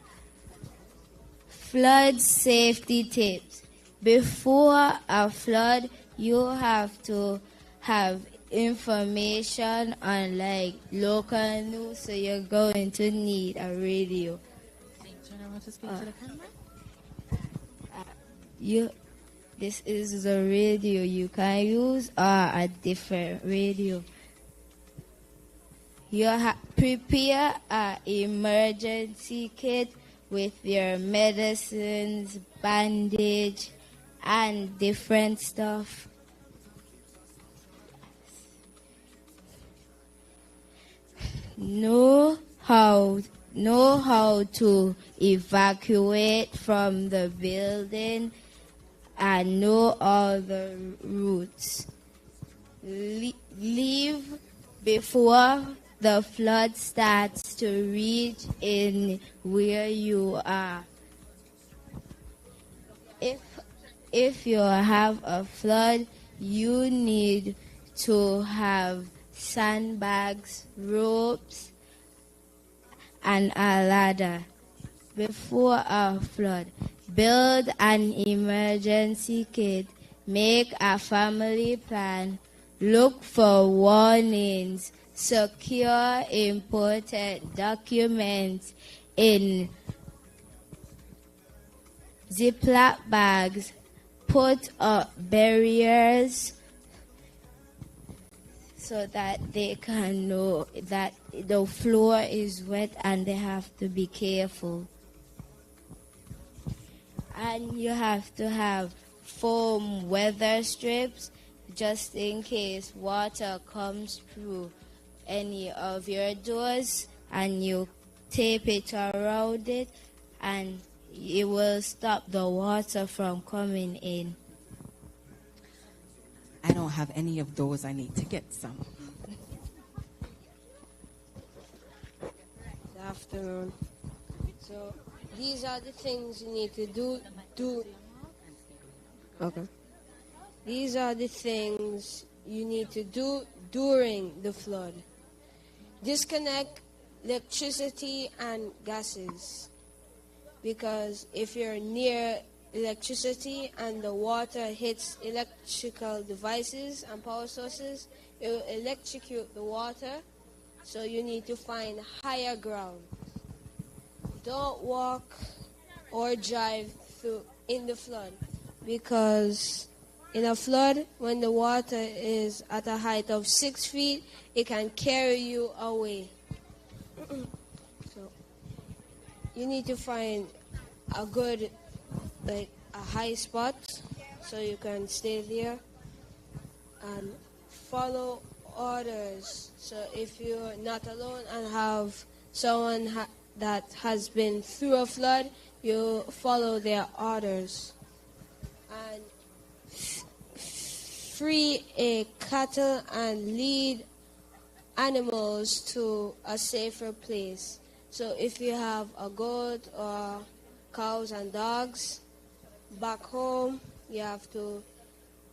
Flood safety tips. Before a flood, you have to have information on like local news, so you're going to need a radio. This is the radio you can use, or a different radio. You prepare an emergency kit with your medicines, bandage, and different stuff. Know how to evacuate from the building and know all the routes. Leave before the flood starts to reach in where you are. If you have a flood, you need to have sandbags, ropes, and a ladder. Before a flood, build an emergency kit, make a family plan, look for warnings, secure important documents in Ziploc bags, put up barriers so that they can know that the floor is wet and they have to be careful. And you have to have foam weather strips just in case water comes through any of your doors, and you tape it around it and it will stop the water from coming in. I don't have any of those. I need to get some. Good afternoon. So these are the things you need to do. Okay. These are the things you need to do during the flood. Disconnect electricity and gases, because if you're near electricity and the water hits electrical devices and power sources, it will electrocute the water, so you need to find higher ground. Don't walk or drive through in the flood, because in a flood, when the water is at a height of 6 feet, it can carry you away. So you need to find a good, like a high spot, so you can stay there and follow orders. So if you're not alone and have someone that has been through a flood, you follow their orders. And free a cattle and lead animals to a safer place. So if you have a goat or cows and dogs back home, you have to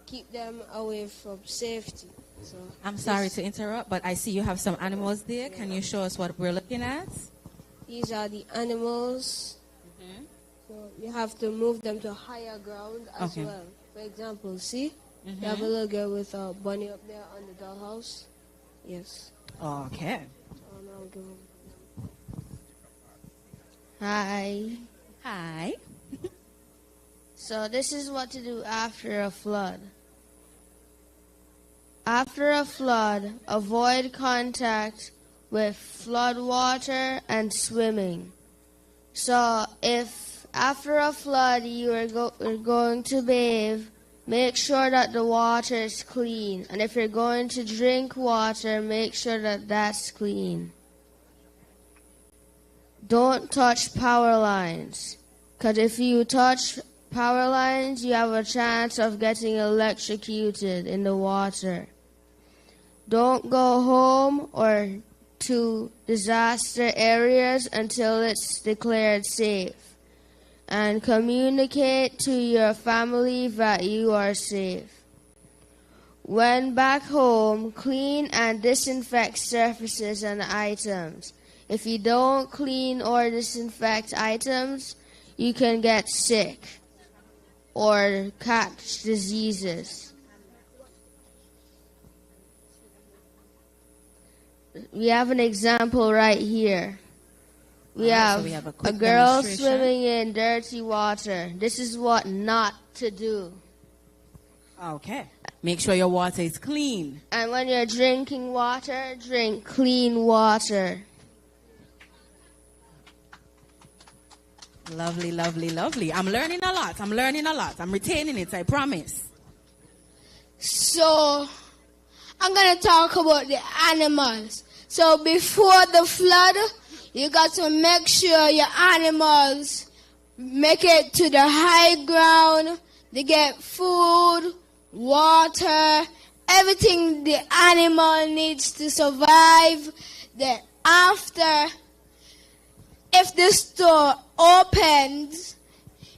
keep them away from safety. So I'm sorry to interrupt, but I see you have some animals there. Can you show us what we're looking at? These are the animals. So you have to move them to higher ground as well. For example, see? You have a little girl with a bunny up there on the dollhouse. Yes. Okay. Hi. Hi. So this is what to do after a flood. After a flood, avoid contact with flood water and swimming. So if after a flood you are going to bathe, make sure that the water is clean. And if you're going to drink water, make sure that that's clean. Don't touch power lines, because if you touch power lines, you have a chance of getting electrocuted in the water. Don't go home or to disaster areas until it's declared safe. And communicate to your family that you are safe. When back home, clean and disinfect surfaces and items. If you don't clean or disinfect items, you can get sick or catch diseases. We have an example right here. We have a girl swimming in dirty water. This is what not to do. Okay. Make sure your water is clean. And when you're drinking water, drink clean water. Lovely, lovely, lovely. I'm learning a lot. I'm retaining it, I promise. So, I'm going to talk about the animals. So, before the flood, you got to make sure your animals make it to the high ground. They get food, water, everything the animal needs to survive. Then after, if the store opens,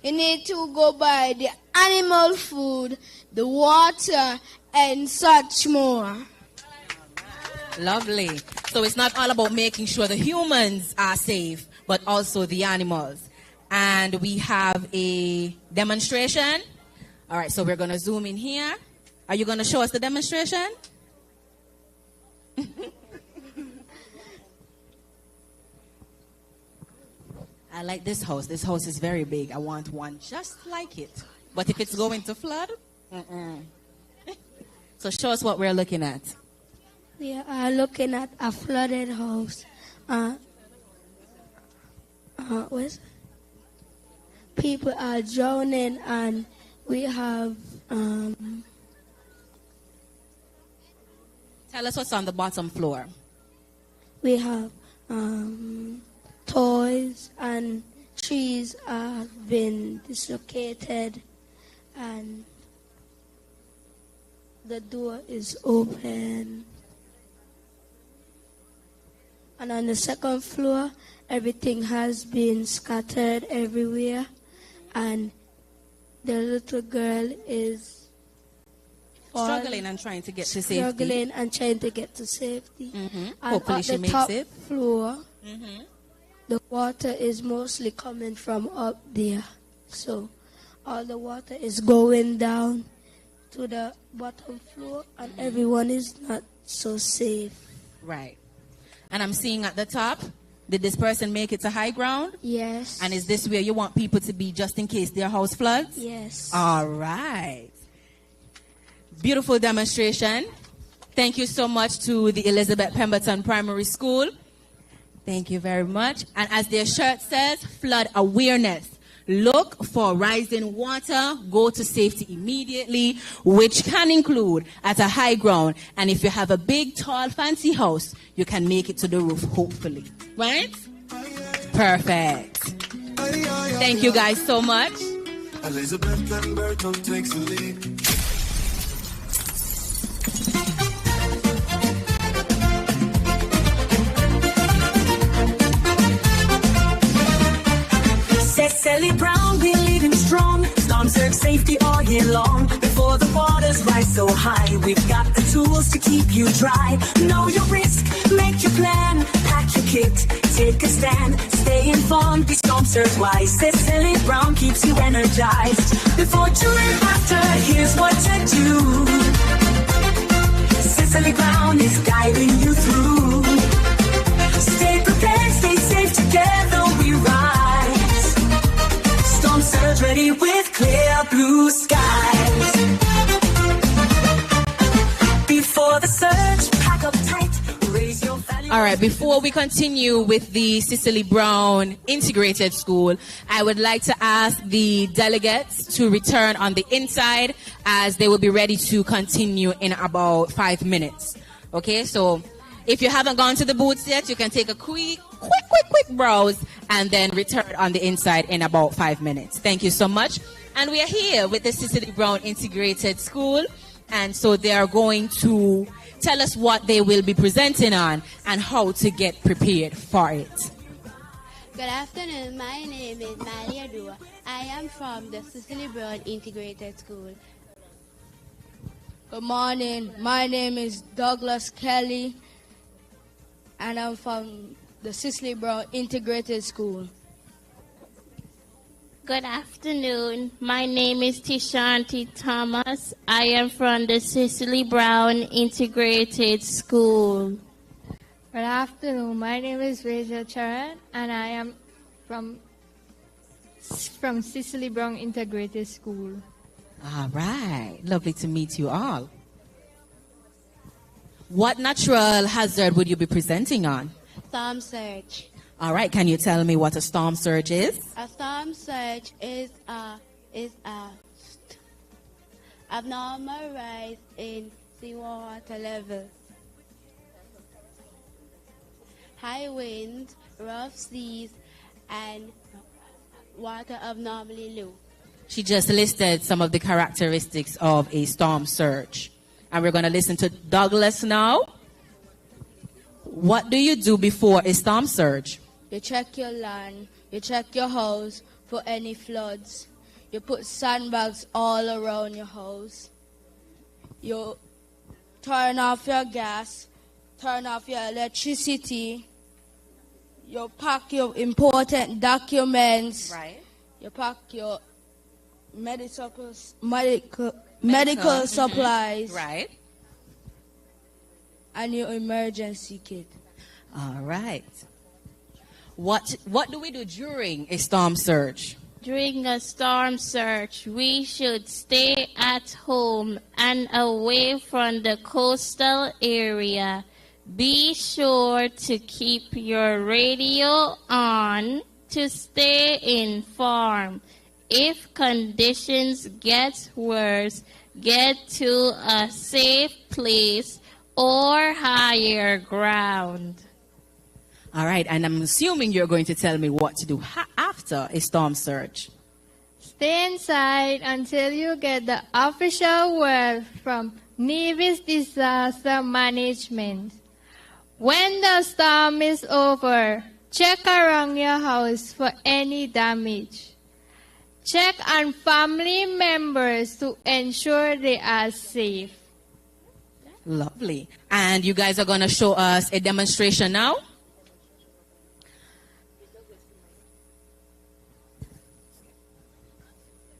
you need to go buy the animal food, the water, and such more. Lovely. So it's not all about making sure the humans are safe, but also the animals. And we have a demonstration. All right, so we're going to zoom in here. Are you going to show us the demonstration? I like this house. This house is very big. I want one just like it. But if it's going to flood, So show us what we're looking at. We are looking at a flooded house. People are drowning, and we have. Tell us what's on the bottom floor. We have toys, and trees have been dislocated, and the door is open. And on the second floor, everything has been scattered everywhere, and the little girl is struggling and trying to get to safety. Struggling and trying to get to safety. And hopefully at she the makes top it. floor, the water is mostly coming from up there. So all the water is going down to the bottom floor, and everyone is not so safe. Right. And I'm seeing at the top, did this person make it to high ground? Yes. And is this where you want people to be just in case their house floods? Yes. All right. Beautiful demonstration. Thank you so much to the Elizabeth Pemberton Primary School. Thank you very much. And as their shirt says, flood awareness. Look for rising water, go to safety immediately, which can include at a high ground. And if you have a big, tall, fancy house, you can make it to the roof, hopefully. Right? Perfect. Thank you guys so much. Elizabeth Pemberton takes the lead. Cecily Brown, we leading strong. Storm surge safety all year long. Before the waters rise so high, we've got the tools to keep you dry. Know your risk, make your plan, pack your kit, take a stand, stay informed, be storm surge wise. Cecily Brown keeps you energized. Before, during, after, here's what to do. Cecily Brown is guiding you through. Stay prepared, stay safe, together we rise. Storm surge ready with clear blue skies. Before the surge, pack up tight, raise your value. All right, before we continue with the Cecily Brown Integrated School, I would like to ask the delegates to return on the inside as they will be ready to continue in about 5 minutes. Okay, so if you haven't gone to the booths yet, you can take a quick browse and then return on the inside in about 5 minutes. Thank you so much. And we are here with the Cecily Brown Integrated School. And so they are going to tell us what they will be presenting on and how to get prepared for it. Good afternoon. My name is Malia Dua. I am from the Cecily Brown Integrated School. Good morning. My name is Douglas Kelly, and I'm from the Cecily Brown Integrated School. Good afternoon. My name is Tishanti Thomas. I am from the Cecily Brown Integrated School. Good afternoon. My name is Rachel Charan, and I am from Cecily Brown Integrated School. All right. Lovely to meet you all. What natural hazard would you be presenting on? Storm surge. All right. Can you tell me what a storm surge is? A storm surge is a abnormal rise in seawater level. High winds, rough seas, and water abnormally low. She just listed some of the characteristics of a storm surge. And we're going to listen to Douglas now. What do you do before a storm surge? You check your land, you check your house for any floods. You put sandbags all around your house. You turn off your gas, turn off your electricity. You pack your important documents. Right. You pack your medical supplies. Right. And your emergency kit. All right. What do we do during a storm surge? During a storm surge, we should stay at home and away from the coastal area. Be sure to keep your radio on to stay informed. If conditions get worse, get to a safe place or higher ground. All right, and I'm assuming you're going to tell me what to do after a storm surge. Stay inside until you get the official word from Nevis Disaster Management. When the storm is over, check around your house for any damage. Check on family members to ensure they are safe. Lovely. And you guys are going to show us a demonstration now?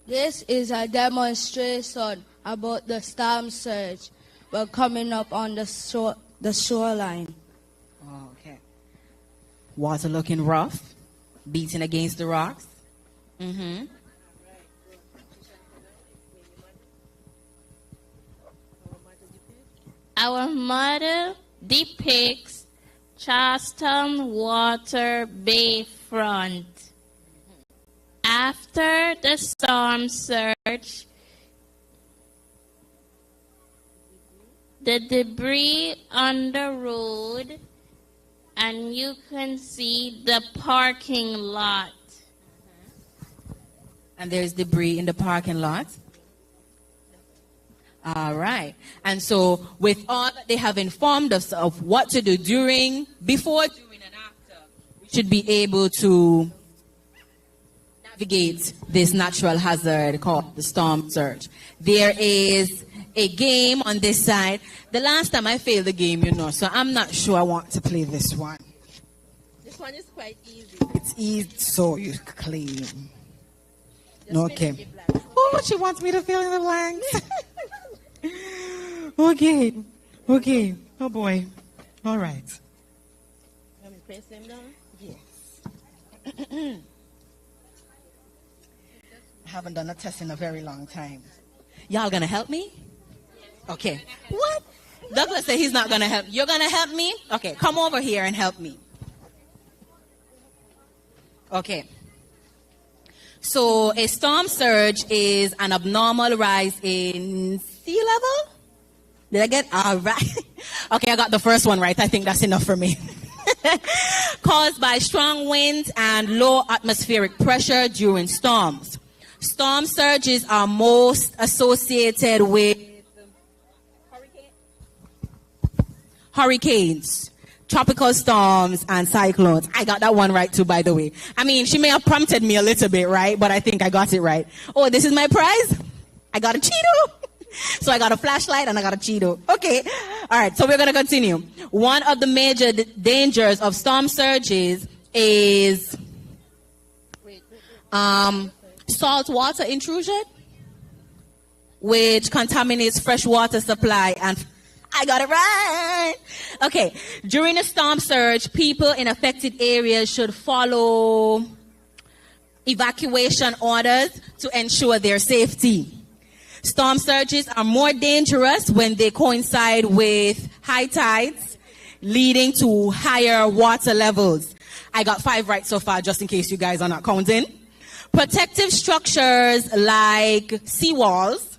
This is a demonstration about the storm surge. We're coming up on the shoreline. Oh, okay. Water looking rough, beating against the rocks. Mm-hmm. Our model depicts Charleston Water Bayfront. After the storm surge, the debris on the road, and you can see the parking lot. And there's debris in the parking lot. All right. And so with all that they have informed us of what to do during, before, during, and after, we should be able to navigate this natural hazard called the storm surge. There is a game on this side. The last time I failed the game, so I'm not sure I want to play this one. This one is quite easy. It's easy, so you claim. Okay. Oh, she wants me to fill in the blanks. Okay. Oh boy. All right. Let me press them down. Yes. I haven't done a test in a very long time. Y'all gonna help me? Okay. What? Douglas said he's not gonna help. You're gonna help me? Okay, come over here and help me. Okay. So a storm surge is an abnormal rise in sea level. Did I get all right? Okay, I got the first one right. I think that's enough for me. Caused by strong winds and low atmospheric pressure during storms. Storm surges are most associated with hurricanes, tropical storms, and cyclones. I got that one right too, by the way. I mean, she may have prompted me a little bit, right? But I think I got it right. Oh, this is my prize? I got a Cheeto. So I got a flashlight and I got a Cheeto. Okay. All right. So we're going to continue. One of the major dangers of storm surges is salt water intrusion, which contaminates fresh water supply. And I got it right. Okay. During a storm surge, people in affected areas should follow evacuation orders to ensure their safety. Storm surges are more dangerous when they coincide with high tides, leading to higher water levels. I got 5 right so far, just in case you guys are not counting. Protective structures like seawalls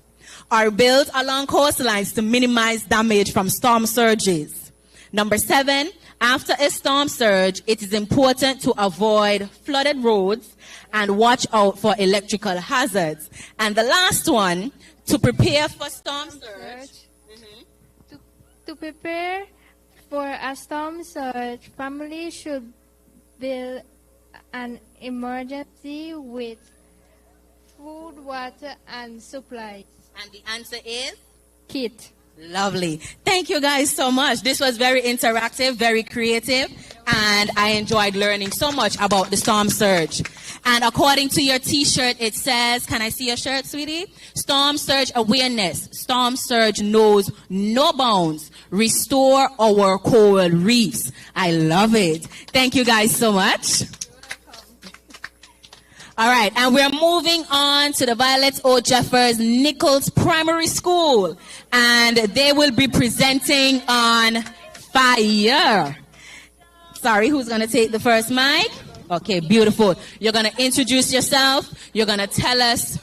are built along coastlines to minimize damage from storm surges. Number 7, after a storm surge, it is important to avoid flooded roads and watch out for electrical hazards. And the last one, to prepare for storm surge. To prepare for a storm surge, families should build an emergency with food, water, and supplies. And the answer is? Kit. Lovely. Thank you guys so much. This was very interactive, very creative, and I enjoyed learning so much about the storm surge. And according to your t-shirt, it says, can I see your shirt, sweetie? Storm surge awareness. Storm surge knows no bounds. Restore our coral reefs. I love it. Thank you guys so much. All right, and we're moving on to the Violet O. Jeffers Nichols Primary School, and they will be presenting on fire. Sorry, who's going to take the first mic? Okay, beautiful. You're going to introduce yourself. You're going to tell us.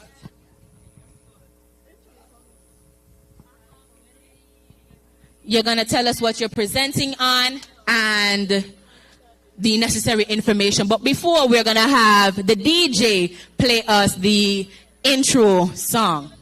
You're going to tell us what you're presenting on and the necessary information. But before, we're going to have the DJ play us the intro song.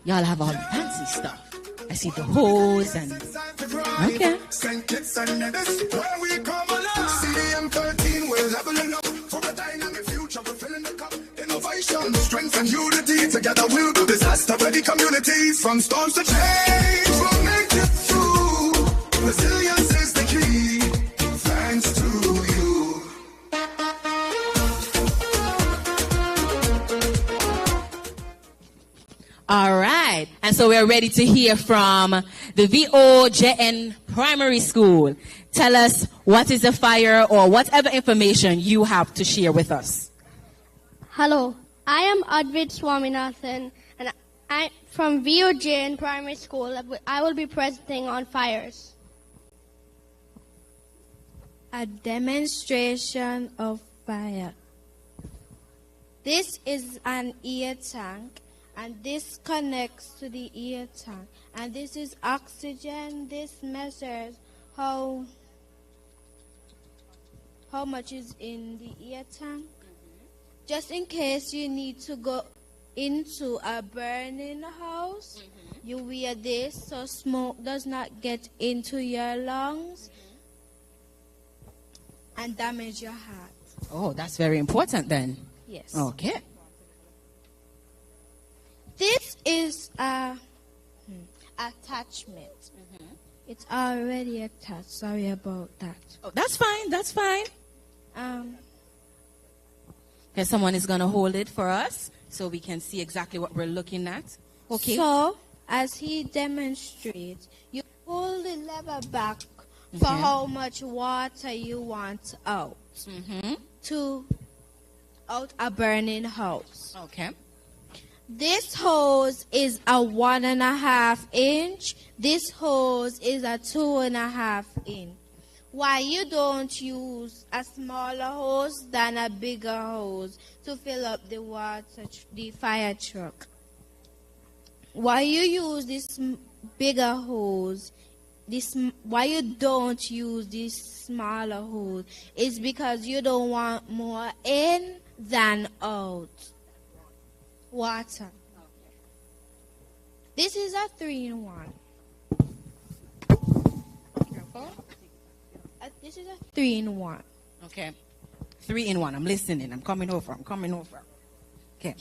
Y'all have all the fancy stuff. I see the hose and... Okay. St. Kitts and Nevis, where we come alive. CDM 13, we're leveling up. For a dynamic future, we're filling the cup. Innovation, strength and unity. Together we'll do disaster-ready communities. From storms to change, we'll make it through. Resilience is the key. Thanks to you. All right. And so we're ready to hear from the VOJN Primary School. Tell us what is a fire or whatever information you have to share with us. Hello, I am Advid Swaminathan and I'm from VOJN Primary School. I will be presenting on fires. A demonstration of fire. This is an air tank, and this connects to the air tank. And this is oxygen. This measures how much is in the air tank. Just in case you need to go into a burning house, you wear this so smoke does not get into your lungs and damage your heart. Oh, that's very important then. Yes. Okay. This is a attachment. It's already attached. Sorry about that. Oh, that's fine. That's fine. Okay, someone is going to hold it for us so we can see exactly what we're looking at. Okay. So, as he demonstrates, you pull the lever back for how much water you want out out a burning house. Okay. This hose is a 1.5 inch. This hose is a 2.5 inch. Why you don't use a smaller hose than a bigger hose to fill up the the fire truck? Why you use this bigger hose? Why you don't use this smaller hose? It's because you don't want more in than out water. This is a 3-in-1. This is a 3-in-1. Okay. 3-in-1. I'm listening. I'm coming over. Okay.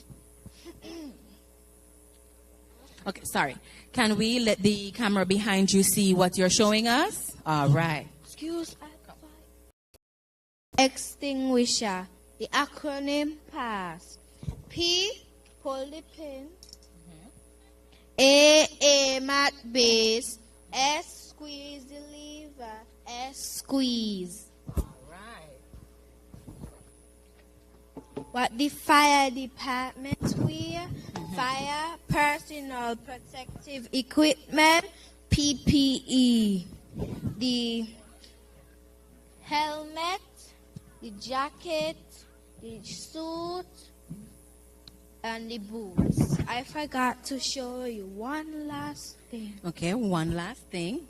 Okay, sorry. Can we let the camera behind you see what you're showing us? All right. Excuse me. Extinguisher. The acronym PASS. P, pull the pin. A, aim at base. S, squeeze the lever. S, squeeze. Right. What the fire department wear? Fire personal protective equipment, PPE. The helmet, the jacket, the suit, and the boots. I forgot to show you one last thing. Okay, one last thing.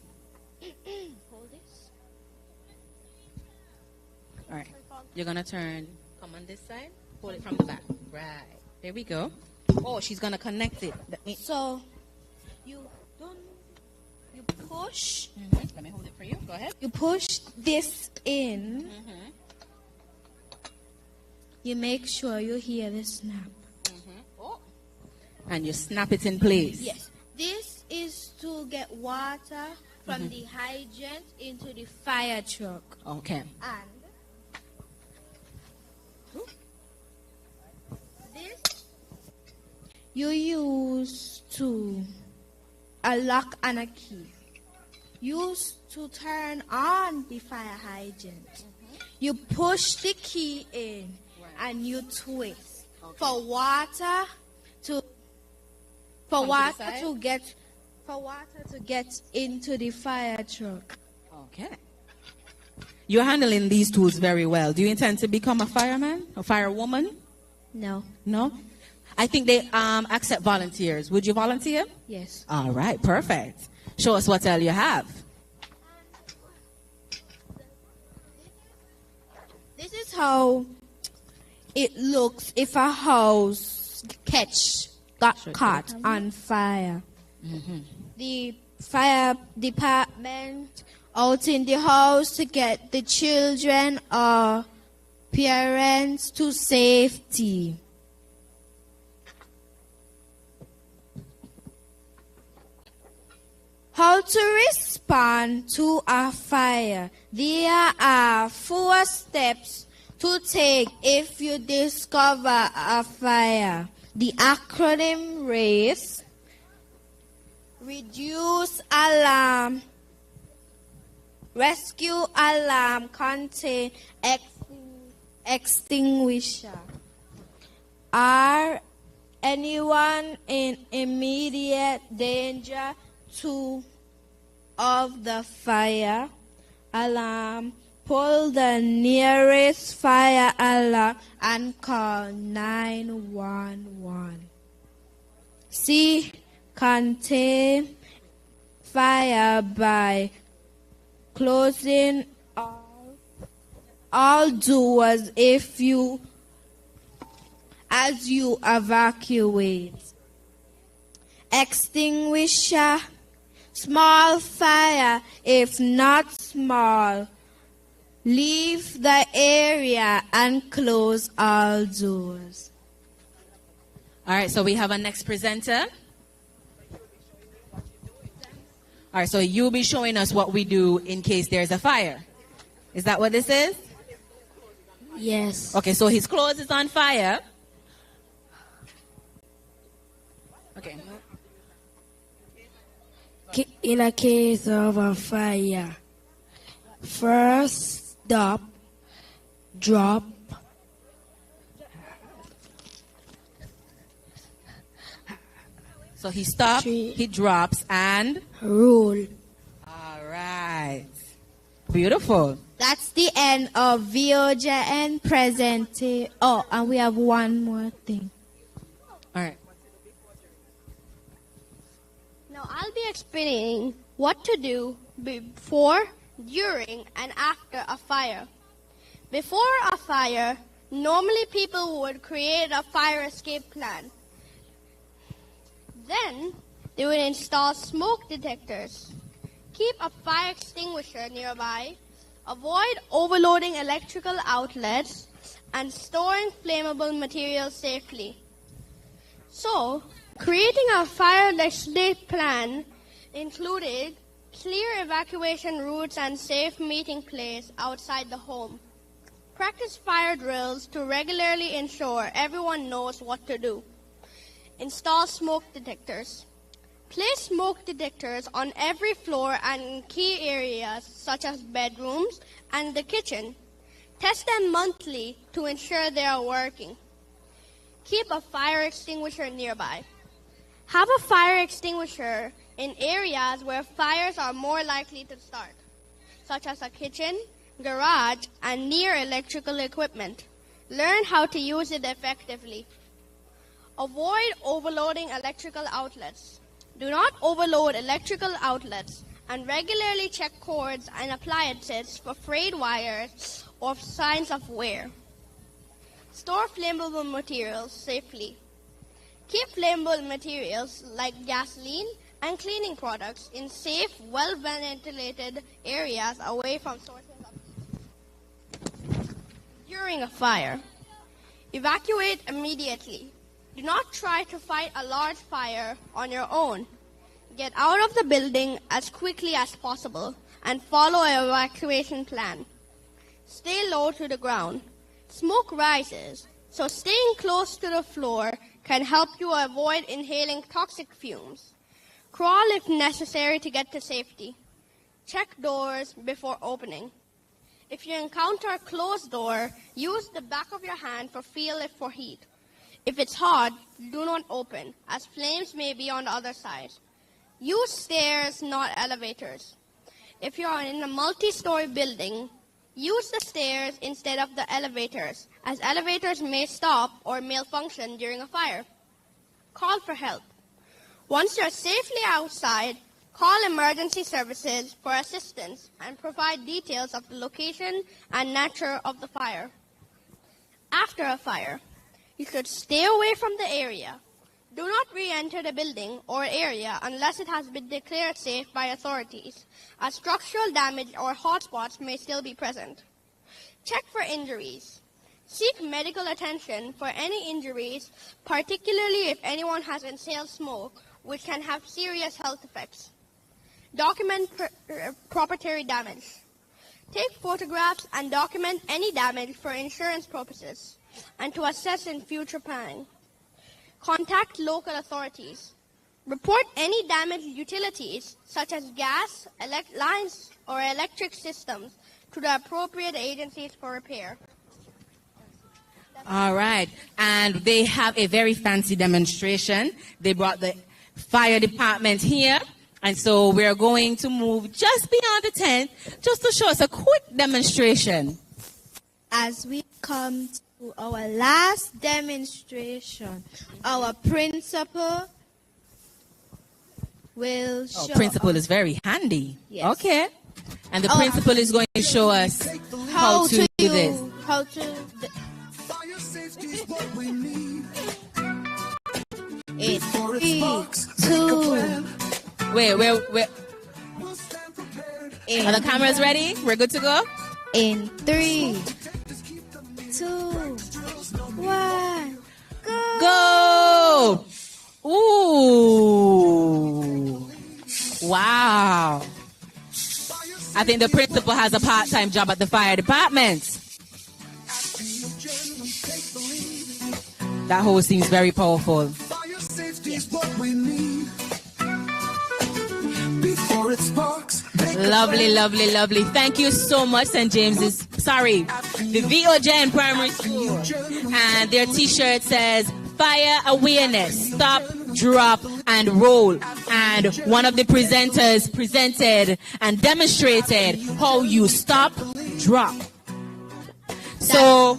Hold this. All right. You're going to come on this side. Hold it from the back. Right. There we go. Oh, she's going to connect it. So, you push. Let me hold it for you. Go ahead. You push this in. You make sure you hear the snap. Oh. And you snap it in place. Yes. This is to get water from the hydrant into the fire truck. Okay. And this you use a lock and a key. Used to turn on the fire hydrant. You push the key in and you twist for water to get into the fire truck. Okay. You're handling these tools very well. Do you intend to become a fireman, a firewoman? No. No? I think they accept volunteers. Would you volunteer? Yes. All right, perfect. Show us what all you have. This is how it looks if a house got caught on fire. The fire department out in the house to get the children or parents to safety. How to respond to a fire. There are 4 steps to take if you discover a fire. The acronym RACE. Reduce alarm. Rescue alarm contain extinguisher. Are anyone in immediate danger of the fire alarm? Pull the nearest fire alarm and call 911. C. Contain fire by closing all doors as you evacuate. Extinguisher. Small fire, if not small, Leave the area and close all doors. All right, so we have a next presenter. All right, so you'll be showing us what we do in case there's a fire. Is that what this is? Yes. Okay, so his clothes is on fire. Okay. In a case of a fire, first stop, drop, So he stops, he drops, and roll. All right. Beautiful. That's the end of VOJN presentation. Oh, and we have one more thing. All right. Now I'll be explaining what to do before, during, and after a fire. Before a fire, normally people would create a fire escape plan. Then they would install smoke detectors. Keep a fire extinguisher nearby. Avoid overloading electrical outlets and storing flammable materials safely. So, creating a fire escape plan included clear evacuation routes and safe meeting place outside the home. Practice fire drills to regularly ensure everyone knows what to do. Install smoke detectors. Place smoke detectors on every floor and in key areas such as bedrooms and the kitchen. Test them monthly to ensure they are working. Keep a fire extinguisher nearby. Have a fire extinguisher in areas where fires are more likely to start, such as a kitchen, garage, and near electrical equipment. Learn how to use it effectively. Avoid overloading electrical outlets. Do not overload electrical outlets and regularly check cords and appliances for frayed wires or signs of wear. Store flammable materials safely. Keep flammable materials like gasoline and cleaning products in safe, well-ventilated areas away from sources of heat. During a fire, evacuate immediately. Do not try to fight a large fire on your own. Get out of the building as quickly as possible and follow an evacuation plan. Stay low to the ground. Smoke rises, so staying close to the floor can help you avoid inhaling toxic fumes. Crawl if necessary to get to safety. Check doors before opening. If you encounter a closed door, use the back of your hand for feel it for heat. If it's hot, do not open, as flames may be on the other side. Use stairs, not elevators. If you are in a multi-story building, use the stairs instead of the elevators, as elevators may stop or malfunction during a fire. Call for help. Once you're safely outside, call emergency services for assistance and provide details of the location and nature of the fire. After a fire, you should stay away from the area. Do not re-enter the building or area unless it has been declared safe by authorities, as structural damage or hotspots may still be present. Check for injuries. Seek medical attention for any injuries, particularly if anyone has inhaled smoke, which can have serious health effects. Document property damage. Take photographs and document any damage for insurance purposes and to assess in future planning. Contact local authorities. Report any damaged utilities, such as gas, lines, or electric systems, to the appropriate agencies for repair. All right. And they have a very fancy demonstration. They brought the fire department here. And so we're going to move just beyond the tent just to show us a quick demonstration. As we come to our last demonstration, our principal will show Principal us is very handy. Yes. Okay. And the principal is going to show us how to do this. How to Fire safety is what we need. It's Before it 3, sparks, 2. Wait. we'll stand prepared. Are the cameras ready? We're good to go? In 3, 2, 1, Go! Ooh. Wow. I think the principal has a part-time job at the fire department. That whole seems very powerful. Fire safety is what we need. Before it sparks. Lovely, lovely, lovely. Thank you so much, St. James's. Sorry, the VOJ Primary School. And their t-shirt says, Fire Awareness, Stop, Drop, and Roll. And one of the presenters presented and demonstrated how you stop, drop. So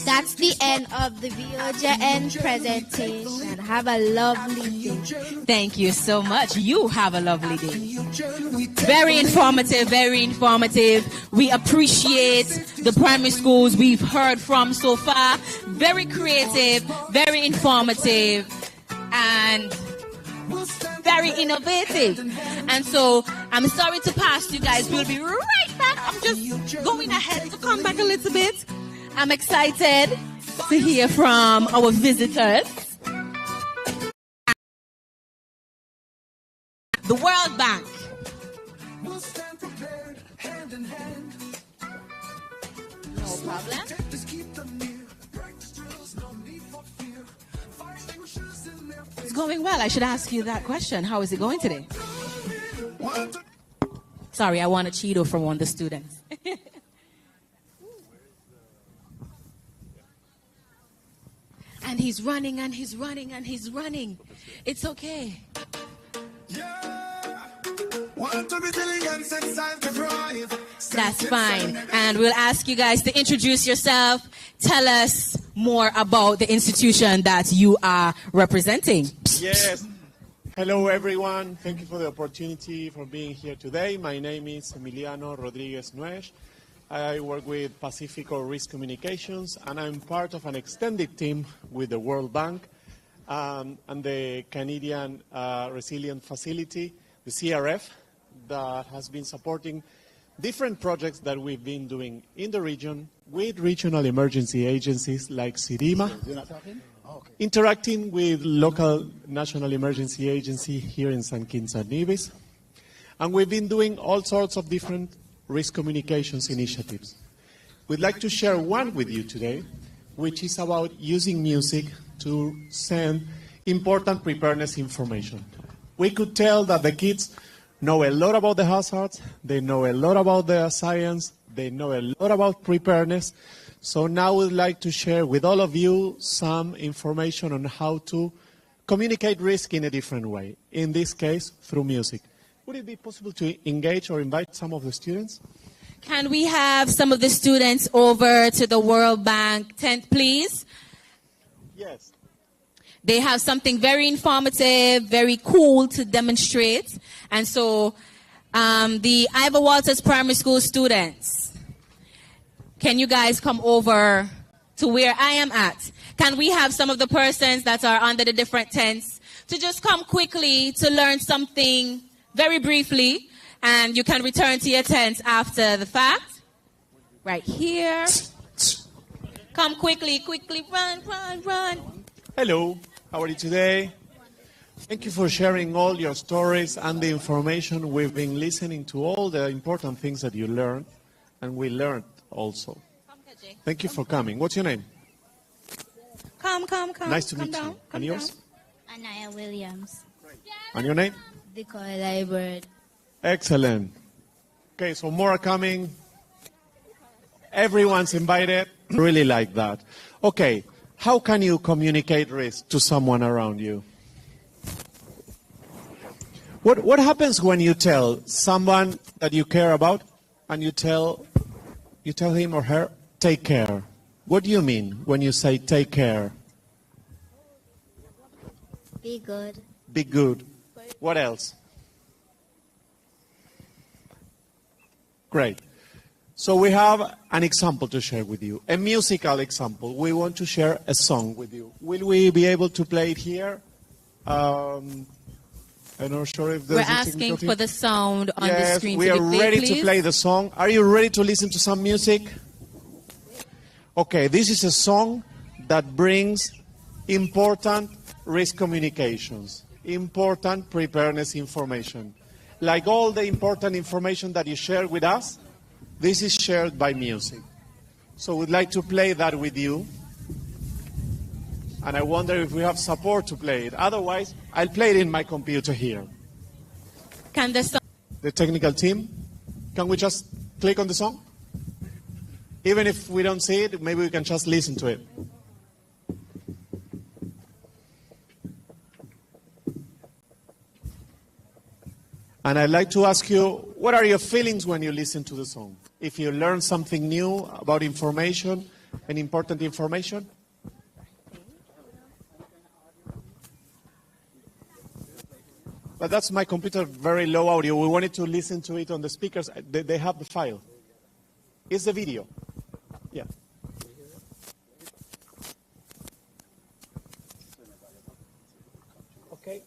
that's the end of the VOJN presentation. Have a lovely day. Thank you so much. You have a lovely day. Very informative, very informative. We appreciate the primary schools we've heard from so far. Very creative, very informative, and very innovative. And so I'm sorry to pass you guys. We'll be right back. I'm just going ahead to come back a little bit. I'm excited to hear from our visitors. The World Bank. No problem. It's going well. I should ask you that question. How is it going today? Sorry, I want a Cheeto from one of the students. And he's running, and he's running, and he's running. It's okay. That's fine. And we'll ask you guys to introduce yourself. Tell us more about the institution that you are representing. Yes. Hello, everyone. Thank you for the opportunity for being here today. My name is Emiliano Rodriguez Nuez. I work with Pacifico Risk Communications, and I'm part of an extended team with the World Bank and the Canadian Resilient Facility, the CRF, that has been supporting different projects that we've been doing in the region with regional emergency agencies like CDM, interacting with local national emergency agency here in St. Kitts and Nevis. And we've been doing all sorts of different risk communications initiatives. We'd like to share one with you today, which is about using music to send important preparedness information. We could tell that the kids know a lot about the hazards, they know a lot about the science, they know a lot about preparedness. So now we'd like to share with all of you some information on how to communicate risk in a different way, in this case, through music. Would it be possible to engage or invite some of the students? Can we have some of the students over to the World Bank tent, please? Yes. They have something very informative, very cool to demonstrate. And so the Ivor Walters Primary School students, can you guys come over to where I am at? Can we have some of the persons that are under the different tents to just come quickly to learn something very briefly, and you can return to your tents after the fact. Right here. Come quickly, quickly, run, run, run. Hello, how are you today? Thank you for sharing all your stories and the information. We've been listening to all the important things that you learned, and we learned also. Thank you for coming. What's your name? Come. Nice to meet you. And yours? Anaya Williams. And your name? Decoy Library. Excellent. Okay, so more are coming. Everyone's invited. Really like that. Okay, how can you communicate risk to someone around you? What happens when you tell someone that you care about and you tell him or her, take care? What do you mean when you say take care? Be good. Be good. What else? Great. So we have an example to share with you, a musical example. We want to share a song with you. Will we be able to play it here? I'm not sure if We're there's a asking technical for team. the sound on the Yes, screen we to are be played, ready please. to play the song. Are you ready to listen to some music? Okay, this is a song that brings important risk communications, important preparedness information. Like all the important information that you share with us, this is shared by music. So we'd like to play that with you. And I wonder if we have support to play it. Otherwise, I'll play it in my computer here. Can the song... The technical team, can we just click on the song? Even if we don't see it, maybe we can just listen to it. And I'd like to ask you, what are your feelings when you listen to the song? If you learn something new about information and important information? But that's my computer, very low audio. We wanted to listen to it on the speakers. They have the file. It's the video. Yeah. Okay.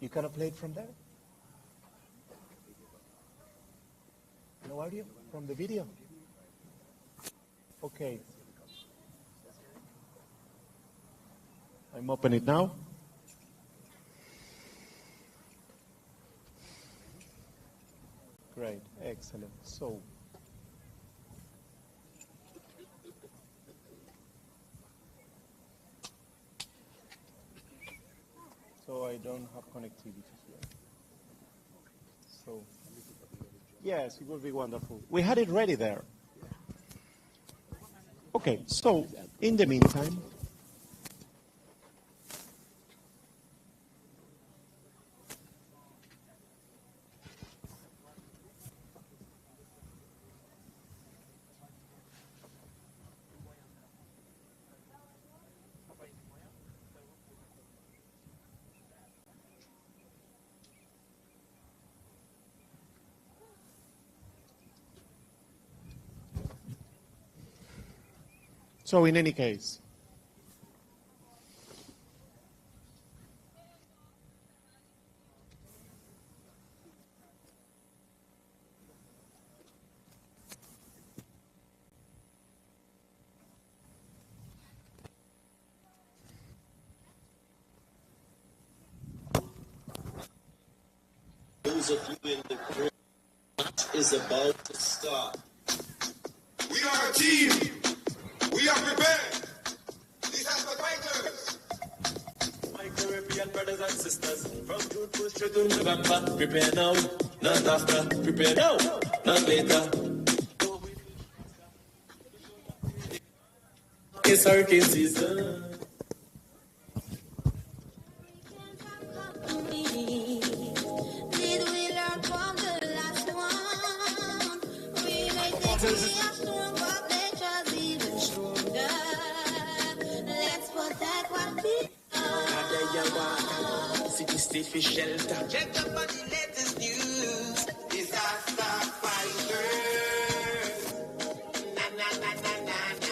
You cannot play it from there? No audio from the video? Okay. I'm opening it now. Great, excellent. So I don't have connectivity here. So yes, it would be wonderful. We had it ready there. Okay, so in the meantime, so in any case, those of you in the group, match is about to start. We are a team. We are prepared. These are the fighters. My Caribbean brothers and sisters, from June 1st to November, prepare now, not after, prepare now, not later. It's hurricane season. City state for shelter. Check up on the latest news. Disaster fighters. Na na na na na na.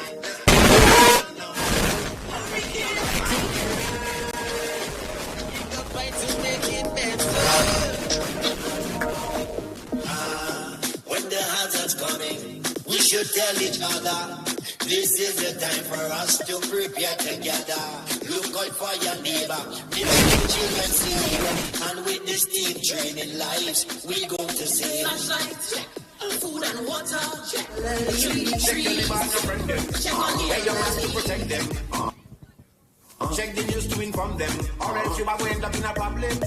The fight to make it better. When the hazard's coming, we should tell each other. This is the time for us to prepare together. Look out for your neighbor. We make the children see you. And with this team training lives, we go to save. Check. Food and water. Check. Check your neighbor and your friend them. Wear your mask to protect them. Check the news to inform them. Or else you will end up in a problem.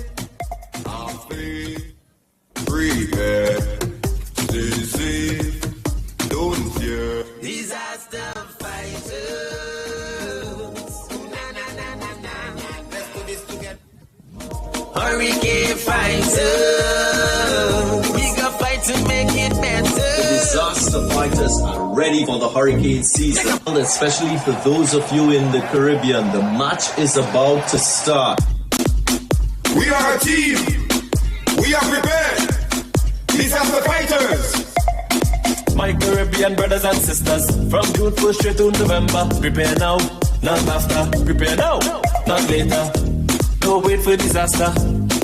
Prepare. Stay safe. Don't fear. Disaster fighters. Na na na na na. Let's do this together. Hurricane fighters. We got fight to make it better. The disaster fighters are ready for the hurricane season. Especially for those of you in the Caribbean, the match is about to start. We are a team. We are prepared. These are the fighters. My Caribbean brothers and sisters, from June 1st straight to November. Prepare now, not after. Prepare now, not later. Don't wait for disaster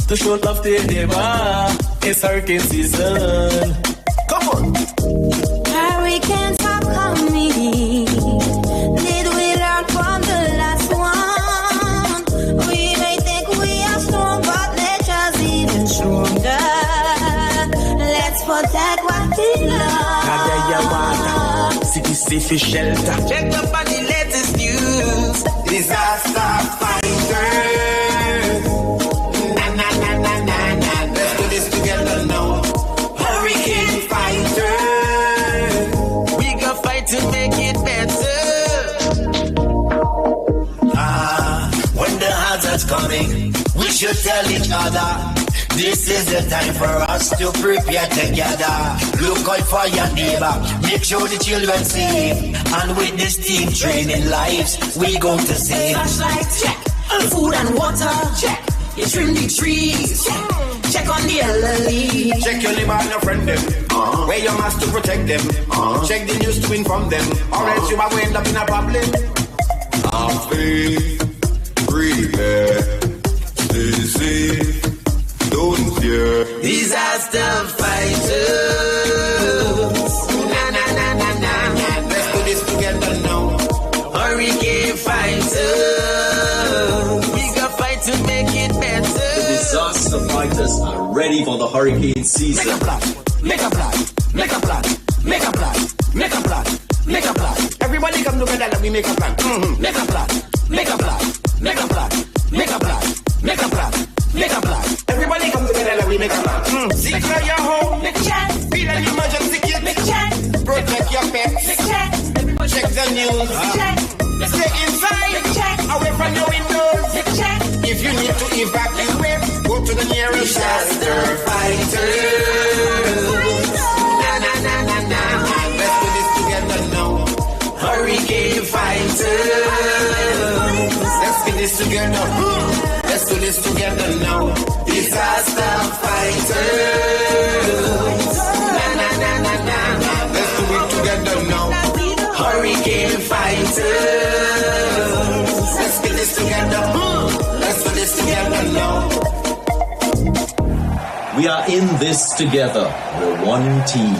to show love to your neighbor. It's hurricane season. Come on. Hurricanes are coming. Did we learn from the last one? We may think we are strong, but nature's even stronger. Let's protect what we love. City safe is shelter. Check up on the latest news. Disaster fighters. Na na na na na na. Let's do this together now. Hurricane fighters. We gon' fight to make it better. When the hazard's coming, we should tell each other. This is the time for us to prepare together. Look out for your neighbor, make sure the children safe. And with this team training lives, we going to save. Flashlight, check. Food and water, check. You trim the trees, check. Check on the elderly. Check your neighbor and your friend them. Wear your mask to protect them. Check the news to inform them. Or else you might end up in a problem. Faith, prepare, stay safe, don't fear. Disaster fighters. Na na na na na. Let's do this together now. Hurricane fighters. We gon' fight to make it better. Disaster fighters are ready for the hurricane season. Make a plan, make a plan, make a plan, make a plan, make a plan, make a plan. Everybody come together and we make a plan. Make a plan, make a plan, make a plan, make a plan, make a plan, make a plan. Everybody come together and we make a plan. Secure your home, make a check. Be an emergency kit, make a check. Protect your pets, make a check. Check the news, make a check. Stay inside, make a check. Away from your windows, make a check. If you need to evacuate, go to the nearest disaster fighters. Na na na na na. Let's do this together now. Hurricane fighters. Let's do this together. Let's do this together now. Disaster fighters. Na na na na na. Let's do it together now. Hurricane fighters. Let's do this together. Let's do this together now. We are in this together. We're one team.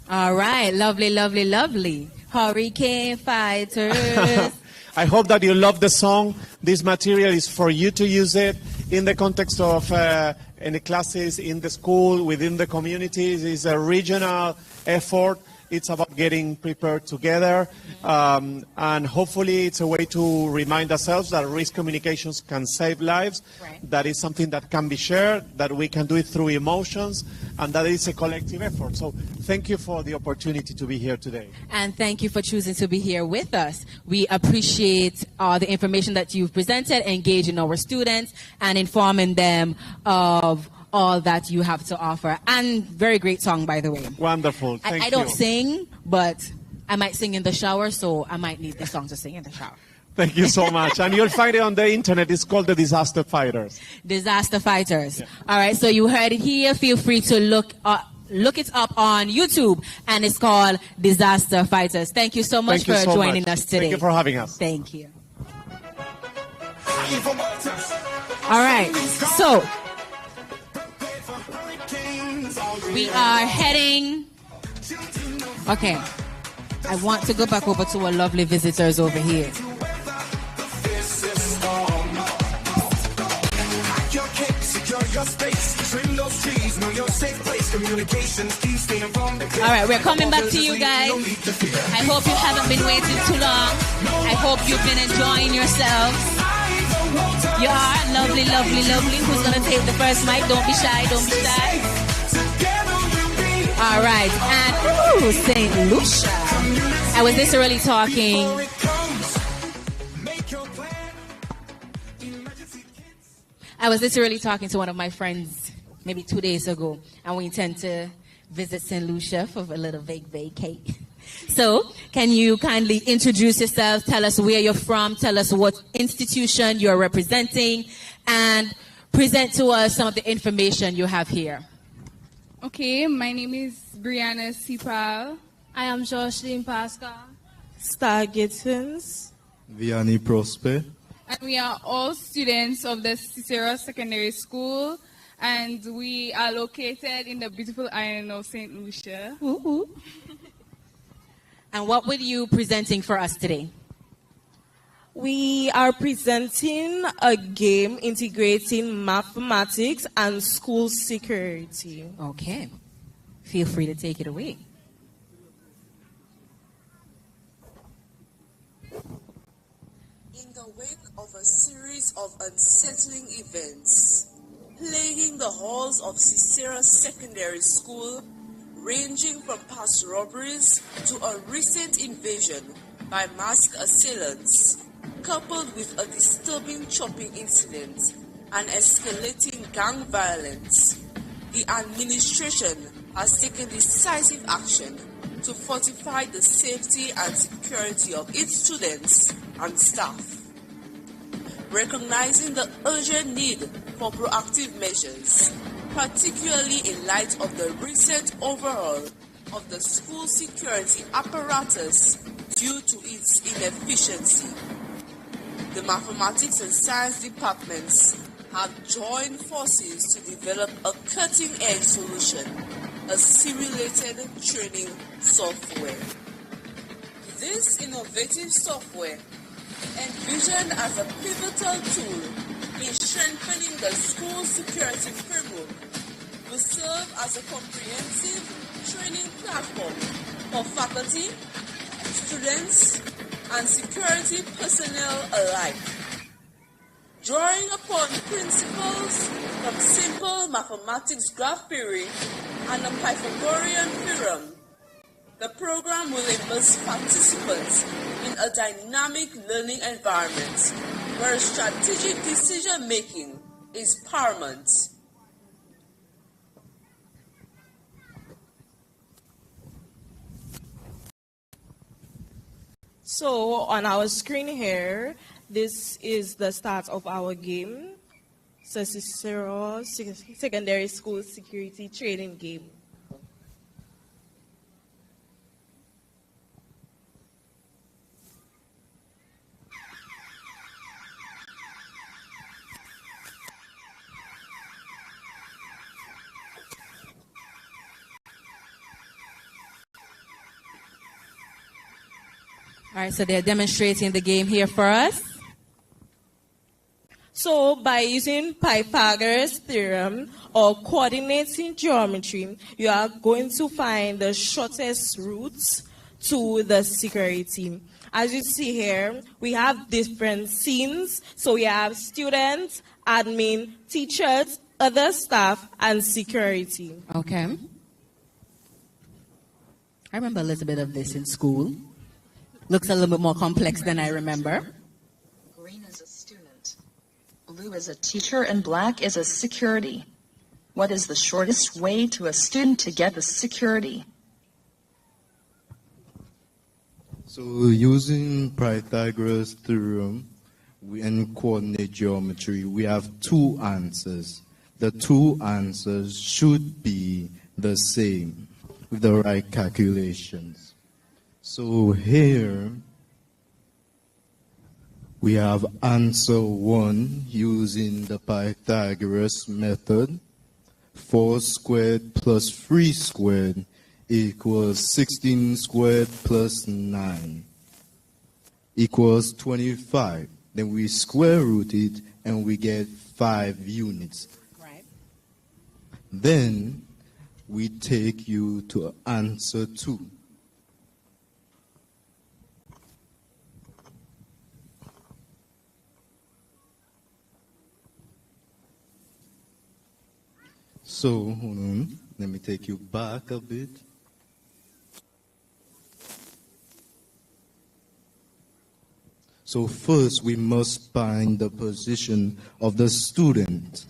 All right, lovely, lovely, lovely. Hurricane fighters. I hope that you love the song. This material is for you to use it in the context of in the classes, in the school, within the communities. It's a regional effort. It's about getting prepared together. And hopefully it's a way to remind ourselves that risk communications can save lives. Right. That is something that can be shared, that we can do it through emotions, and that is a collective effort. So thank you for the opportunity to be here today. And thank you for choosing to be here with us. We appreciate the information that you've presented, engaging our students and informing them of all that you have to offer. And very great song, by the way. Wonderful. Thank you. I don't sing, but I might sing in the shower, so I might need this song to sing in the shower. Thank you so much. And you'll find it on the internet. It's called the Disaster Fighters. Disaster Fighters. Yeah. All right, so you heard it here. Feel free to look it up on YouTube, and it's called Disaster Fighters. Thank you so much for joining us today. Thank you for having us. Thank you. All right, so we are heading. Okay, I want to go back over to our lovely visitors over here. All right, we're coming back to you guys. I hope you haven't been waiting too long. I hope you've been enjoying yourselves. You are lovely, lovely, lovely. Who's gonna take the first mic? Don't be shy, don't be shy. All right, and St. Lucia. I was literally talking. I was literally talking to one of my friends maybe 2 days ago, and we intend to visit St. Lucia for a little vacay. So, can you kindly introduce yourself, tell us where you're from, tell us what institution you're representing, and present to us some of the information you have here. Okay, my name is Brianna Sipal. I am Jocelyn Pascal. Star Gittins. Vianney Prosper. And we are all students of the Cicero Secondary School, and we are located in the beautiful island of St. Lucia. And what were you presenting for us today? We are presenting a game integrating mathematics and school security. Okay. Feel free to take it away. In the wake of a series of unsettling events plaguing the halls of Cicero Secondary School, ranging from past robberies to a recent invasion by masked assailants, coupled with a disturbing chopping incident and escalating gang violence, the administration has taken decisive action to fortify the safety and security of its students and staff. Recognizing the urgent need for proactive measures, particularly in light of the recent overhaul of the school security apparatus due to its inefficiency, the mathematics and science departments have joined forces to develop a cutting-edge solution, a simulated training software. This innovative software, envisioned as a pivotal tool in strengthening the school security framework, will serve as a comprehensive training platform for faculty, students, and security personnel alike. Drawing upon principles from simple mathematics graph theory and the Pythagorean theorem, the program will immerse participants in a dynamic learning environment where strategic decision-making is paramount. So on our screen here, this is the start of our game. So Cicero Secondary School Security Training Game. All right, so they're demonstrating the game here for us. So by using Pythagoras theorem or coordinating geometry, you are going to find the shortest routes to the security. As you see here, we have different scenes. So we have students, admin, teachers, other staff, and security. Okay. I remember a little bit of this in school. Looks a little bit more complex than I remember. Green is a student, blue is a teacher, and black is a security. What is the shortest way to a student to get the security? So using Pythagoras theorem and coordinate geometry, we have two answers. The two answers should be the same with the right calculations. So here we have answer 1 using the Pythagoras method. 4 squared plus 3 squared equals 16 squared plus 9 equals 25. Then we square root it and we get 5 units. Right. Then we take you to answer 2. So, hold on, let me take you back a bit. So first we must find the position of the student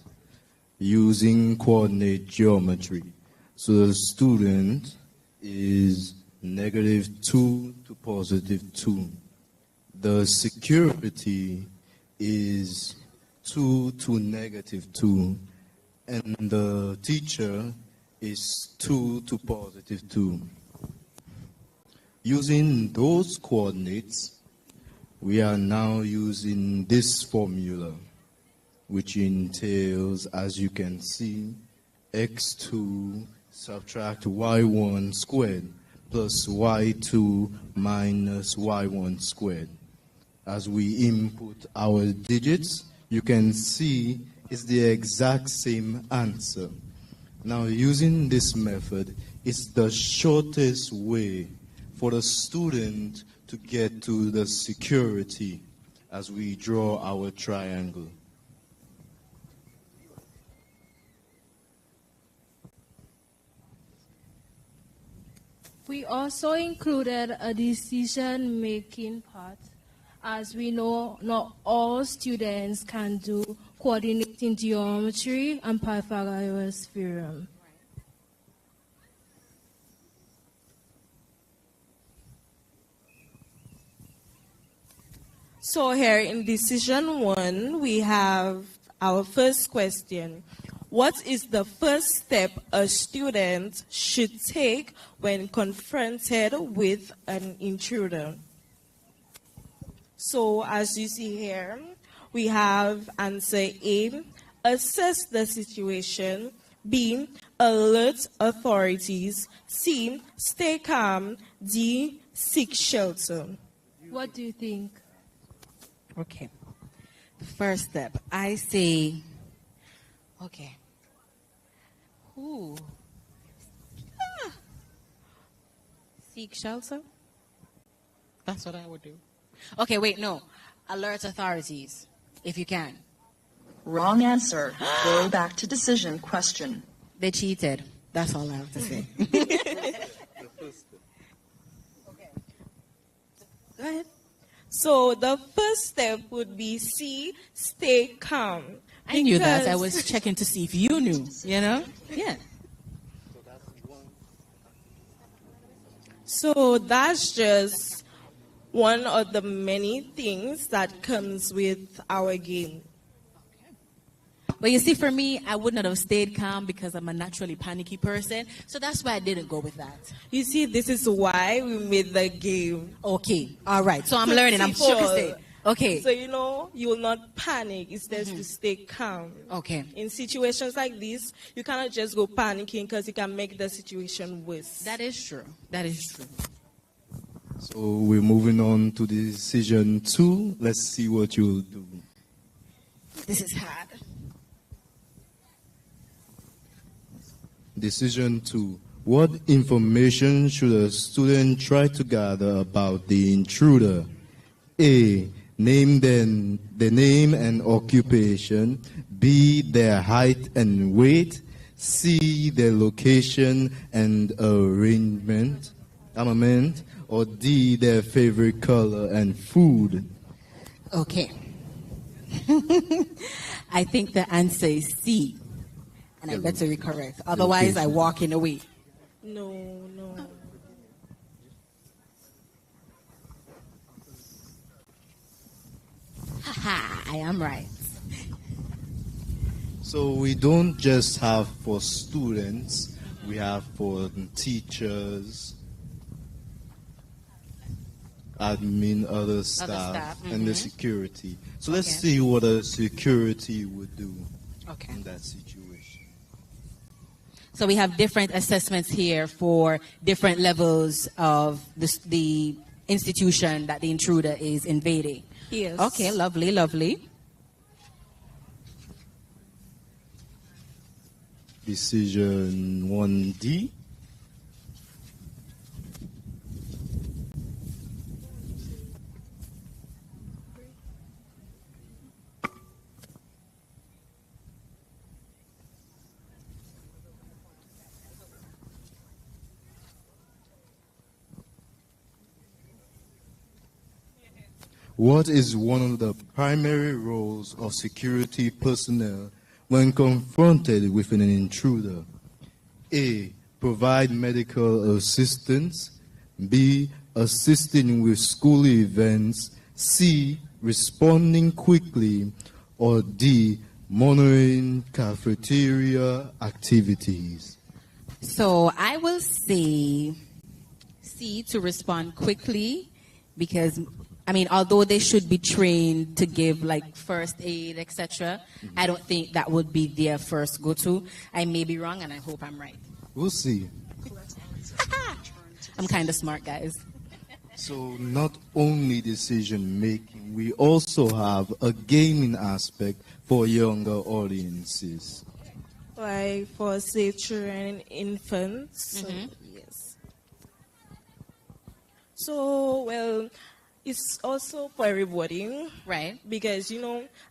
using coordinate geometry. So the student is -2 to +2. The security is 2 to -2, and the teacher is 2 to +2. Using those coordinates, we are now using this formula, which entails, as you can see, x2 subtract y1 squared plus y2 minus y1 squared. As we input our digits, you can see it's the exact same answer. Now, using this method is the shortest way for the student to get to the security as we draw our triangle. We also included a decision-making part, as we know not all students can do coordinating geometry and Pythagoras theorem. So here in decision 1, we have our first question. What is the first step a student should take when confronted with an intruder? So as you see here, we have answer A, assess the situation, B, alert authorities, C, stay calm, D, seek shelter. What do you think? Okay. The first step, I say, okay. Ooh. Seek shelter? That's what I would do. Okay, wait, no. Alert authorities, if you can. Wrong answer. Go back to decision question. They cheated. That's all I have to say. Go ahead. So the first step would be C, stay calm. I knew that. I was checking to see if you knew, you know? Yeah. So that's just one of the many things that comes with our game. But you see, for me, I would not have stayed calm because I'm a naturally panicky person. So that's why I didn't go with that. You see, this is why we made the game. Okay. All right. So I'm learning. I'm focusing. Okay. So, you know, you will not panic. It's best to stay calm. Okay. In situations like this, you cannot just go panicking because you can make the situation worse. That is true. That is true. So we're moving on to decision 2. Let's see what you'll do. This is hard. Decision 2. What information should a student try to gather about the intruder? A. Name their name and occupation. B. Their height and weight. C. Their location and arrangement. Armament. Or D. Their favorite color and food. Okay. I think the answer is C. And I better be correct. Otherwise, I walk away. No. Haha, I am right. So we don't just have for students, we have for teachers, admin, other staff, and the security. So let's see what a security would do in that situation. So we have different assessments here for different levels of the institution that the intruder is invading. Yes. Okay, lovely, lovely. Decision 1D. What is one of the primary roles of security personnel when confronted with an intruder? A. Provide medical assistance. B. Assisting with school events. C. Responding quickly. Or D. Monitoring cafeteria activities. So I will say C, to respond quickly, because I mean, although they should be trained to give like first aid, etc., I don't think that would be their first go-to. I may be wrong, and I hope I'm right. We'll see. I'm kind of smart, guys. So not only decision making, we also have a gaming aspect for younger audiences. Like for safe children and infants. So, yes. So, well, it's also for everybody. Right. Because,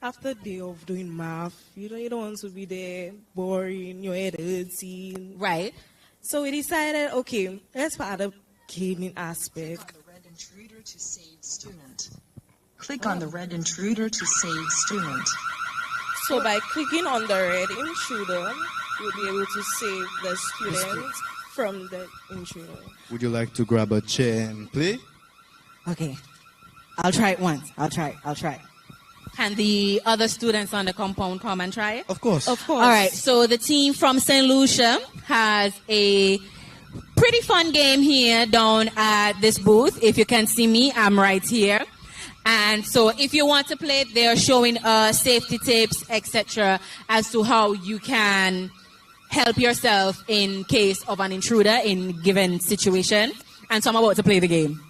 after a day of doing math, you don't want to be there boring, your head hurting. Right. So we decided, okay, let's add a gaming aspect. Intruder to save student. Click on the red intruder to save student. So by clicking on the red intruder, you'll be able to save the student from the intruder. Would you like to grab a chair and play? Okay. I'll try it once. I'll try. Can the other students on the compound come and try it? Of course. Of course. All right. So the team from St. Lucia has a pretty fun game here down at this booth. If you can see me, I'm right here. And so if you want to play it, they're showing safety tips, etc., as to how you can help yourself in case of an intruder in given situation. And so I'm about to play the game.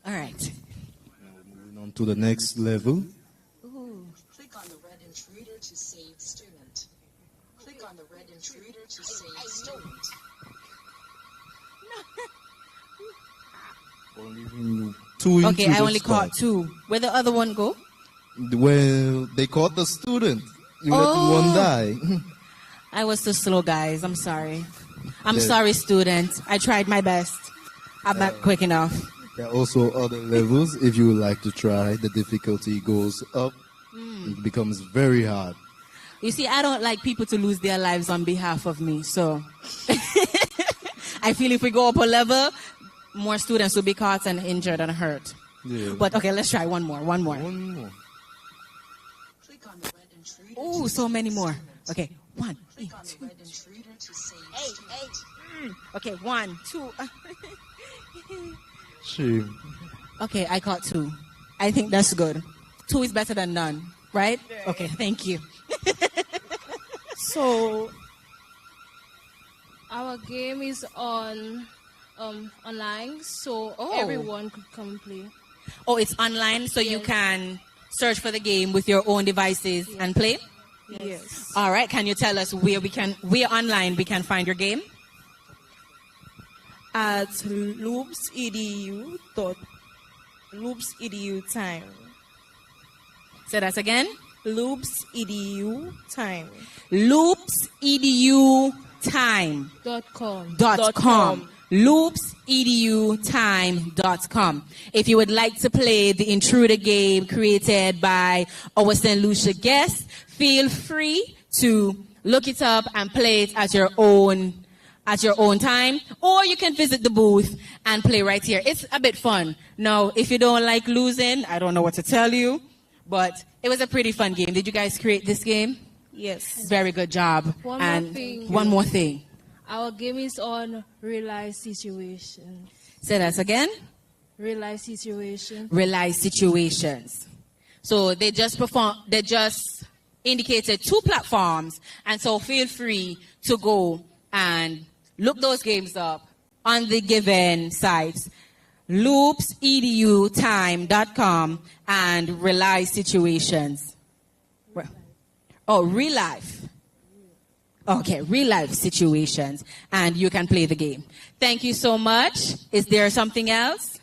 All right. Moving on to the next level. Click on the red intruder to save student. Click on the red intruder to save student. Only two Okay, I intruders only caught two. Where the other one go? Well, they caught the student. You let one die. I was too slow, guys. I'm sorry. I'm Yeah. sorry, student. I tried my best. I'm not quick enough. There are also other levels. If you would like to try, the difficulty goes up. It becomes very hard. You see, I don't like people to lose their lives on behalf of me. So I feel if we go up a level, more students will be caught and injured and hurt. Yeah. But okay, let's try one more. Click on the red intruder. Oh, so many more. Okay, one. Click on the red intruder to save student. Okay, 1, 2. Shame. Okay, I caught 2. I think that's good. 2 is better than none, right? Okay, thank you. So our game is on online, so everyone could come play. Oh, it's online, so you Yes. can search for the game with your own devices and play? Yes. All right, can you tell us where online we can find your game? At loopsedu time. Say that again. Loopsedu time. Loopsedutime.com. .com. Loopsedutime.com. If you would like to play the Intruder game created by our St. Lucia guests, feel free to look it up and play it at your own time, or you can visit the booth and play right here. It's a bit fun. Now, if you don't like losing, I don't know what to tell you, but it was a pretty fun game. Did you guys create this game? Yes. Very good job. One more thing. Our game is on real life situations. Say that again. Real life situation. Real life situations. So they just indicated 2 platforms, and so feel free to go and look those games up on the given sites, loopsedutime.com and Real Life Situations. Oh, Real Life. Okay, Real Life Situations, and you can play the game. Thank you so much. Is there something else?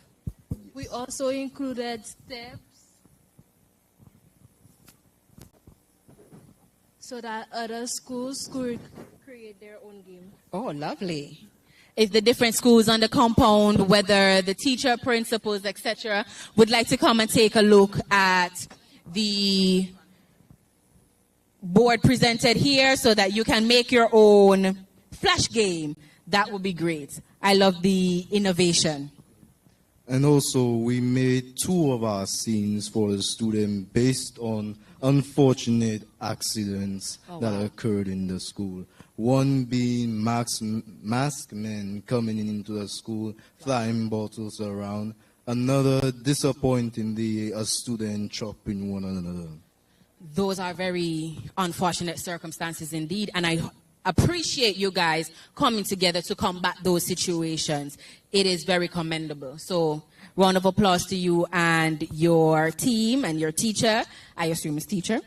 We also included steps so that other schools could create their own game. Oh, lovely. if the different schools on the compound, whether the teacher, principals, etc., would like to come and take a look at the board presented here so that you can make your own flash game, that would be great. I love the innovation. And also, we made 2 of our scenes for the student based on unfortunate accidents that occurred in the school. One being masked men coming into the school, flying bottles around. Another, disappointingly, a student chopping one another. Those are very unfortunate circumstances indeed, and I appreciate you guys coming together to combat those situations. It is very commendable. So, round of applause to you and your team and your teacher. I assume it's teacher.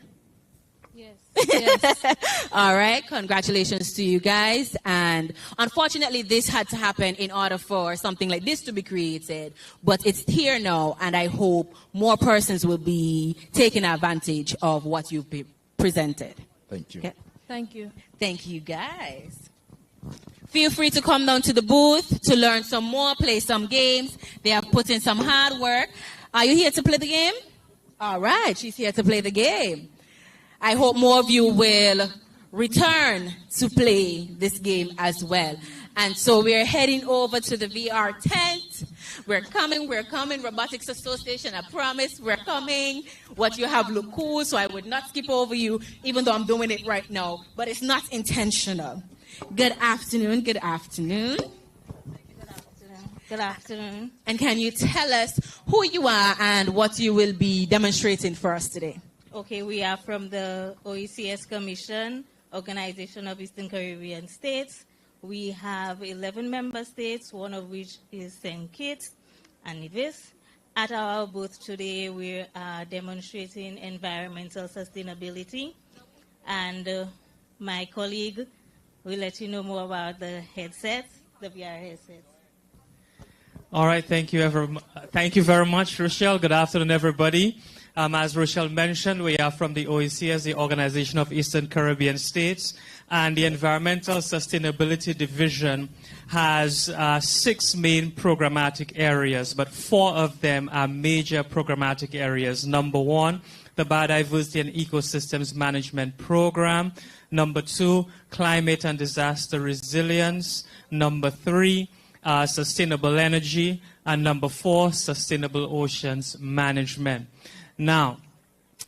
Yes. All right. Congratulations to you guys. And unfortunately, this had to happen in order for something like this to be created. But it's here now, and I hope more persons will be taking advantage of what you've presented. Thank you. Okay. Thank you. Thank you, guys. Feel free to come down to the booth to learn some more, play some games. They have put in some hard work. Are you here to play the game? All right. She's here to play the game. I hope more of you will return to play this game as well. And so we're heading over to the VR tent. We're coming. Robotics Association, I promise we're coming. What you have look cool, so I would not skip over you, even though I'm doing it right now. But it's not intentional. Good afternoon. Good afternoon. Good afternoon. And can you tell us who you are and what you will be demonstrating for us today? Okay, we are from the OECS Commission, Organization of Eastern Caribbean States. We have 11 member states, one of which is St. Kitts and Nevis. At our booth today, we are demonstrating environmental sustainability. And my colleague will let you know more about the headsets, the VR headsets. All right, thank you very much, Rochelle. Good afternoon, everybody. As Rochelle mentioned, we are from the OECS, the Organization of Eastern Caribbean States, and the Environmental Sustainability Division has 6 main programmatic areas, but 4 of them are major programmatic areas. Number 1, the Biodiversity and Ecosystems Management Program. Number 2, Climate and Disaster Resilience. Number 3, Sustainable Energy. And number 4, Sustainable Oceans Management. Now,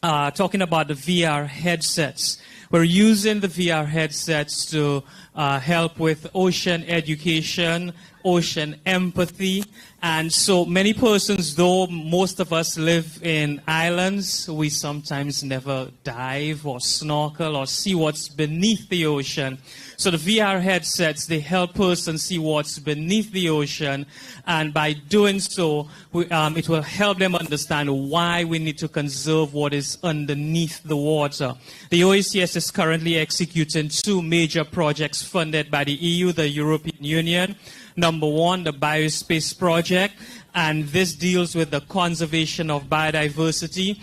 talking about the VR headsets, we're using the VR headsets to help with ocean education, ocean empathy. And so many persons, though most of us live in islands, we sometimes never dive or snorkel or see what's beneath the ocean. So the VR headsets, they help persons see what's beneath the ocean, and by doing so, it will help them understand why we need to conserve what is underneath the water. The OECS is currently executing 2 major projects funded by the EU, the European Union. Number 1, the Biospace Project, and this deals with the conservation of biodiversity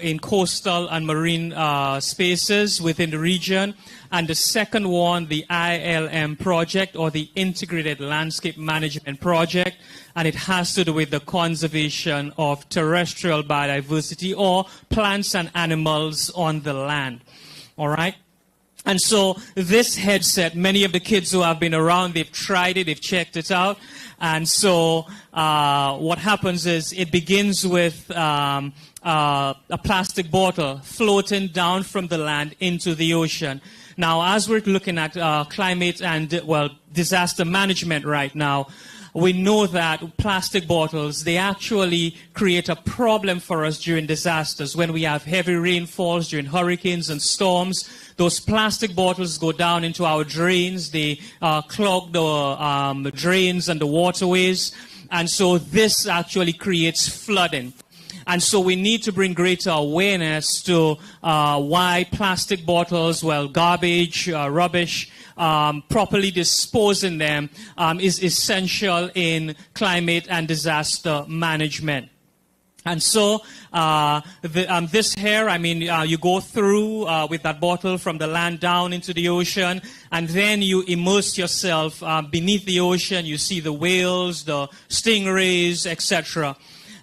in coastal and marine spaces within the region. And the second one, the ILM project, or the Integrated Landscape Management Project, and it has to do with the conservation of terrestrial biodiversity, or plants and animals on the land. All right? And so this headset, many of the kids who have been around, they've tried it, they've checked it out. And so what happens is it begins with a plastic bottle floating down from the land into the ocean. Now, as we're looking at climate and, disaster management right now, we know that plastic bottles, they actually create a problem for us during disasters. When we have heavy rainfalls, during hurricanes and storms, those plastic bottles go down into our drains. They clog the drains and the waterways. And so this actually creates flooding. And so we need to bring greater awareness to why plastic bottles, garbage, rubbish, properly disposing them is essential in climate and disaster management. And so this here, I mean, you go through with that bottle from the land down into the ocean, and then you immerse yourself beneath the ocean. You see the whales, the stingrays, etc.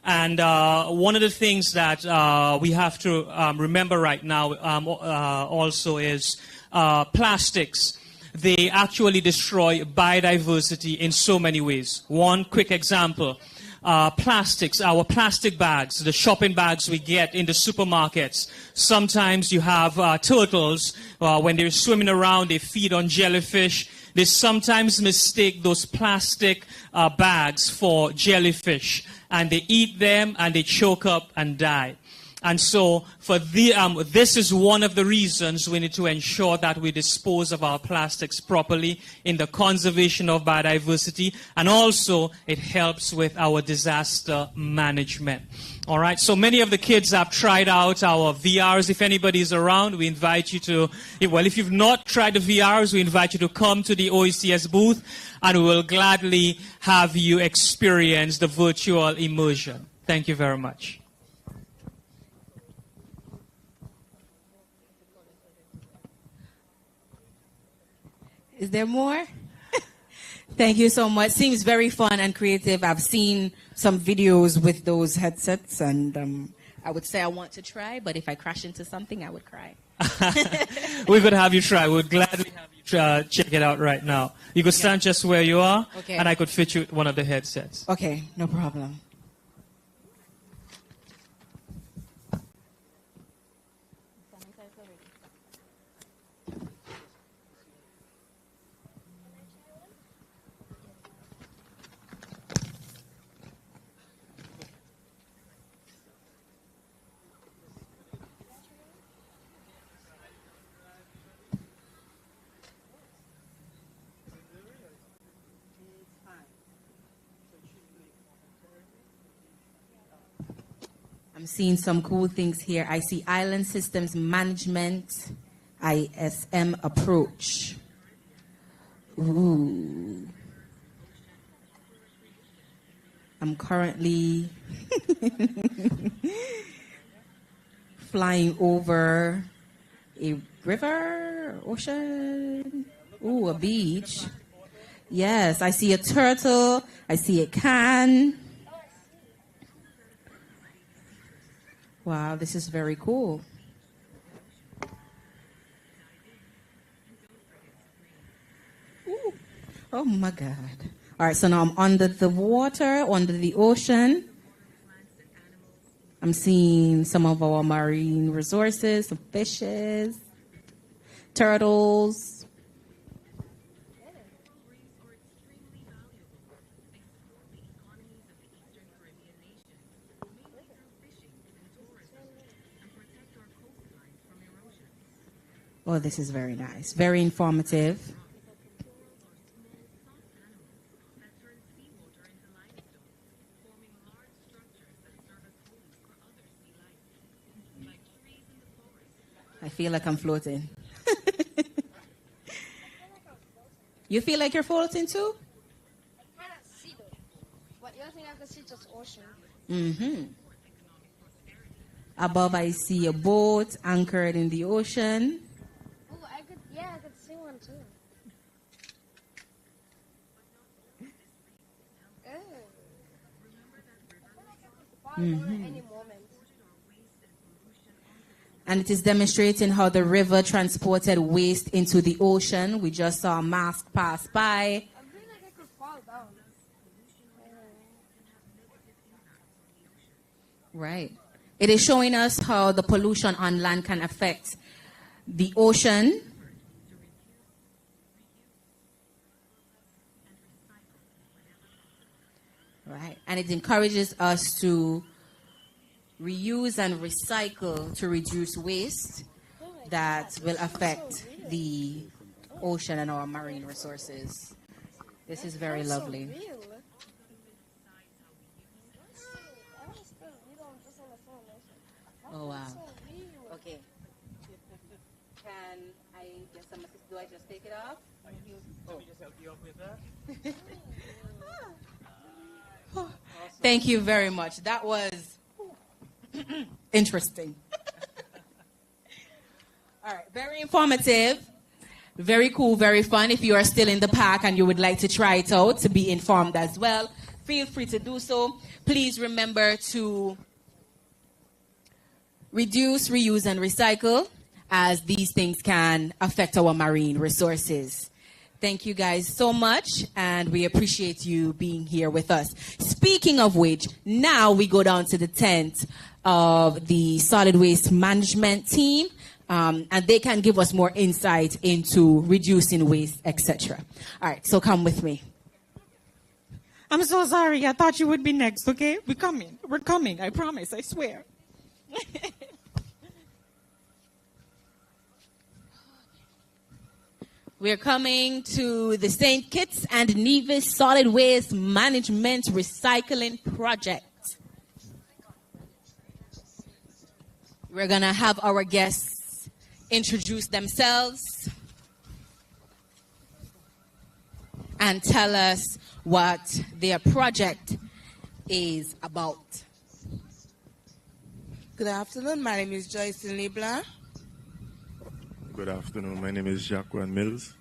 And one of the things that we have to remember right now also is plastics. They actually destroy biodiversity in so many ways. One quick example. Plastics, our plastic bags, the shopping bags we get in the supermarkets. Sometimes you have turtles, when they're swimming around, they feed on jellyfish. They sometimes mistake those plastic bags for jellyfish, and they eat them and they choke up and die. And so this is one of the reasons we need to ensure that we dispose of our plastics properly in the conservation of biodiversity, and also it helps with our disaster management. All right, so many of the kids have tried out our VRs. If anybody's around, we invite you to, well, if you've not tried the VRs, we invite you to come to the OECS booth, and we will gladly have you experience the virtual immersion. Thank you very much. Is there more? Thank you so much. Seems very fun and creative. I've seen some videos with those headsets, and I would say I want to try, but if I crash into something, I would cry. We could have you try. We would gladly have you check it out right now. You could stand just where you are, okay, and I could fit you one of the headsets. Okay, no problem. I'm seeing some cool things here. I see Island Systems Management, ISM approach. Ooh. I'm currently flying over a river, ocean, ooh, a beach. Yes, I see a turtle, I see a can. Wow, this is very cool. Ooh. Oh my God. All right, so now I'm under the water, under the ocean. I'm seeing some of our marine resources, some fishes, turtles. Oh, this is very nice. Very informative. I feel like I'm floating. You feel like you're floating too? I cannot see though. But the other thing I can see is just ocean. Mm-hmm. Above I see a boat anchored in the ocean. I could see one too. Mm-hmm. And it is demonstrating how the river transported waste into the ocean. We just saw a mast pass by. I feel like I could fall down. Right. It is showing us how the pollution on land can affect the ocean. Right. And it encourages us to reuse and recycle to reduce waste that will affect the ocean and our marine resources. This is very lovely. Oh, wow. Okay. Can I get some assistance? Do I just take it off? Let me just help you up with that. Thank you very much. That was interesting. All right, very informative, very cool, very fun. If you are still in the park and you would like to try it out to be informed as well, feel free to do so. Please remember to reduce, reuse, and recycle, as these things can affect our marine resources. Thank you guys so much, and we appreciate you being here with us. Speaking of which, now we go down to the tent of the solid waste management team, and they can give us more insight into reducing waste, etc. All right, so come with me. I'm so sorry. I thought you would be next, okay? We're coming. We're coming. I promise. I swear. We're coming to the St. Kitts and Nevis Solid Waste Management Recycling Project. We're going to have our guests introduce themselves and tell us what their project is about. Good afternoon. My name is Joyce Leblanc. Good afternoon. My name is Jacques Mills.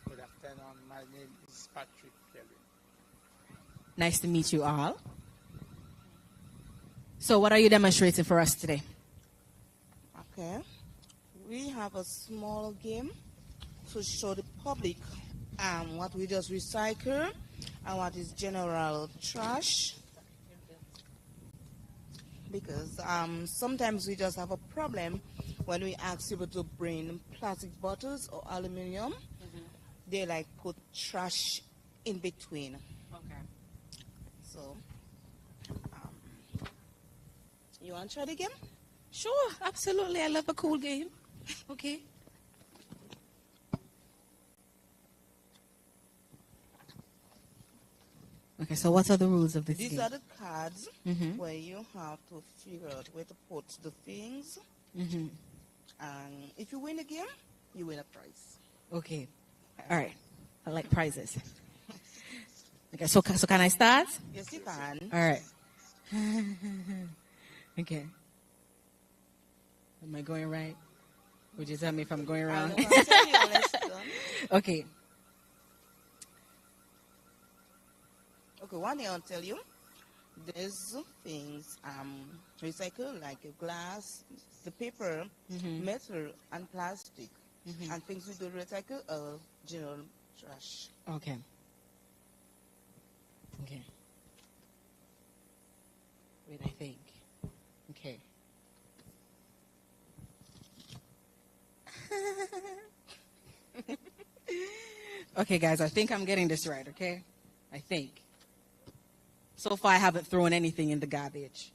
Good afternoon. My name is Patrick Kelly. Nice to meet you all. So what are you demonstrating for us today? Okay. We have a small game to show the public what we just recycle and what is general trash. Because sometimes we just have a problem when we ask people to bring plastic bottles or aluminum. They like put trash in between. Okay. So, you want to try the game? Sure, absolutely. I love a cool game. Okay. Okay, so what are the rules of this game? These are the cards Mhm. where you have to figure out where to put the things. Mhm. And if you win the game, you win a prize. Okay. All right. I like prizes. Okay, so can I start? Yes, you can. All right. Okay. Am I going right? Would you tell me if I'm going wrong? I'll tell you when it's done. Okay. Okay, one thing I'll tell you, there's things recycle like glass, the paper, metal, and plastic. And things we don't recycle are general trash. Okay. Okay. Wait, I think. Okay. Okay, guys, I think I'm getting this right, okay? I think. So far, I haven't thrown anything in the garbage.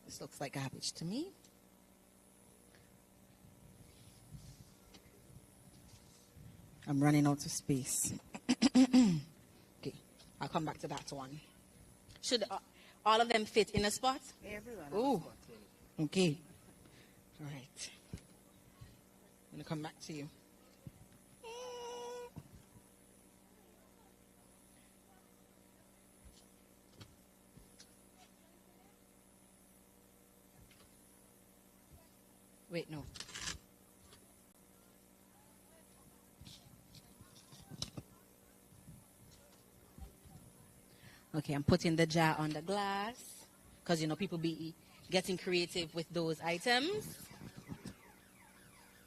This looks like garbage to me. I'm running out of space. Okay, I'll come back to that one. Should all of them fit in a spot? Everyone. Ooh. Okay. All right. I'm going to come back to you. Wait, no. Okay, I'm putting the jar on the glass because, you know, people be getting creative with those items.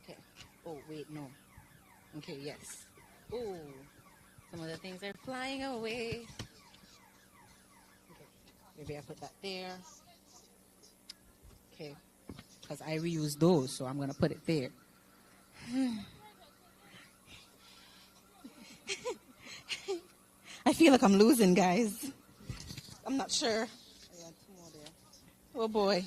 Okay. Oh, wait, no. Okay, yes. Oh, some of the things are flying away. Okay, maybe I put that there. Okay, because I reuse those, so I'm going to put it there. I feel like I'm losing, guys. I'm not sure. Oh boy.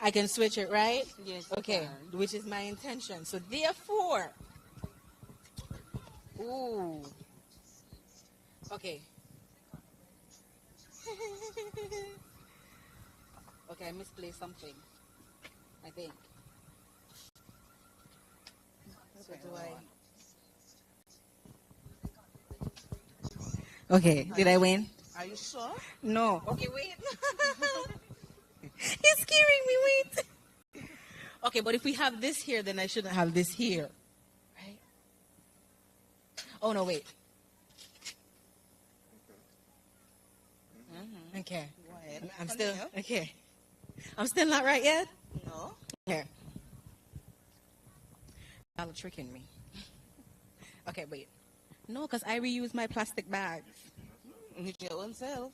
I can switch it, right? Yes. Okay, which is my intention. So therefore, ooh. Okay. Okay, I misplaced something, I think. So do I? Okay, did I win? Are you sure? No. Okay, wait. It's scaring me, wait. Okay, but if we have this here, then I shouldn't have this here. Right? Oh, no, wait. Okay. Go ahead. I'm still, Continue. okay. I'm still not right yet? No. Okay. Y'all are tricking me. Okay, wait. No, because I reuse my plastic bags. With your own self.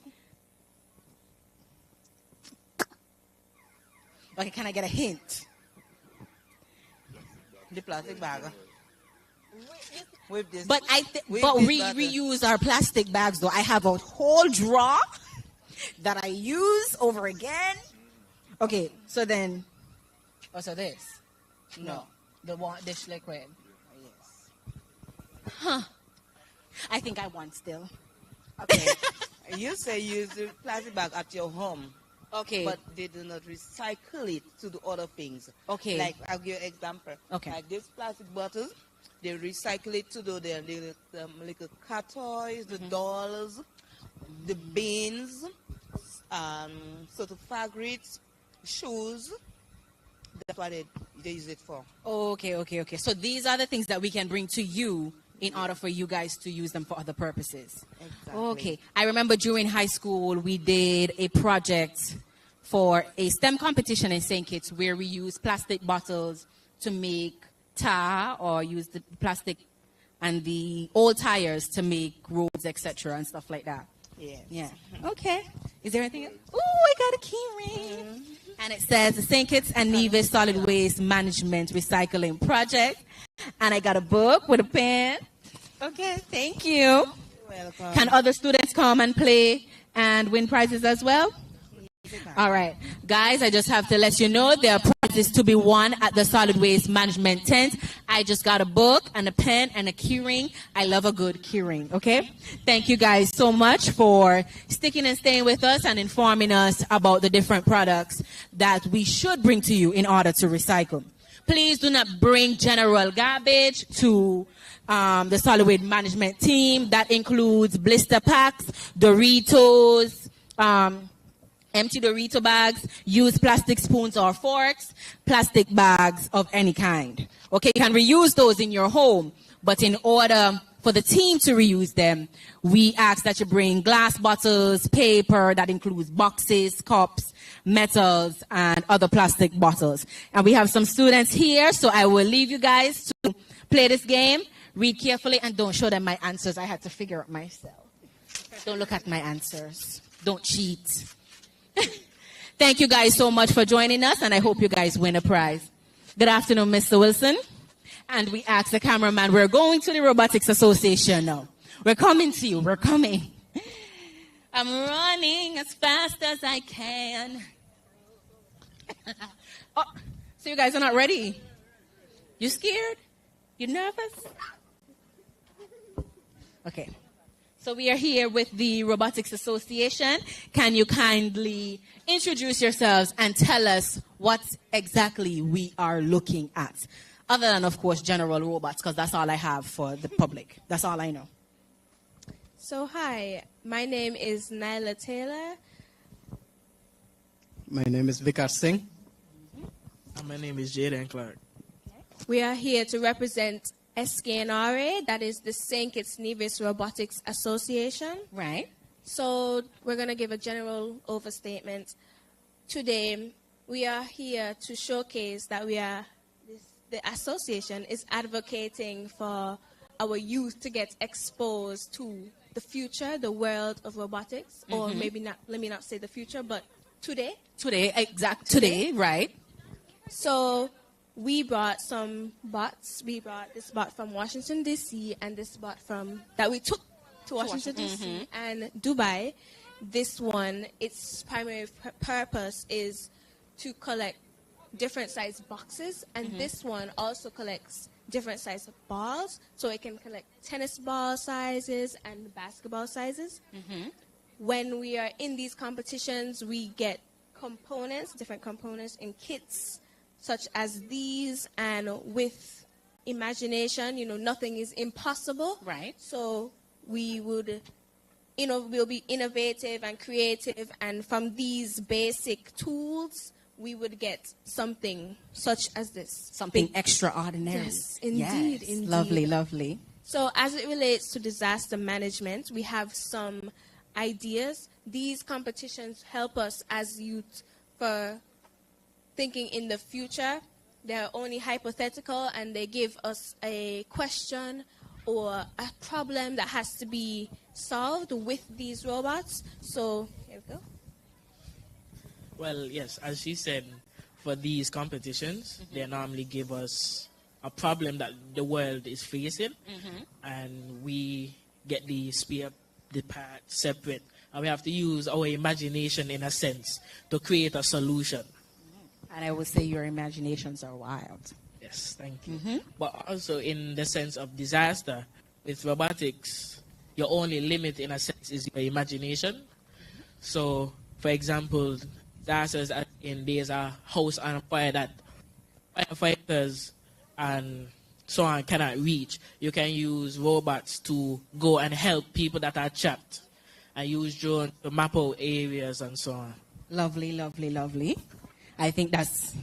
Okay, can I get a hint? The plastic bag. With this. But with but this we button. reuse our plastic bags though. I have a whole drawer that I use over again. Okay, so then, so this? No, the one dish liquid. Yes. Huh? I think I won still. Okay. You say use the plastic bag at your home. Okay. But they do not recycle it to do other things. Okay. Like, I'll give you an example. Okay. Like these plastic bottles, they recycle it to do their little cat toys, the dolls, the bins, sort of fabrics, shoes. That's what they use it for. Okay. So these are the things that we can bring to you in order for you guys to use them for other purposes. Exactly. Okay. I remember during high school, we did a project for a STEM competition in St. Kitts where we used plastic bottles to make tar, or use the plastic and the old tires to make roads, etc. and stuff like that. Yes. Yeah. Okay. Is there anything else? Oh, I got a key ring. And it says the St. Kitts and Nevis Solid Waste Management Recycling Project. And I got a book with a pen. Okay, thank you. You're welcome. Can other students come and play and win prizes as well? All right. Guys, I just have to let you know there are prizes to be won at the Solid Waste Management tent. I just got a book and a pen and a keyring. I love a good keyring, okay? Thank you guys so much for sticking and staying with us and informing us about the different products that we should bring to you in order to recycle. Please do not bring general garbage to the Solid Waste Management team. That includes blister packs, Doritos, empty Dorito bags, use plastic spoons or forks, plastic bags of any kind. Okay, you can reuse those in your home, but in order for the team to reuse them, we ask that you bring glass bottles, paper, that includes boxes, cups, metals, and other plastic bottles. And we have some students here, so I will leave you guys to play this game. Read carefully and don't show them my answers. I had to figure out myself. Don't look at my answers. Don't cheat. Thank you guys so much for joining us, and I hope you guys win a prize. Good afternoon, Mr. Wilson. And we asked the cameraman, we're going to the Robotics Association now. We're coming to you. We're coming. I'm running as fast as I can. Oh, so you guys are not ready? You scared? You nervous? Okay. So we are here with the Robotics Association. Can you kindly introduce yourselves and tell us what exactly we are looking at? Other than, of course, general robots, because that's all I have for the public. That's all I know. So, hi, my name is Nyla Taylor. My name is Vikar Singh. And my name is Jaden Clark. We are here to represent SKNRA, that is the St. Kitts Nevis Robotics Association. Right. So we're going to give a general overstatement. Today, we are here to showcase that the association is advocating for our youth to get exposed to the future, the world of robotics, or maybe not, let me not say the future, but today. Today, right. So we brought some bots. We brought this bot from Washington, D.C., and this bot that we took to Washington, D.C. and Dubai. This one, its primary purpose is to collect different size boxes, and this one also collects different size balls, so it can collect tennis ball sizes and basketball sizes. When we are in these competitions, we get different components in kits such as these, and with imagination, nothing is impossible. Right. So we would we'll be innovative and creative, and from these basic tools, we would get something such as this. Something extraordinary. Yes, indeed, Yes. indeed. Lovely, lovely. So as it relates to disaster management, we have some ideas. These competitions help us as youth for thinking in the future. They're only hypothetical, and they give us a question or a problem that has to be solved with these robots. So here we go. Well, yes, as she said, for these competitions, they normally give us a problem that the world is facing, and we get the spare the part separate, and we have to use our imagination in a sense to create a solution. And I would say your imaginations are wild. Yes, thank you. But also in the sense of disaster, with robotics, your only limit in a sense is your imagination. So, for example, disasters as in there's a house on fire that firefighters and so on cannot reach. You can use robots to go and help people that are trapped, and use drones to map out areas and so on. Lovely, lovely, lovely. I think that's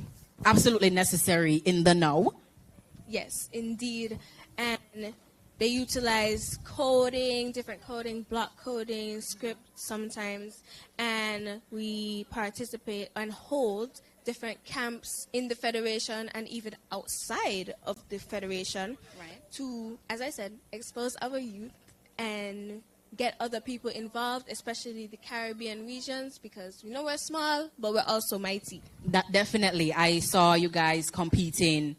absolutely necessary in the now. Yes, indeed. And they utilize coding, different coding, block coding, script sometimes, and we participate and hold different camps in the Federation and even outside of the Federation to, as I said, expose our youth and get other people involved, especially the Caribbean regions, because we know we're small, but we're also mighty. That definitely. I saw you guys competing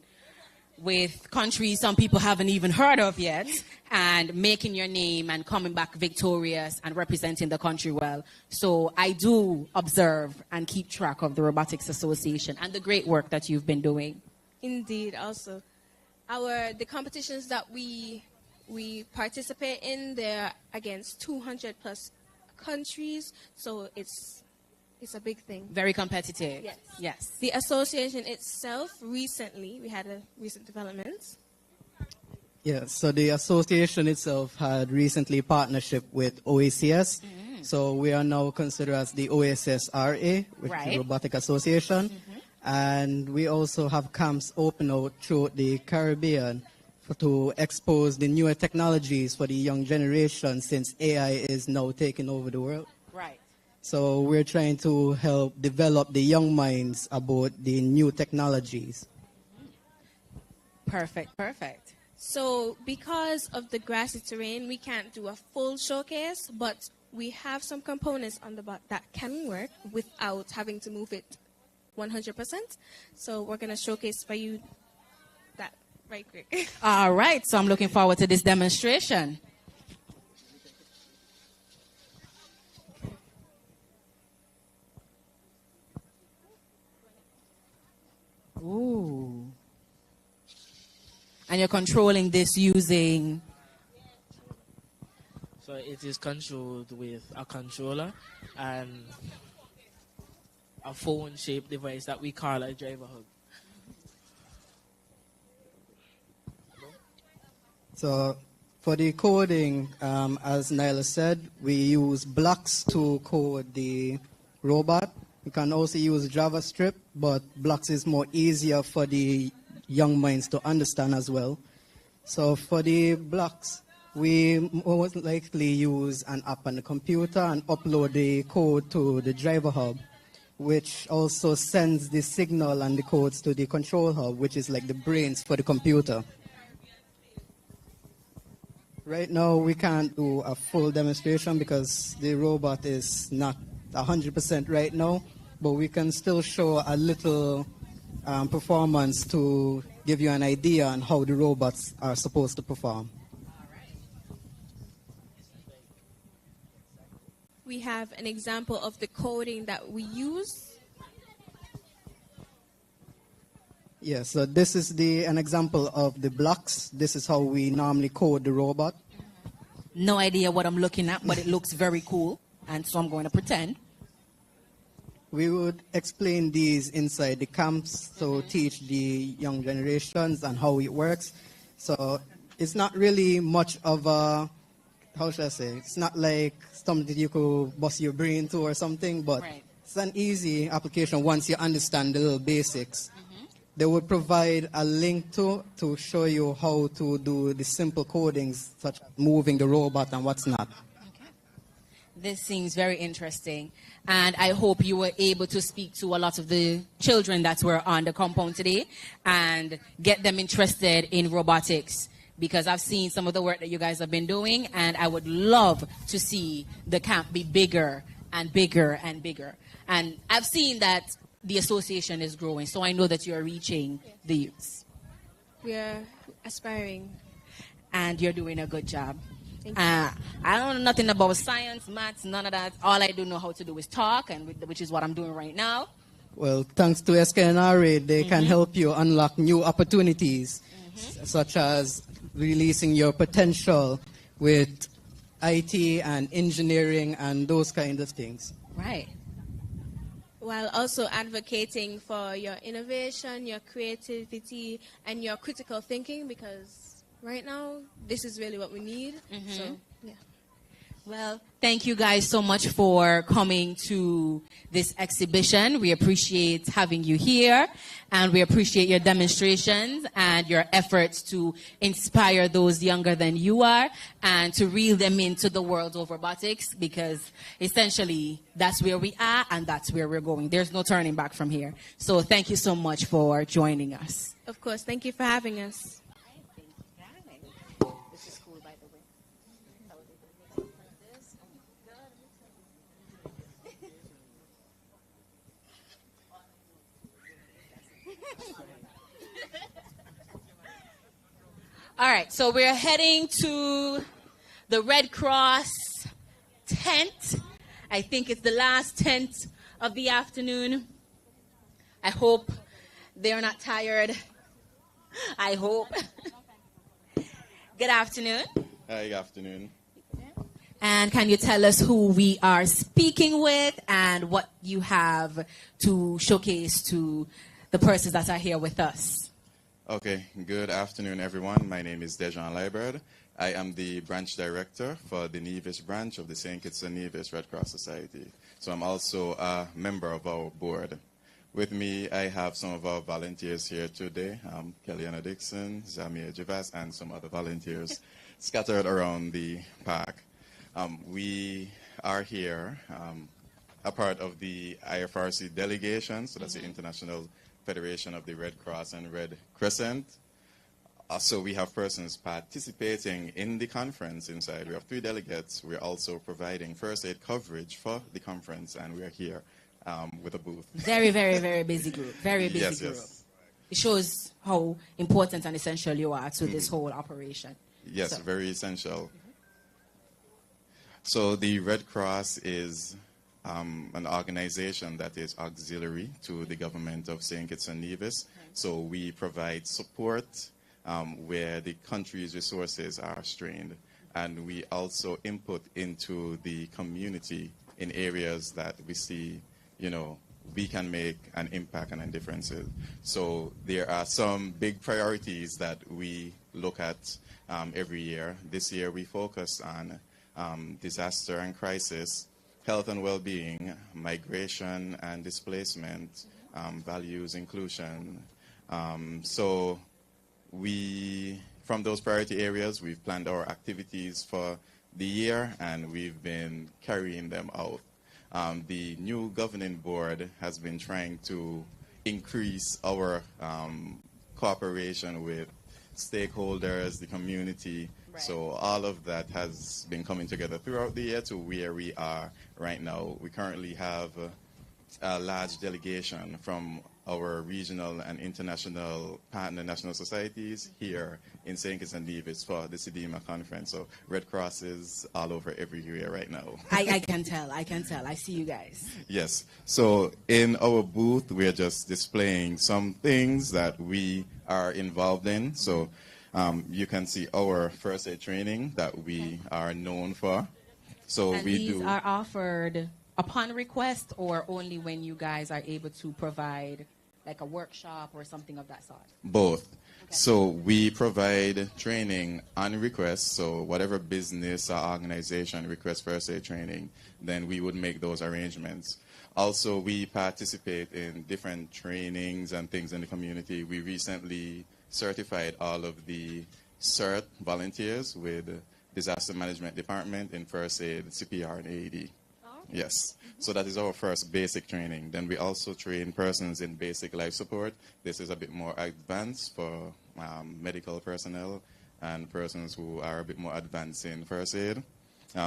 with countries some people haven't even heard of yet, and making your name and coming back victorious and representing the country well. So I do observe and keep track of the Robotics Association and the great work that you've been doing. Indeed, also. The competitions that we participate in, they're against 200 plus countries, so it's a big thing. Very competitive. Yes. Yes. The association itself, recently, we had a recent development. Yes, so the association itself had recently partnership with OACS. So we are now considered as the OACS-RA, which is the Robotic Association. And we also have camps open out throughout the Caribbean to expose the newer technologies for the young generation, since AI is now taking over the world. Right. So we're trying to help develop the young minds about the new technologies. Perfect, perfect. So because of the grassy terrain, we can't do a full showcase, but we have some components on the bot that can work without having to move it 100%. So we're going to showcase for you that right quick. All right, so I'm looking forward to this demonstration. Ooh. And you're controlling this using... So it is controlled with a controller and a phone-shaped device that we call a driver hub. So for the coding, as Nyla said, we use blocks to code the robot. We can also use JavaScript, but blocks is more easier for the young minds to understand as well. So for the blocks, we most likely use an app on the computer and upload the code to the driver hub, which also sends the signal and the codes to the control hub, which is like the brains for the computer. Right now, we can't do a full demonstration because the robot is not 100% right now, but we can still show a little performance to give you an idea on how the robots are supposed to perform. We have an example of the coding that we use. Yeah, so this is an example of the blocks. This is how we normally code the robot. No idea what I'm looking at, but it looks very cool, and so I'm going to pretend. We would explain these inside the camps to teach the young generations and how it works. So it's not really much of a how should I say? It's not like something you could bust your brain to or something, but Right. it's an easy application once you understand the little basics. They would provide a link to show you how to do the simple codings, such as moving the robot and what's not. This seems very interesting. And I hope you were able to speak to a lot of the children that were on the compound today and get them interested in robotics. Because I've seen some of the work that you guys have been doing, and I would love to see the camp be bigger and bigger and bigger. And I've seen that the association is growing, so I know that you're reaching the youths. We are aspiring. And you're doing a good job. Thank you. I don't know nothing about science, maths, none of that. All I do know how to do is talk, and which is what I'm doing right now. Well, thanks to SKNRA, they can help you unlock new opportunities, such as releasing your potential with IT and engineering and those kind of things. Right. While also advocating for your innovation, your creativity, and your critical thinking, because right now, this is really what we need. So, yeah. Well, thank you guys so much for coming to this exhibition. We appreciate having you here, and we appreciate your demonstrations and your efforts to inspire those younger than you are and to reel them into the world of robotics, because essentially that's where we are and that's where we're going. There's no turning back from here. So thank you so much for joining us. Of course, thank you for having us. All right, so we're heading to the Red Cross tent. I think it's the last tent of the afternoon. I hope they're not tired. I hope. Good afternoon. Hi, good afternoon. And can you tell us who we are speaking with and what you have to showcase to the persons that are here with us? Okay, good afternoon, everyone. My name is Dejan Liebert. I am the branch director for the Nevis branch of the St. Kitts and Nevis Red Cross Society. So I'm also a member of our board. With me, I have some of our volunteers here today, Kellyanna Dixon, Zamir Javas, and some other volunteers scattered around the park. We are here, a part of the IFRC delegation, so that's the International Federation of the Red Cross and Red Crescent. So we have persons participating in the conference inside. We have 3 delegates. We're also providing first aid coverage for the conference, and we are here with a booth. Very, very, very busy group. Very busy Yes, group. yes. It shows how important and essential you are to this whole operation. Yes, So- very essential. So the Red Cross is an organization that is auxiliary to the government of St. Kitts and Nevis. So we provide support where the country's resources are strained. And we also input into the community in areas that we see, we can make an impact and a difference. So there are some big priorities that we look at every year. This year we focus on disaster and crisis, health and well-being, migration and displacement, values, inclusion. So from those priority areas, we've planned our activities for the year, and we've been carrying them out. The new governing board has been trying to increase our cooperation with stakeholders, the community. So all of that has been coming together throughout the year to where we are right now. We currently have a large delegation from our regional and international partner national societies here in St. Kitts and Nevis for the CDM conference. So Red Cross is all over everywhere right now. I can tell. I see you guys. Yes. So in our booth, we're just displaying some things that we are involved in. So you can see our first aid training that we are known for. So And we these do. are offered upon request or only when you guys are able to provide like a workshop or something of that sort? Both. So we provide training on request. So whatever business or organization requests first aid training, then we would make those arrangements. Also, we participate in different trainings and things in the community. We recently certified all of the CERT volunteers with Disaster Management Department in first aid, CPR, and AED. Yes. So that is our first basic training. Then we also train persons in basic life support. This is a bit more advanced for medical personnel and persons who are a bit more advanced in first aid.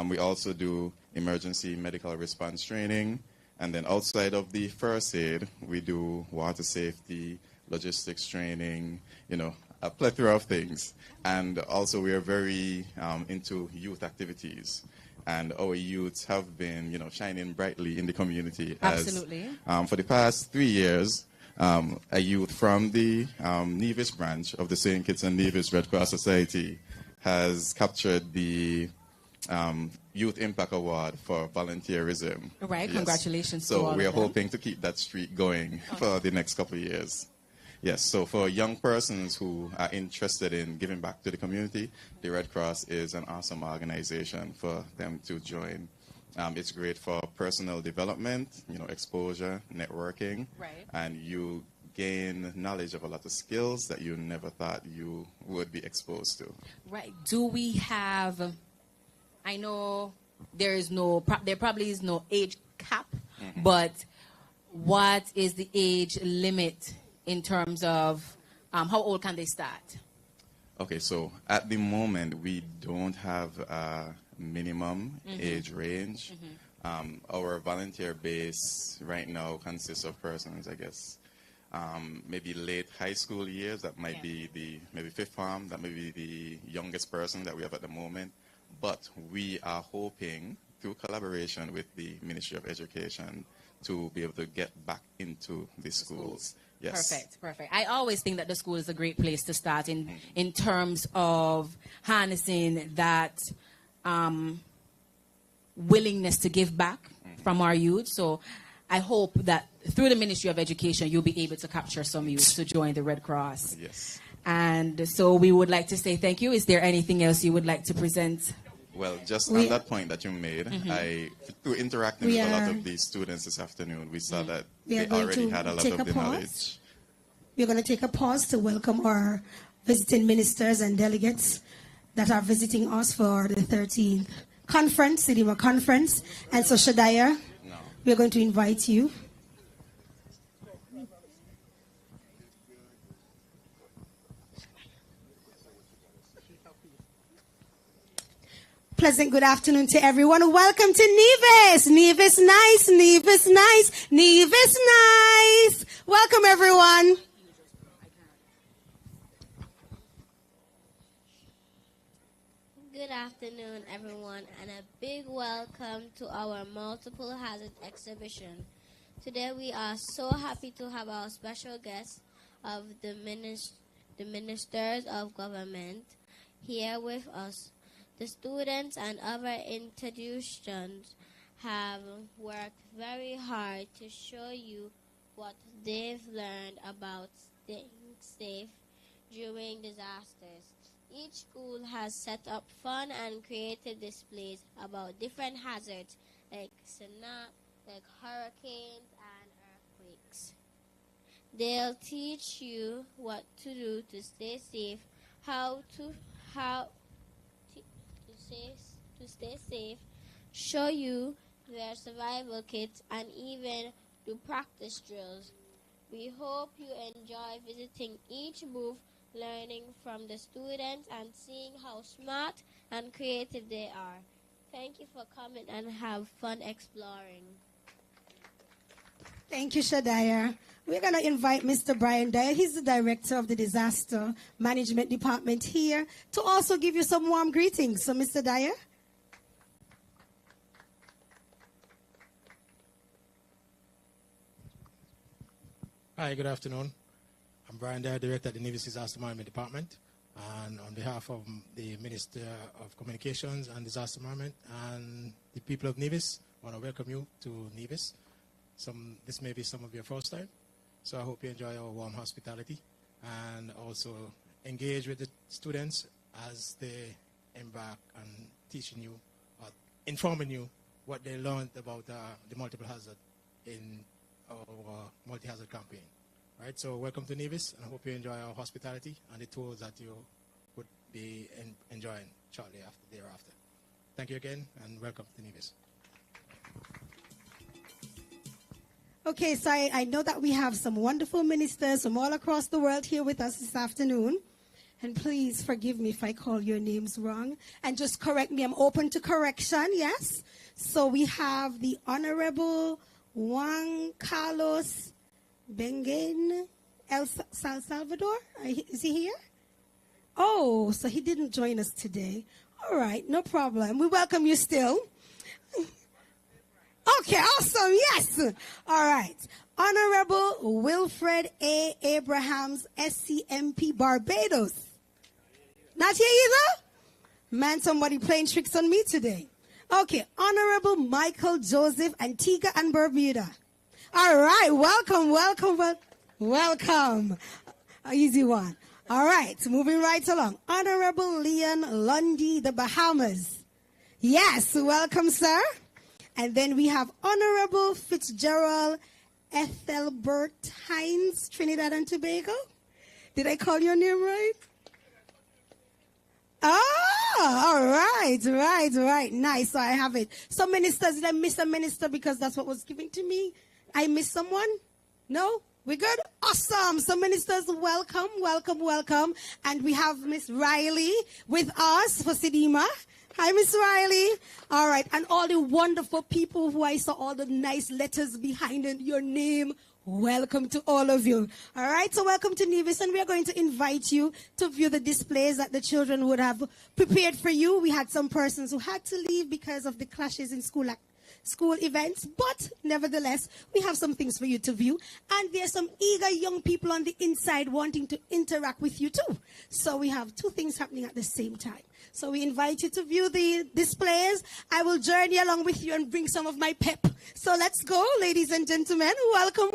We also do emergency medical response training. And then outside of the first aid, we do water safety, logistics training, you know, a plethora of things. And also we are very into youth activities. And our youths have been, you know, shining brightly in the community. Absolutely. For the past 3 years, a youth from the Nevis branch of the St. Kitts and Nevis Red Cross Society has captured the Youth Impact Award for volunteerism. Right, Yes. congratulations to So all we are of them. hoping to keep that streak going for the next couple of years. Yes, so for young persons who are interested in giving back to the community, the Red Cross is an awesome organization for them to join. It's great for personal development, you know, exposure, networking, Right. and you gain knowledge of a lot of skills that you never thought you would be exposed to. Right. Do we have, I know there probably is no age cap, but what is the age limit in terms of how old can they start? Okay, so at the moment, we don't have a minimum age range. Our volunteer base right now consists of persons, I guess, maybe late high school years. That might be the maybe fifth form. That may be the youngest person that we have at the moment. But we are hoping, through collaboration with the Ministry of Education, to be able to get back into the schools. Yes. Perfect. I always think that the school is a great place to start in terms of harnessing that willingness to give back from our youth. So I hope that through the Ministry of Education, you'll be able to capture some youth to join the Red Cross. Yes. And so we would like to say thank you. Is there anything else you would like to present? Well, just on that point that you made, through interacting with a lot of the students this afternoon, we saw that We are they going already to had a lot take of a the pause. knowledge. We're going to take a pause to welcome our visiting ministers and delegates that are visiting us for the 13th conference, CDM conference. And so, Shadaya, we're going to invite you. Pleasant good afternoon to everyone. Welcome to Nevis. Nevis nice, Nevis nice, Nevis nice. Welcome everyone. Good afternoon, everyone, and a big welcome to our multiple hazard exhibition. Today we are so happy to have our special guest of the ministers of government here with us. The students and other institutions have worked very hard to show you what they've learned about staying safe during disasters. Each school has set up fun and creative displays about different hazards like hurricanes and earthquakes. They'll teach you what to do to stay safe, how to stay safe, show you their survival kits, and even do practice drills. We hope you enjoy visiting each booth, learning from the students and seeing how smart and creative they are. Thank you for coming and have fun exploring. Thank you, Shadaya. We're going to invite Mr. Brian Dyer. He's the director of the Disaster Management Department here to also give you some warm greetings. So, Mr. Dyer. Hi, good afternoon. I'm Brian Dyer, director at the Nevis Disaster Management Department. And on behalf of the Minister of Communications and Disaster Management and the people of Nevis, I want to welcome you to Nevis. This may be some of your first time, so I hope you enjoy our warm hospitality and also engage with the students as they embark on teaching you, or informing you what they learned about the multiple hazard in our multi-hazard campaign. Right, so welcome to Nevis, and I hope you enjoy our hospitality and the tours that you would be enjoying shortly thereafter. Thank you again, and welcome to Nevis. Okay, so I know that we have some wonderful ministers from all across the world here with us this afternoon. And please forgive me if I call your names wrong. And just correct me. I'm open to correction, yes? So we have the Honorable Juan Carlos Bengen El Salvador. Is he here? Oh, so he didn't join us today. All right, no problem. We welcome you still. Okay, awesome. Yes. All right. Honorable Wilfred A. Abrahams, SCMP Barbados. Not here either? Man, somebody playing tricks on me today. Okay. Honorable Michael Joseph, Antigua and Bermuda. All right. Welcome, welcome, welcome. Easy one. All right. Moving right along. Honorable Leon Lundy, the Bahamas. Yes. Welcome, sir. And then we have Honorable Fitzgerald Ethelbert Hines, Trinidad and Tobago. Did I call your name right? Ah, all right. Nice. So I have it. Some ministers, did I miss a minister because that's what was given to me? I missed someone? No? We good? Awesome. So ministers, welcome. And we have Miss Riley with us for CDM. Hi, Miss Riley. All right. And all the wonderful people who I saw all the nice letters behind your name. Welcome to all of you. All right. So welcome to Nevis. And we are going to invite you to view the displays that the children would have prepared for you. We had some persons who had to leave because of the clashes in school events, but nevertheless, we have some things for you to view. And there's some eager young people on the inside wanting to interact with you too. So we have two things happening at the same time. So we invite you to view the displays. I will journey along with you and bring some of my pep. So let's go, ladies and gentlemen. Welcome.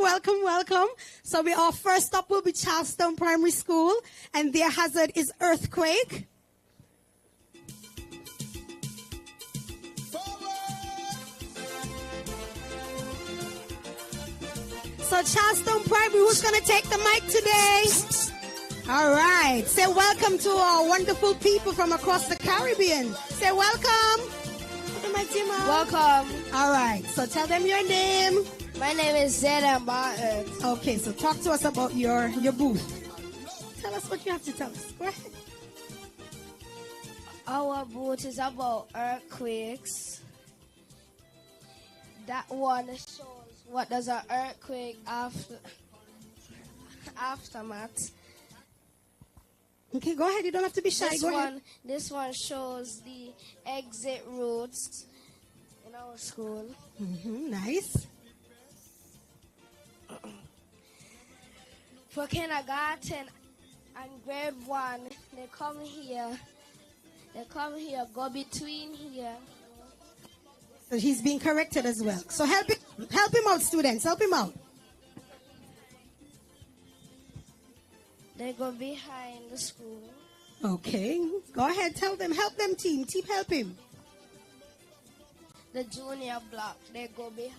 So our first stop will be Charlestown Primary School, and their hazard is earthquake. So Charlestown Primary, who's going to take the mic today? All right. Say welcome to our wonderful people from across the Caribbean. Say welcome. Welcome. All right. So tell them your name. My name is Zed Martin. Okay. So talk to us about your booth. Tell us what you have to tell us. Go ahead. Our booth is about earthquakes. That one shows what does an earthquake aftermath. Okay, go ahead. You don't have to be shy. Go ahead. This one shows the exit routes in our school. Nice. For kindergarten and grade 1, they come here. Go between here. So he's being corrected as well. So help him out, students. Help him out. They go behind the school. Okay. Go ahead. Tell them. Help them, team. Team, help him. The junior block, they go behind.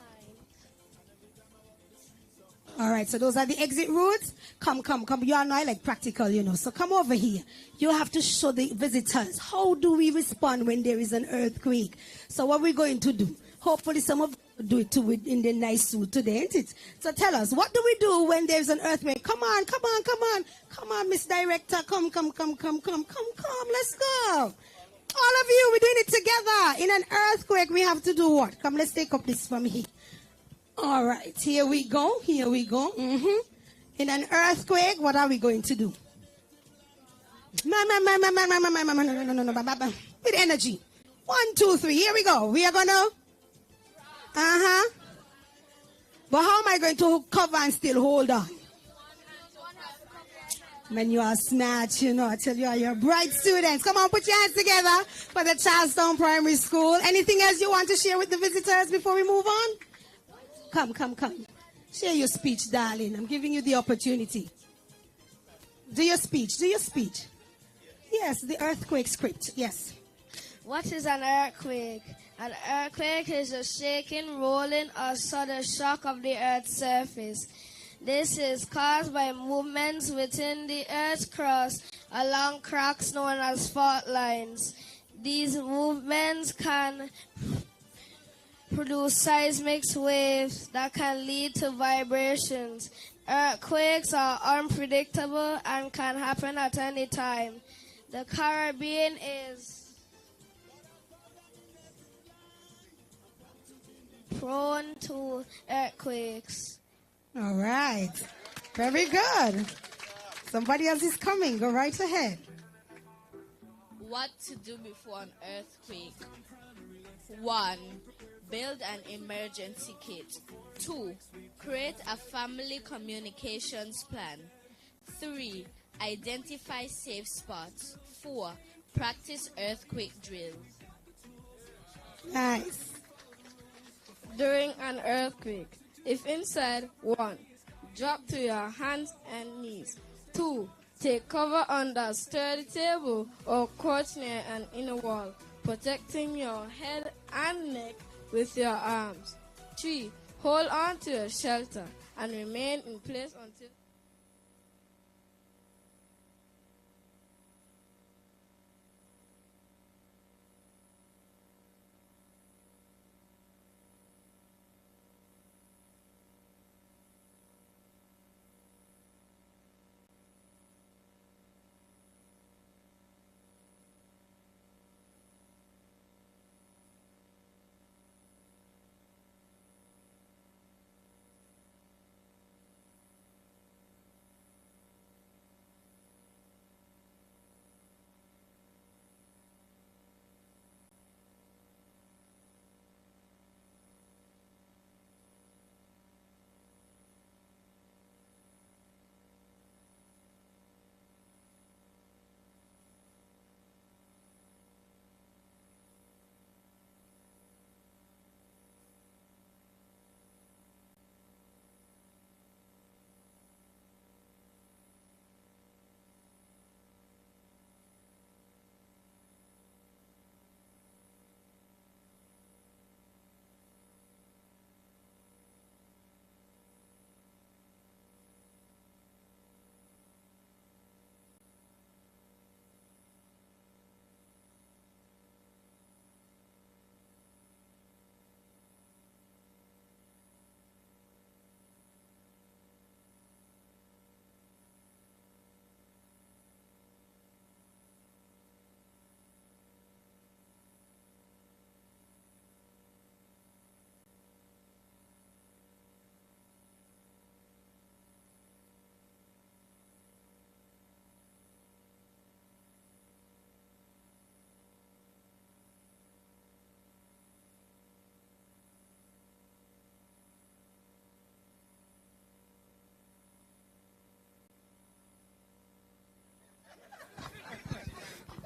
All right. So those are the exit routes. Come. You are not like practical, So come over here. You have to show the visitors. How do we respond when there is an earthquake? So what we're going to do. Hopefully some of you do it too in the nice suit today, ain't it? So tell us, what do we do when there's an earthquake? Come on, Miss Director. Come. Let's go. All of you, we're doing it together. In an earthquake, we have to do what? Come, let's take up this from here. All right, here we go. In an earthquake, what are we going to do? With energy. 1, 2, 3. Here we go. We are gonna. But how am I going to cover and still hold on? Man, you are smart, I tell you, you're bright students. Come on, put your hands together for the Charlestown Primary School. Anything else you want to share with the visitors before we move on? Come. Share your speech, darling. I'm giving you the opportunity. Do your speech. Do your speech. Yes, the earthquake script. Yes. What is an earthquake? An earthquake is a shaking, rolling, or sudden shock of the Earth's surface. This is caused by movements within the Earth's crust along cracks known as fault lines. These movements can produce seismic waves that can lead to vibrations. Earthquakes are unpredictable and can happen at any time. The Caribbean is prone to earthquakes. All right. Very good. Somebody else is coming. Go right ahead. What to do before an earthquake? 1. Build an emergency kit. 2. Create a family communications plan. 3. Identify safe spots. 4. Practice earthquake drills. Nice. During an earthquake, if inside, 1. Drop to your hands and knees. 2. Take cover under a sturdy table or couch near an inner wall, protecting your head and neck with your arms. 3. Hold on to your shelter and remain in place until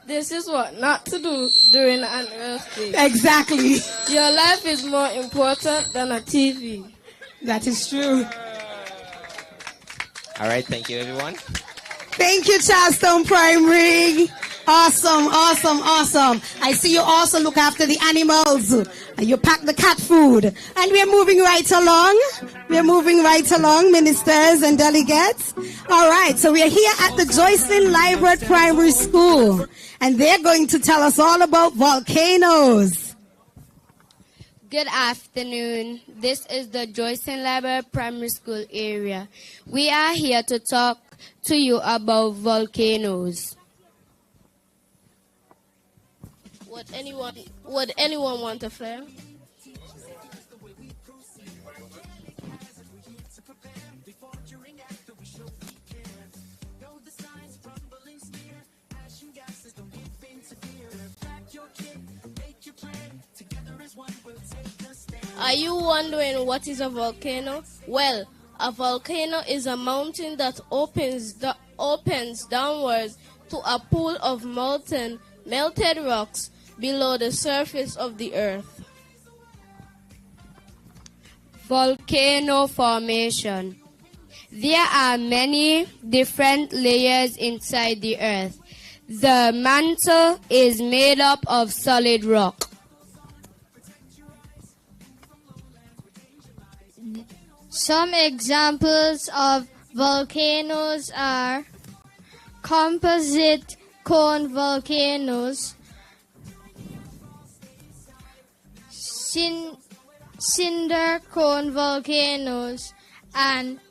this is what not to do during an earthquake. Exactly. Your life is more important than a TV. That is true. All right, thank you, everyone. Thank you, Charlestown Primary. Awesome, awesome, awesome. I see you also look after the animals. You pack the cat food. And we're moving right along. We're moving right along, ministers and delegates. All right, so we're here at the Joycelyn Library Primary School. And they're going to tell us all about volcanoes. Good afternoon. This is the Joycelyn Library Primary School area. We are here to talk to you about volcanoes. Would anyone want a flare? Are you wondering what is a volcano? Well, a volcano is a mountain that opens downwards to a pool of melted rocks below the surface of the earth. Volcano formation. There are many different layers inside the earth. The mantle is made up of solid rock. Some examples of volcanoes are composite cone volcanoes, cinder cone volcanoes, and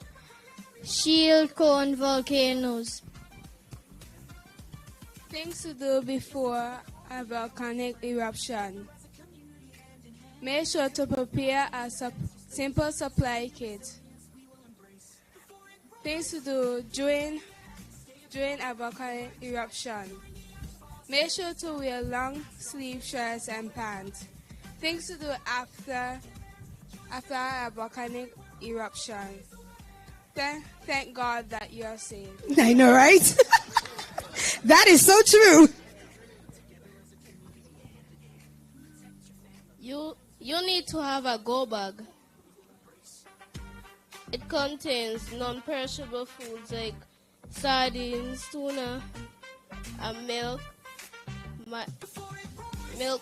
shield cone volcanoes. Things to do before a volcanic eruption. Make sure to prepare a simple supply kit. Things to do during a volcanic eruption. Make sure to wear long sleeve shirts and pants. Things to do after a volcanic eruption. Thank God that you are saved. I know, right? That is so true. You need to have a go bag. It contains non-perishable foods like sardines, tuna, and milk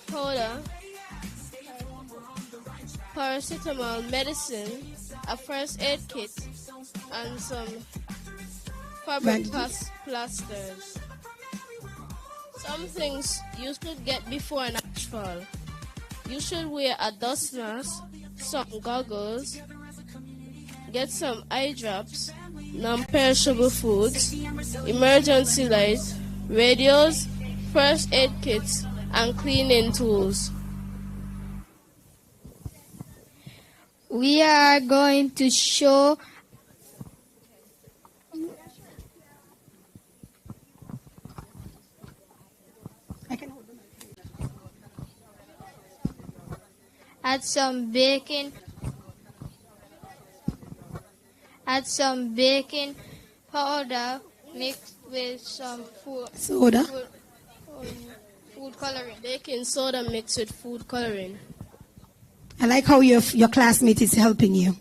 powder, paracetamol medicine, a first aid kit, and some fabric plasters. Some things you should get before an ashfall. You should wear a dust mask, some goggles, get some eye drops, non-perishable foods, emergency lights, radios, first aid kits, and cleaning tools. We are going to show add some baking powder mixed with some food coloring. Baking soda mixed with food coloring. I like how your classmate is helping you.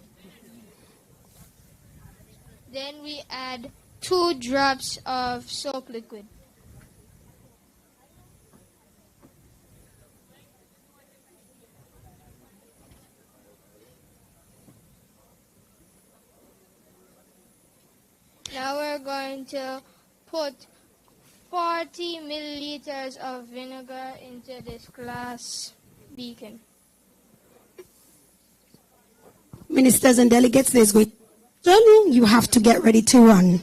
Then we add 2 drops of soap liquid. Now we're going to put 40 milliliters of vinegar into this glass beaker. Ministers and delegates, there's going to you have to get ready to run.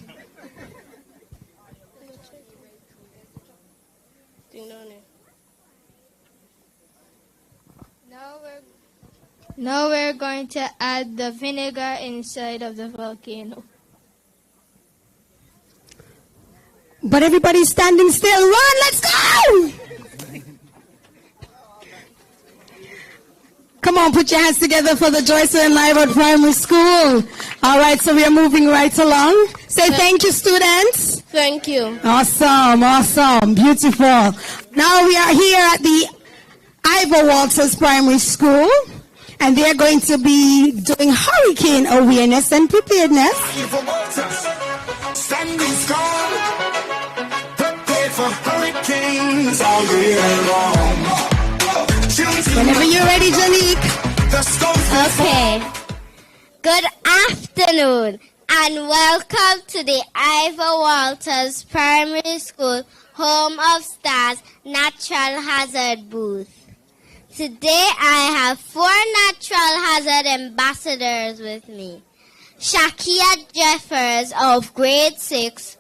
Now we're going to add the vinegar inside of the volcano. But everybody's standing still. Run, let's go! Come on, put your hands together for the Joyce and Lyra Primary School. All right, so we are moving right along. Say thank you, students. Thank you. Awesome, awesome, beautiful. Now we are here at the Ivor Walters Primary School, and they're going to be doing hurricane awareness and preparedness. Standing strong, prepared for hurricanes all year long. Whenever you're ready, Janique. Okay. Good afternoon and welcome to the Ivor Walters Primary School Home of Stars Natural Hazard booth. Today I have 4 natural hazard ambassadors with me. Shakia Jeffers of grade 6,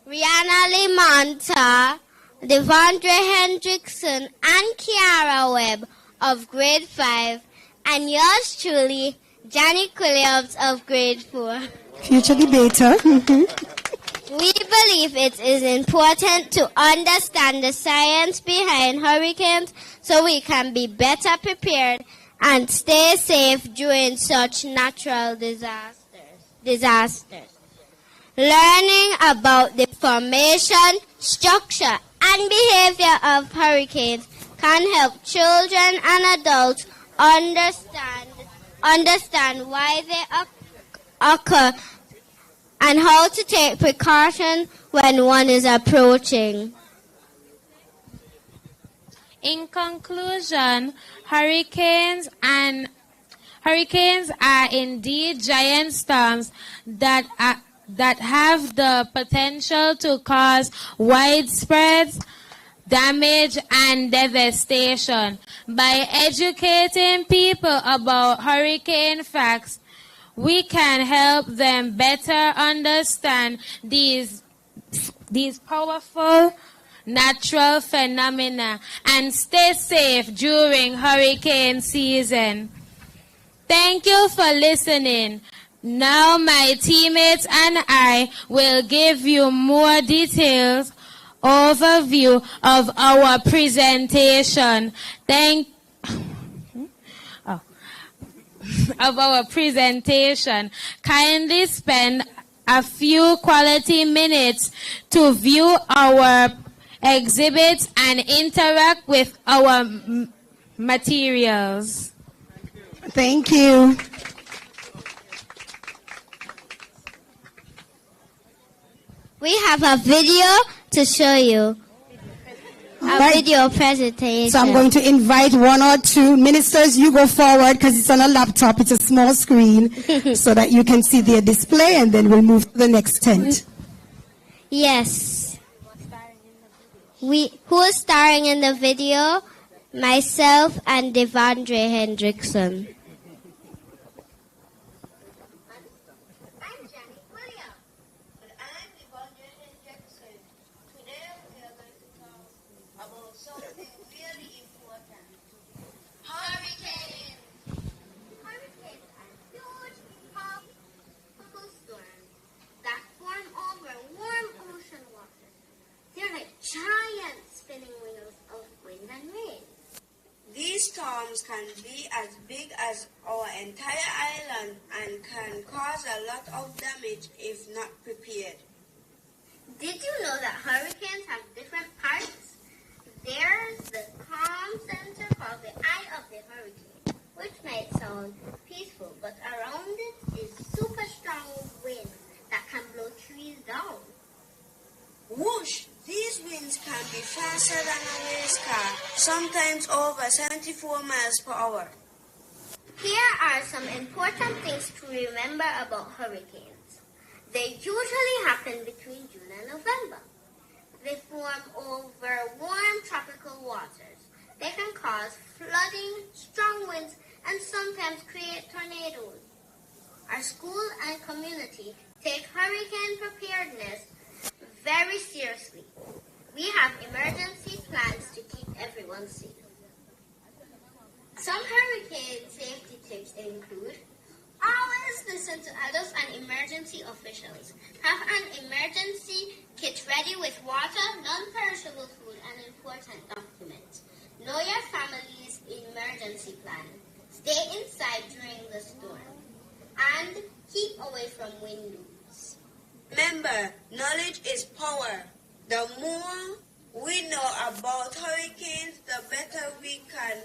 Rihanna Limonta, Devondre Hendrickson, and Kiara Webb of grade 5, and yours truly, Janik Williams of grade 4. Future debater. We believe it is important to understand the science behind hurricanes so we can be better prepared and stay safe during such natural disasters. Learning about the formation, structure, and behavior of hurricanes can help children and adults understand why they occur and how to take precaution when one is approaching. In conclusion, hurricanes are indeed giant storms that have the potential to cause widespread damage and devastation. By educating people about hurricane facts, we can help them better understand these powerful natural phenomena and stay safe during hurricane season. Thank you for listening. Now my teammates and I will give you more details overview of our presentation. Of our presentation. Kindly spend a few quality minutes to view our exhibits and interact with our materials. Thank you. We have a video to show you. Video presentation. So I'm going to invite one or two ministers. You go forward because it's on a laptop. It's a small screen so that you can see their display, and then we'll move to the next tent. Yes. Who is starring in the video? Myself and Devondre Hendrickson. Giant spinning wheels of wind and rain. These storms can be as big as our entire island and can cause a lot of damage if not prepared. Did you know that hurricanes have different parts? There's the calm center called the eye of the hurricane, which might sound peaceful, but around it is super strong wind that can blow trees down. Whoosh! These winds can be faster than a race car, sometimes over 74 miles per hour. Here are some important things to remember about hurricanes. They usually happen between June and November. They form over warm tropical waters. They can cause flooding, strong winds, and sometimes create tornadoes. Our school and community take hurricane preparedness very seriously. We have emergency plans to keep everyone safe. Some hurricane safety tips include: always listen to adults and emergency officials. Have an emergency kit ready with water, non-perishable food, and important documents. Know your family's emergency plan. Stay inside during the storm. And keep away from windows. Remember, knowledge is power. The more we know about hurricanes, the better we can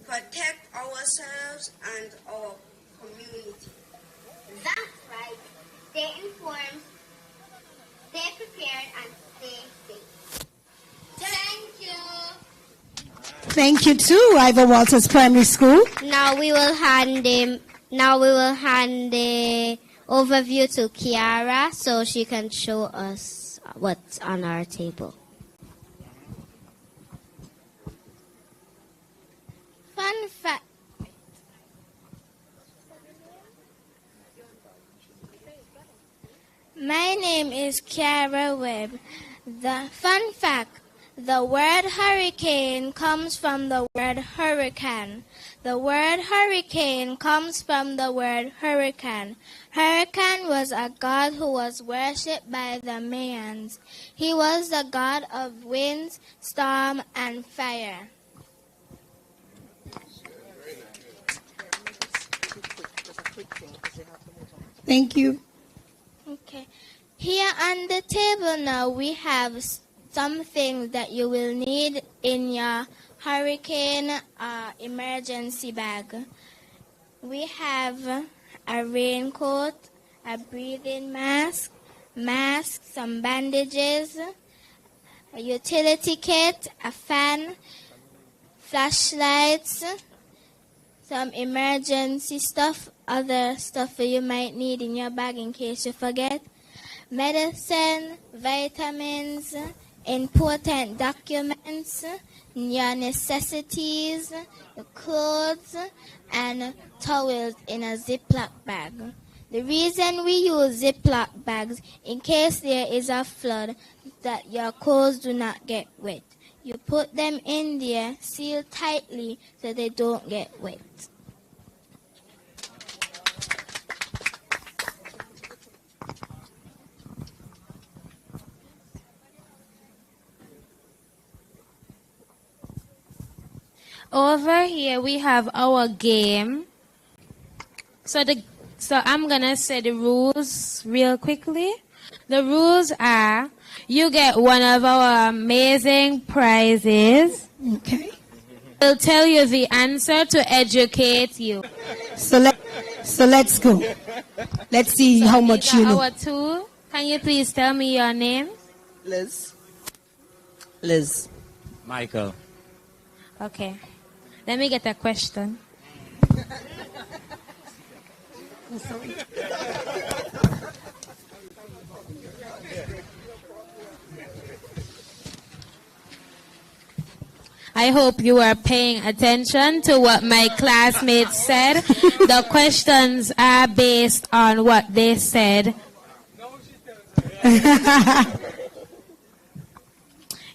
protect ourselves and our community. That's right. Stay informed, stay prepared, and stay safe. Thank you. Thank you too, Ivor Walters Primary School. Now we will hand the overview to Kiara so she can show us what's on our table. Fun fact. My name is Kiara Webb. The fun fact. The word hurricane comes from the word hurricane. The word hurricane comes from the word hurricane. Hurricane was a god who was worshipped by the Mayans. He was the god of winds, storm, and fire. Thank you. Okay. Here on the table now we have some things that you will need in your hurricane emergency bag. We have a raincoat, a breathing mask, mask, some bandages, a utility kit, a fan, flashlights, some emergency stuff, other stuff that you might need in your bag in case you forget, medicine, vitamins, important documents, your necessities, your clothes, and towels in a Ziploc bag. The reason we use Ziploc bags in case there is a flood that your clothes do not get wet. You put them in there, seal tightly so they don't get wet. Over here we have our game. So I'm gonna say the rules real quickly. The rules are you get one of our amazing prizes. Okay. We'll tell you the answer to educate you. So let's go. Let's see how much you know. Our two. Can you please tell me your name? Liz. Michael. Okay. Let me get a question. I hope you are paying attention to what my classmates said. The questions are based on what they said.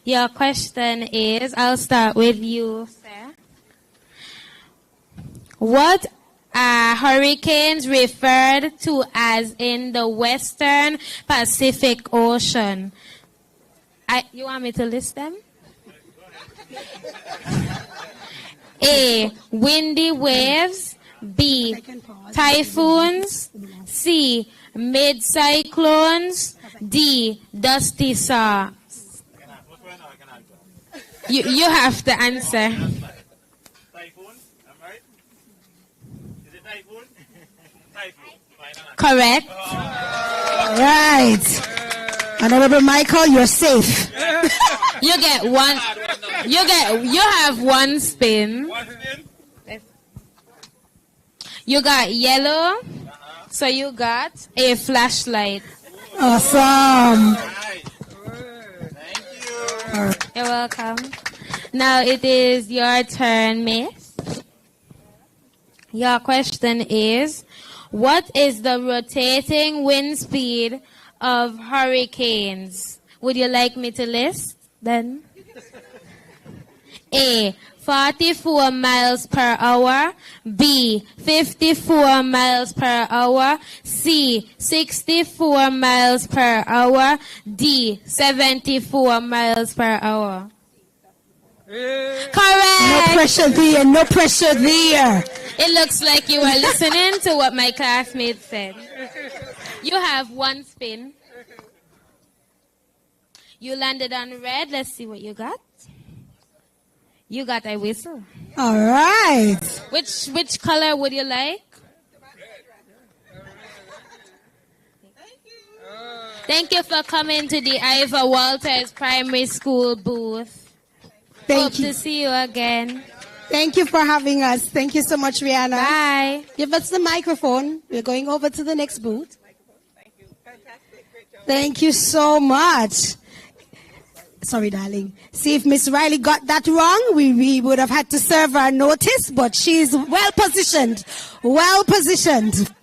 Your question is, I'll start with you, sir. What are hurricanes referred to as in the Western Pacific Ocean? You want me to list them? A. Windy waves. B. Typhoons. C. Mid-cyclones. D. Dusty storms. You have to answer. Typhoon, am I right? Is it typhoon? Typhoon. Correct. Right. Honorable Michael, you're safe. You get one. You have one spin. You got yellow, so you got a flashlight. Awesome. You're welcome. Now it is your turn, miss. Your question is, what is the rotating wind speed of hurricanes? Would you like me to list then? A. 44 miles per hour. B. 54 miles per hour. C. 64 miles per hour. D. 74 miles per hour. Correct. No pressure there. No pressure there. It looks like you were listening to what my classmates said. You have one spin. You landed on red. Let's see what you got. You got a whistle. All right. Which color would you like? Thank you for coming to the Ivor Walters Primary School booth. Hope to see you again. Thank you for having us. Thank you so much, Rihanna. Bye. Give us the microphone. We're going over to the next booth. Thank you so much. Sorry, darling. See, if Miss Riley got that wrong, we would have had to serve her notice, but she's well positioned. Well positioned.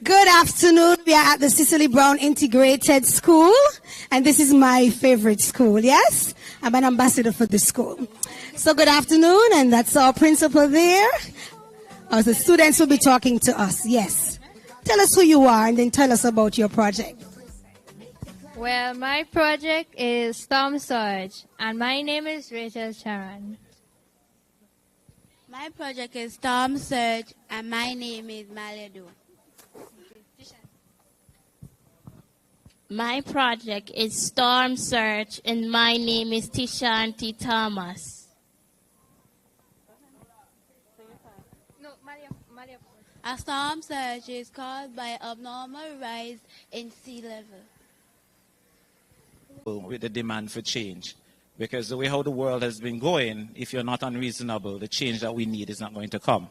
Good afternoon. We are at the Cicely Brown Integrated School, and this is my favorite school, yes? I'm an ambassador for this school. So good afternoon, and that's our principal there. The students will be talking to us, yes. Tell us who you are, and then tell us about your project. Well, my project is Storm Surge, and my name is Rachel Sharon. My project is Storm Surge, and my name is Maledo. My project is Storm Surge, and my name is Tishanti Thomas. A storm surge is caused by abnormal rise in sea level. with the demand for change. Because the way how the world has been going, if you're not unreasonable, the change that we need is not going to come.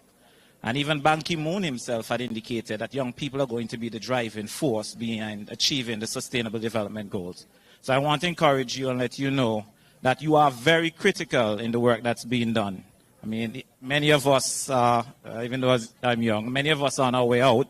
And even Ban Ki-moon himself had indicated that young people are going to be the driving force behind achieving the Sustainable Development Goals. So I want to encourage you and let you know that you are very critical in the work that's being done. I mean, many of us, even though I'm young, many of us are on our way out.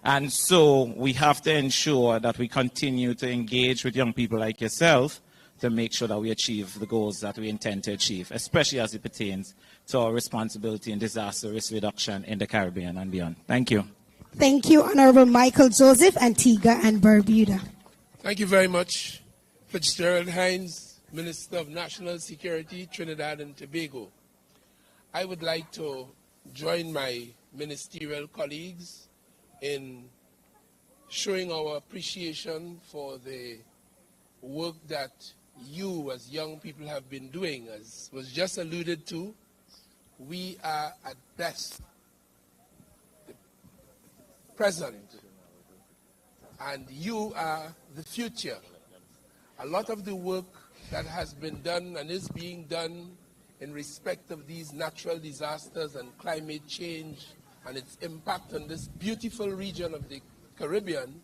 And so we have to ensure that we continue to engage with young people like yourself to make sure that we achieve the goals that we intend to achieve, especially as it pertains to our responsibility in disaster risk reduction in the Caribbean and beyond. Thank you. Thank you, Honorable Michael Joseph, Antigua and Barbuda. Thank you very much, Fitzgerald Hines, Minister of National Security, Trinidad and Tobago. I would like to join my ministerial colleagues in showing our appreciation for the work that you as young people have been doing. As was just alluded to, we are at best the present, and you are the future. A lot of the work that has been done and is being done in respect of these natural disasters and climate change and its impact on this beautiful region of the Caribbean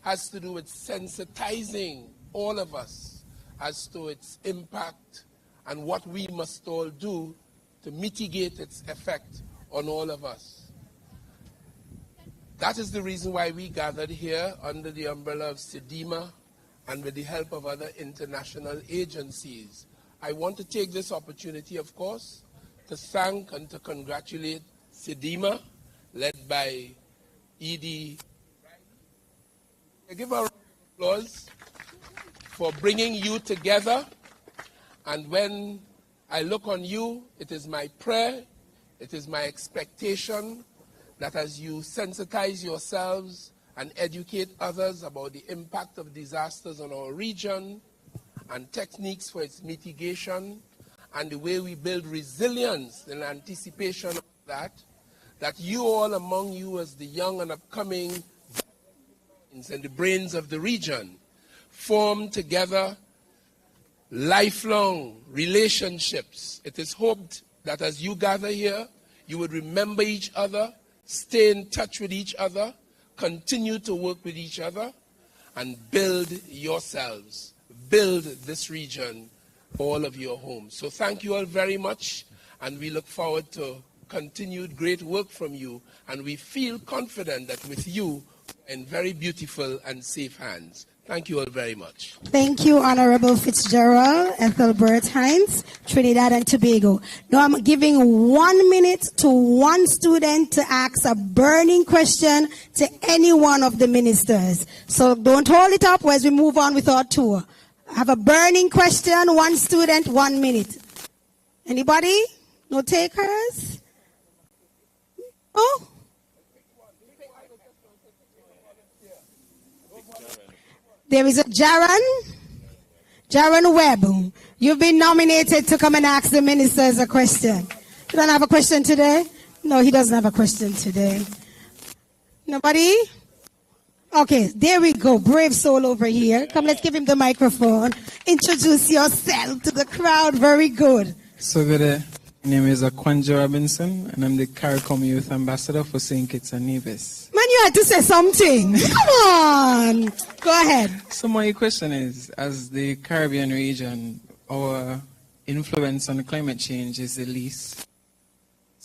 has to do with sensitizing all of us as to its impact and what we must all do to mitigate its effect on all of us. That is the reason why we gathered here under the umbrella of CDM and with the help of other international agencies. I want to take this opportunity, of course, to thank and to congratulate CDM, led by Edie. Give a round of applause for bringing you together. And when I look on you, it is my prayer, it is my expectation that as you sensitize yourselves and educate others about the impact of disasters on our region and techniques for its mitigation and the way we build resilience in anticipation of that, that you all among you as the young and upcoming and the brains of the region form together lifelong relationships. It is hoped that as you gather here, you would remember each other, stay in touch with each other, continue to work with each other, and build yourselves, build this region, all of your homes. So thank you all very much, and we look forward to continued great work from you, and we feel confident that with you, we're in very beautiful and safe hands. Thank you all very much. Thank you, Honorable Fitzgerald Ethelbert Hines, Trinidad and Tobago. Now I'm giving 1 minute to one student to ask a burning question to any one of the ministers. So don't hold it up as we move on with our tour. I have a burning question, one student, 1 minute. Anybody? No takers? Oh? There is a Jaron Webb. You've been nominated to come and ask the ministers a question. You don't have a question today? No, he doesn't have a question today. Nobody? Okay, there we go. Brave soul over here. Come, let's give him the microphone. Introduce yourself to the crowd. Very good. So good day. My name is Aquanja Robinson, and I'm the CARICOM Youth Ambassador for St. Kitts and Nevis. Man, you had to say something. Come on. Go ahead. So my question is, as the Caribbean region, our influence on climate change is the least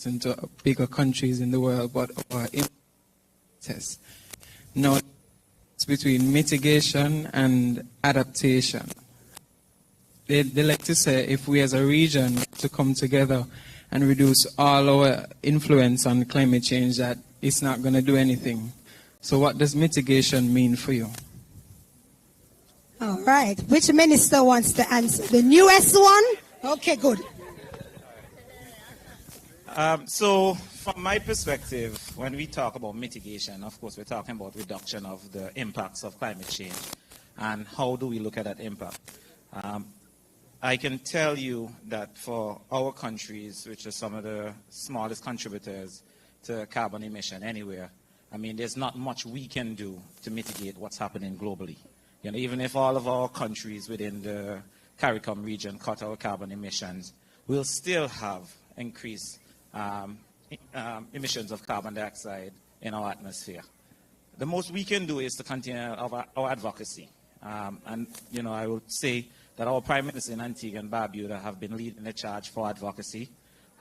into bigger countries in the world, but our influence. Now, it's between mitigation and adaptation. They like to say if we as a region to come together and reduce all our influence on climate change, that it's not going to do anything. So what does mitigation mean for you? All right. Which minister wants to answer? The newest one? Okay, good. So from my perspective, when we talk about mitigation, of course, we're talking about reduction of the impacts of climate change. And how do we look at that impact? I can tell you that for our countries, which are some of the smallest contributors to carbon emission anywhere, I mean, there's not much we can do to mitigate what's happening globally. Even if all of our countries within the CARICOM region cut our carbon emissions, we'll still have increased emissions of carbon dioxide in our atmosphere. The most we can do is to continue our advocacy. And I would say that our Prime Minister in Antigua and Barbuda have been leading the charge for advocacy.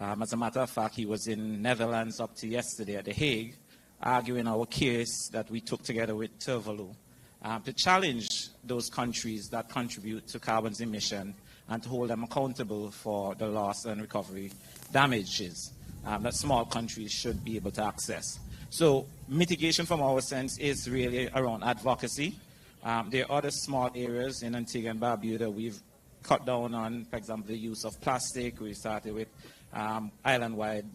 As a matter of fact, he was in Netherlands up to yesterday at The Hague, arguing our case that we took together with Tuvalu to challenge those countries that contribute to carbon's emission and to hold them accountable for the loss and recovery damages that small countries should be able to access. So mitigation from our sense is really around advocacy. There are other small areas in Antigua and Barbuda. We've cut down on, for example, the use of plastic. We started with island-wide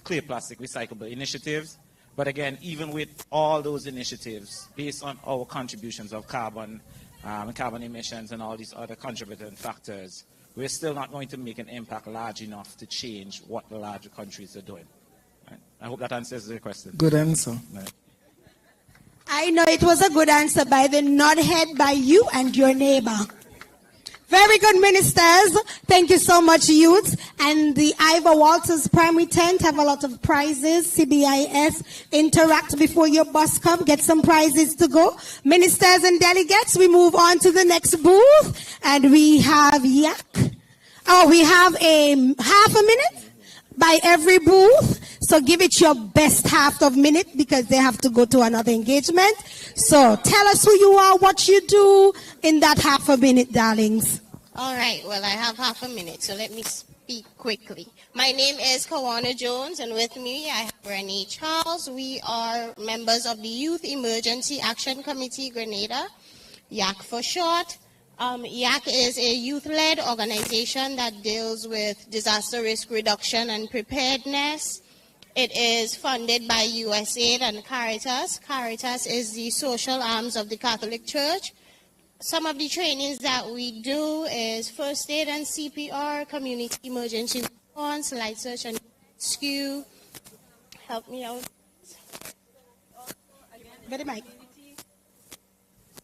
clear plastic recyclable initiatives. But again, even with all those initiatives, based on our contributions of carbon, carbon emissions and all these other contributing factors, we're still not going to make an impact large enough to change what the larger countries are doing. Right? I hope that answers the question. Good answer. Right. I know it was a good answer by the nod head by you and your neighbor. Very good, ministers. Thank you so much, youths. And the Ivor Walters Primary Tent have a lot of prizes. CBIS, interact before your bus come. Get some prizes to go. Ministers and delegates, we move on to the next booth. And we have Yak. Oh, we have a half a minute by every booth. So give it your best half of minute because they have to go to another engagement. So tell us who you are, what you do in that half a minute, darlings. All right, well, I have half a minute, so let me speak quickly. My name is Kawana Jones, and with me I have Renee Charles. We are members of the Youth Emergency Action Committee Grenada, YAC for short. YAC is a youth-led organization that deals with disaster risk reduction and preparedness. It is funded by USAID and Caritas. Caritas is the social arms of the Catholic Church. Some of the trainings that we do is first aid and CPR, community emergency response, light search and rescue. Help me out.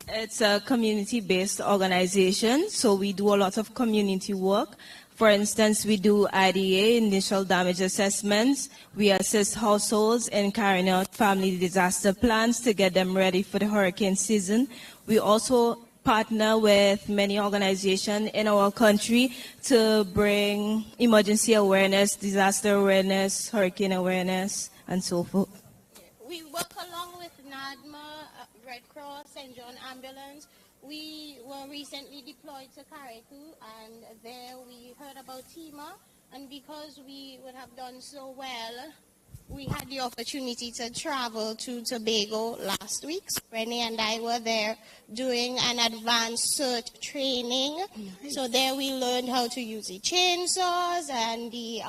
It's a community-based organization, so we do a lot of community work. For instance, we do IDA, initial damage assessments. We assist households in carrying out family disaster plans to get them ready for the hurricane season. We also partner with many organizations in our country to bring emergency awareness, disaster awareness, hurricane awareness, and so forth. We work along with NADMA, Red Cross, St. John Ambulance. We were recently deployed to Carriacou, and there we heard about TIMA, and because we would have done so well, we had the opportunity to travel to Tobago last week. So Renee and I were there doing an advanced search training. Nice. So there we learned how to use the chainsaws and the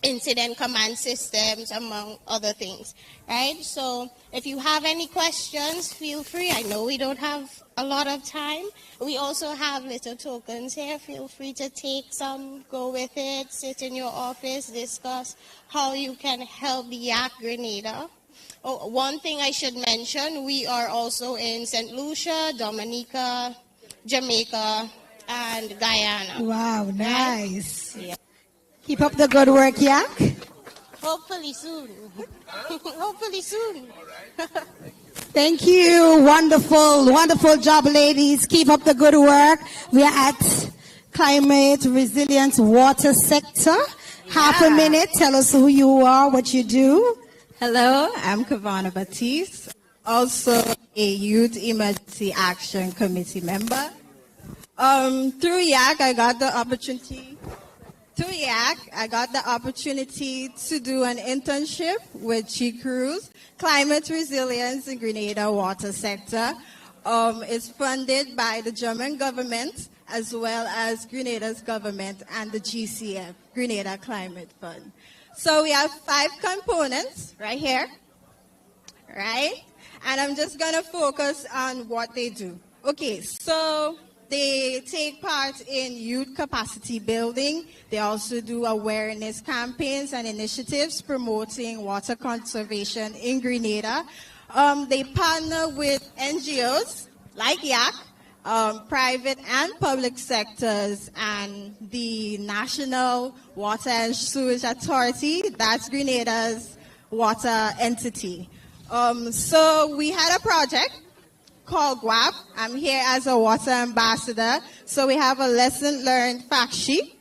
incident command systems, among other things, right? So if you have any questions, feel free. I know we don't have a lot of time. We also have little tokens here. Feel free to take some, go with it, sit in your office, discuss how you can help the YAC Grenada. Oh, one thing I should mention, we are also in St. Lucia, Dominica, Jamaica, and Guyana. Wow, nice. Right? Yeah. Keep up the good work, Yak. Hopefully soon. Hopefully soon. Thank you. Wonderful, wonderful job, ladies. Keep up the good work. We are at Climate Resilience Water Sector. Yeah. Half a minute. Tell us who you are, what you do. Hello, I'm Kavana Batiste, also a Youth Emergency Action Committee member. Through YAC, I got the opportunity to do an internship with G-Cruise, Climate Resilience in Grenada Water Sector. It's funded by the German government as well as Grenada's government and the GCF, Grenada Climate Fund. So we have 5 components right here, right? And I'm just going to focus on what they do. Okay, so they take part in youth capacity building. They also do awareness campaigns and initiatives promoting water conservation in Grenada. They partner with NGOs like YAC, private and public sectors, and the National Water and Sewage Authority, that's Grenada's water entity. So we had a project called GWAP. I'm here as a water ambassador. So we have a lesson learned fact sheet,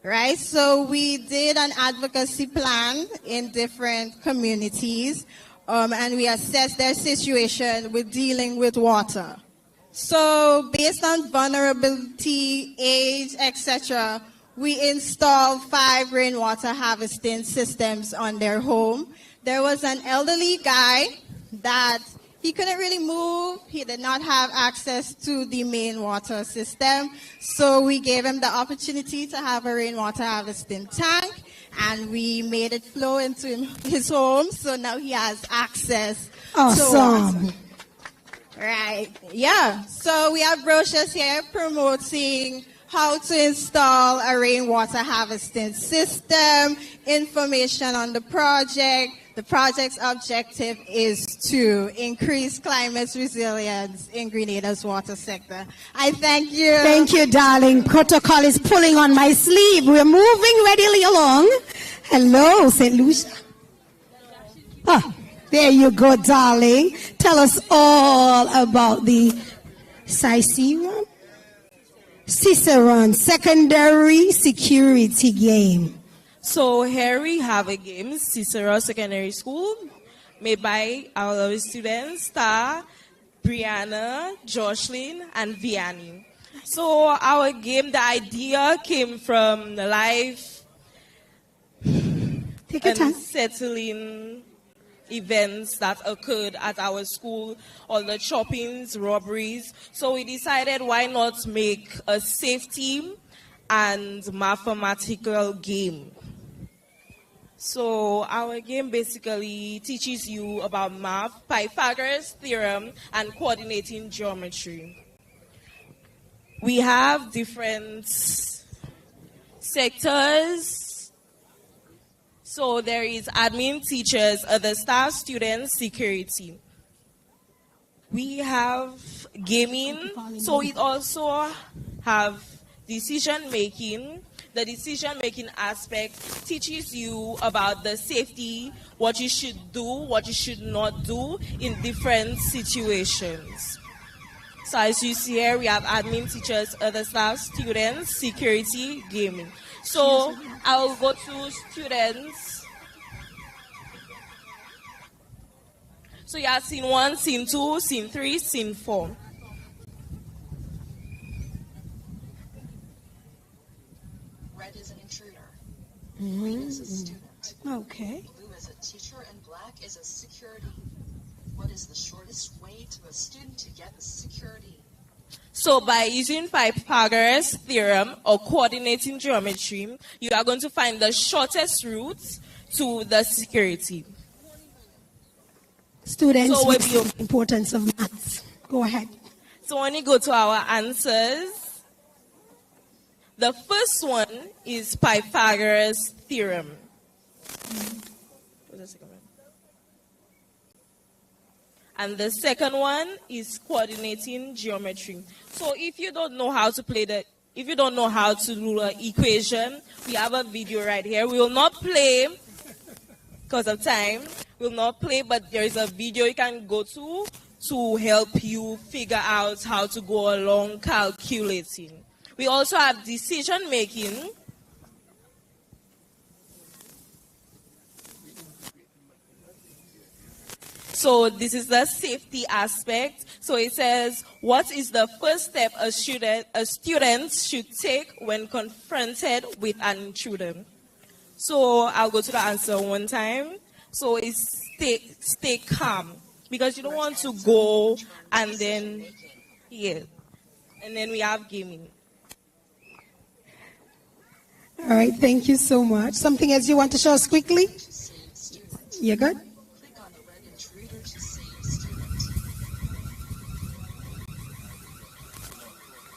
right? So we did an advocacy plan in different communities, and we assessed their situation with dealing with water. So based on vulnerability, age, etc., we installed 5 rainwater harvesting systems on their home. There was an elderly guy that he couldn't really move. He did not have access to the main water system. So we gave him the opportunity to have a rainwater harvesting tank, and we made it flow into his home. So now he has access to water. Right. Yeah. So we have brochures here promoting how to install a rainwater harvesting system, information on the project. The project's objective is to increase climate resilience in Grenada's water sector. I thank you. Thank you, darling. Protocol is pulling on my sleeve. We're moving readily along. Hello, St. Lucia. Oh, there you go, darling. Tell us all about the Cicerone Secondary Security Game. So here we have a game, Cicero Secondary School, made by our lovely students, Star, Brianna, Jocelyn, and Vianney. So our game, the idea came from the life unsettling events that occurred at our school, all the choppings, robberies. So we decided why not make a safety and mathematical game. So our game basically teaches you about math, Pythagoras theorem, and coordinating geometry. We have different sectors. So there is admin, teachers, other staff, students, security. We have gaming, so it also have decision making. The decision-making aspect teaches you about the safety, what you should do, what you should not do in different situations. So as you see here, we have admin, teachers, other staff, students, security, gaming. So I'll go to students. So you have scene 1, scene 2, scene 3, scene 4. Mm-hmm. Is a student. Okay. Blue is a teacher and black is a security. What is the shortest way to a student to get the security? So by using Pythagoras theorem or coordinating geometry, you are going to find the shortest route to the security. Students, so what's the importance of maths? Go ahead. So when you go to our answers, the first one is Pythagoras theorem. And the second one is coordinating geometry. So if you don't know how to if you don't know how to do an equation, we have a video right here. We will not play because of time. We will not play, but there is a video you can go to help you figure out how to go along calculating. We also have decision making. So this is the safety aspect. So it says, what is the first step a student should take when confronted with an intruder? So I'll go to the answer one time. So it's stay calm, because you don't want to go and then, yeah. And then we have gaming. All right, thank you so much. Something else you want to show us quickly? You good?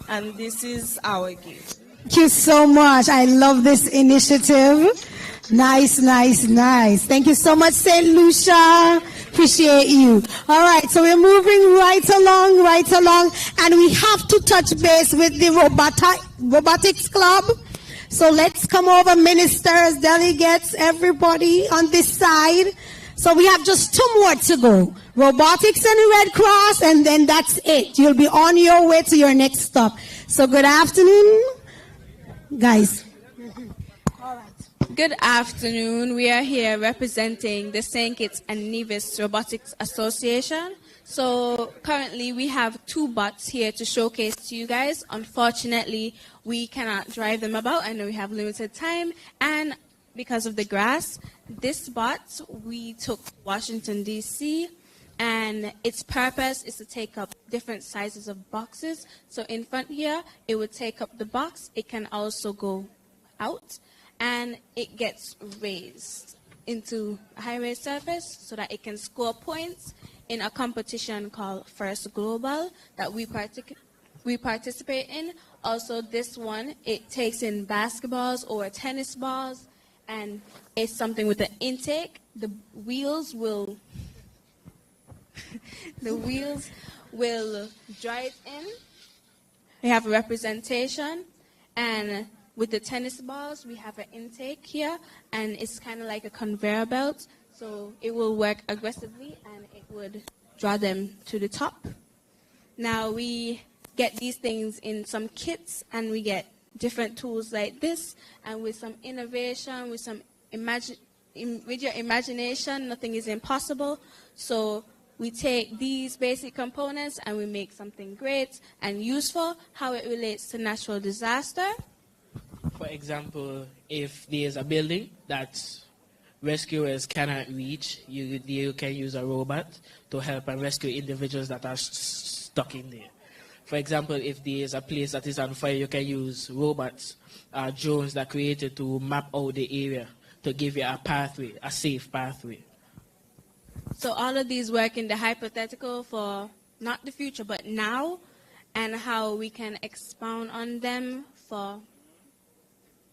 And this is our game. Thank you so much. I love this initiative. Nice, nice, nice. Thank you so much, St. Lucia. Appreciate you. All right, so we're moving right along, and we have to touch base with the robotics club. So let's come over, ministers, delegates, everybody on this side. So we have just 2 more to go. Robotics and Red Cross, and then that's it. You'll be on your way to your next stop. So good afternoon, guys. Good afternoon. We are here representing the St. Kitts and Nevis Robotics Association. So currently we have 2 bots here to showcase to you guys. Unfortunately, we cannot drive them about. I know we have limited time, and because of the grass, this bot we took Washington, D.C., and its purpose is to take up different sizes of boxes. So in front here, it would take up the box. It can also go out, and it gets raised into a high-raised surface so that it can score points in a competition called First Global that we participate in. Also, this one, it takes in basketballs or tennis balls, and it's something with an intake. The wheels will draw it in. We have a representation, and with the tennis balls, we have an intake here, and it's kind of like a conveyor belt. So it will work aggressively, and it would draw them to the top. Now we get these things in some kits, and we get different tools like this, and with some innovation, with your imagination, nothing is impossible. So we take these basic components and we make something great and useful. How it relates to natural disaster. For example, if there's a building that rescuers cannot reach, you can use a robot to help and rescue individuals that are stuck in there. For example, if there is a place that is on fire, you can use robots, drones that are created to map out the area to give you a pathway, a safe pathway. So all of these work in the hypothetical for not the future, but now, and how we can expound on them for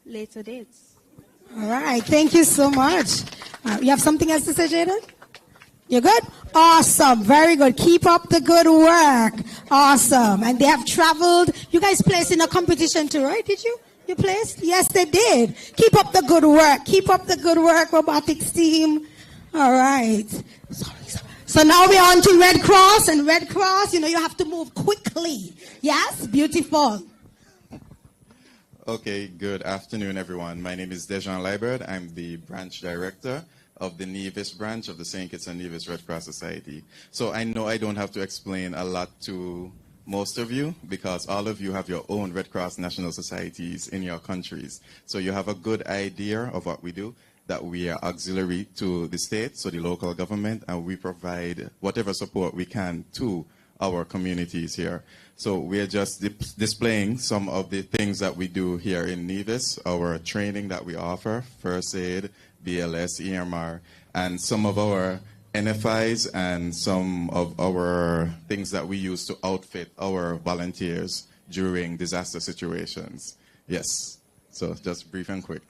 later dates. All right, thank you so much. You have something else to say, Jaden? You're good? Awesome, very good. Keep up the good work. Awesome. And they have traveled. You guys placed in a competition too, right? Did you? You placed? Yes, they did. Keep up the good work. Keep up the good work, robotics team. All right. So now we're on to Red Cross. And Red Cross, you have to move quickly. Yes? Beautiful. Okay, good afternoon, everyone. My name is Dejan Liebert. I'm the branch director of the Nevis branch of the St. Kitts and Nevis Red Cross Society. So I know I don't have to explain a lot to most of you because all of you have your own Red Cross national societies in your countries. So you have a good idea of what we do, that we are auxiliary to the state, so the local government, and we provide whatever support we can to our communities here. So we are just displaying some of the things that we do here in Nevis, our training that we offer, first aid, BLS, EMR, and some of our NFIs and some of our things that we use to outfit our volunteers during disaster situations. Yes. So just brief and quick.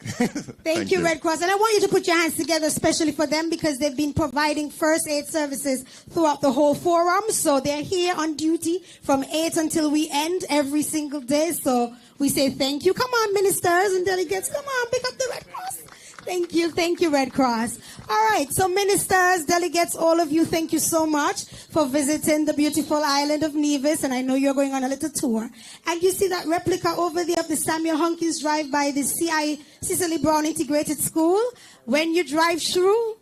Thank you, Red Cross. And I want you to put your hands together, especially for them, because they've been providing first aid services throughout the whole forum. So they're here on duty from 8 until we end every single day. So we say thank you. Come on, ministers and delegates. Come on, pick up the Red Cross. Thank you, Red Cross. All right, so ministers, delegates, all of you, thank you so much for visiting the beautiful island of Nevis, and I know you're going on a little tour. And you see that replica over there of the Samuel Hunkins Drive by the CI Cicely Brown Integrated School? When you drive through,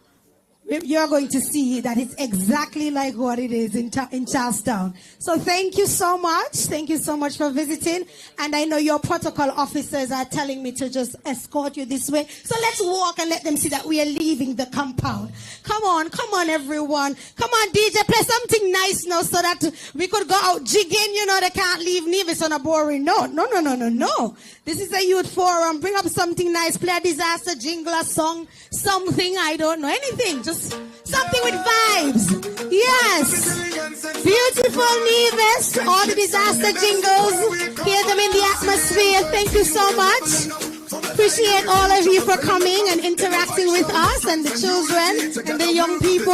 you're going to see that it's exactly like what it is in Charlestown. So thank you so much. Thank you so much for visiting. And I know your protocol officers are telling me to just escort you this way. So let's walk and let them see that we are leaving the compound. Come on, everyone. Come on, DJ, play something nice now so that we could go out jigging. They can't leave Nevis on a boring note. No. This is a youth forum. Bring up something nice. Play a disaster jingle, a song, something, I don't know, anything. Just something with vibes. Yes. Beautiful Nevis. All the disaster jingles. Hear them in the atmosphere. Thank you so much. appreciate all of you for coming and interacting with us and the children and the young people.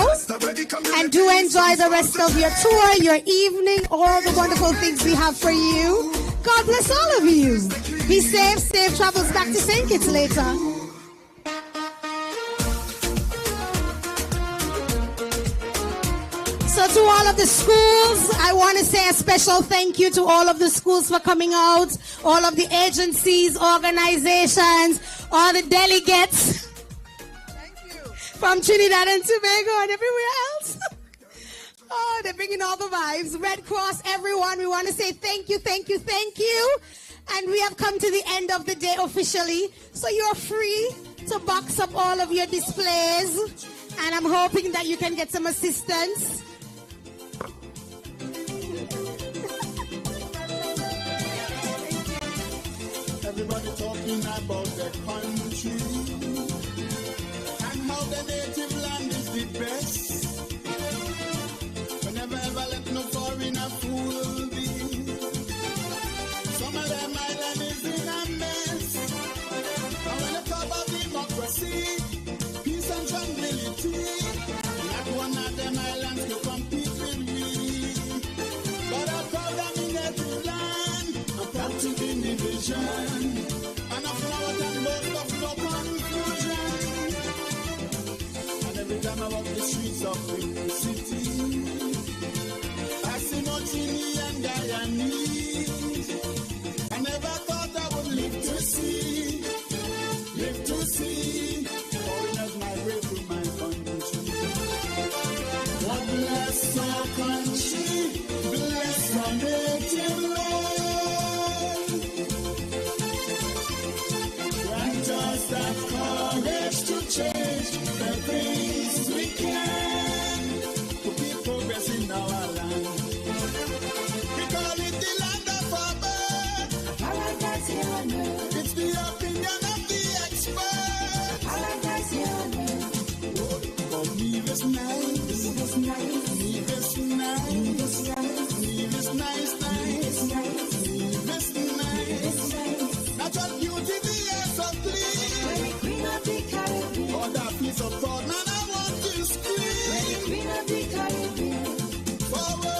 And do enjoy the rest of your tour, your evening, all the wonderful things we have for you. God bless all of you. Be safe, safe travels back to St. Kitts later. So to all of the schools, I want to say a special thank you to all of the schools for coming out, all of the agencies, organizations, all the delegates from Trinidad and Tobago and everywhere else. Oh, they're bringing all the vibes. Red Cross, everyone, we want to say thank you, thank you, thank you. And we have come to the end of the day officially. So you're free to box up all of your displays. And I'm hoping that you can get some assistance. Everybody talking about their country and how the native land is the best. We never ever let no foreigner fool me. Some of them island is in a mess. And when they talk about democracy, peace and tranquility, not one of them islands to compete with me. But I call them in native land, I'm proud to be division. And a flower and both of no confusion. And every time I walk the streets of the city, I see Martini and Guyanese. I never thought I would live to see. Foreigners migrate to my country. God bless our country, bless our native land. Grant us that courage to change the things we can to keep progress in our land. We call it the land of our birth. It's the opinion of the expert. Oh, Nevis nice, Nevis nice, Nevis nice, Nevis nice. Natural beauty, the air so clean. Queen of the Caribbean. Oh, that piece of thought, man, I want to scream. Queen of the Caribbean. Forward.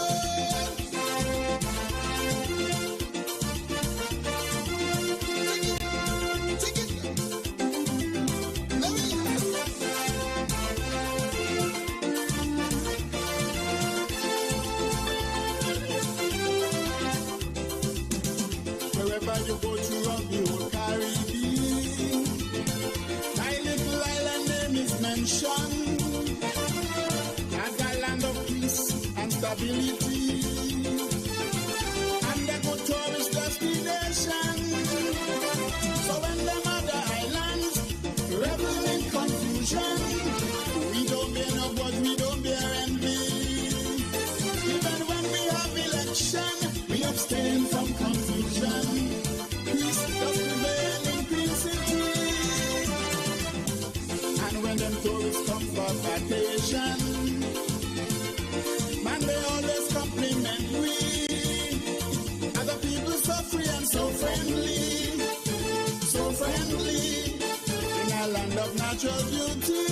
Wherever you go throughout the whole Caribbean, my little island name is mentioned. As a land of peace and stability, and a good tourist destination. So when them other islands revel in confusion, we don't bear no grudge, we don't bear envy. Even when we have election, we abstain from confusion. Peace does prevail in Queen City. And when them tourists come for vacation, man, they always compliment we. Other people so free and so friendly, so friendly. In a land of natural beauty.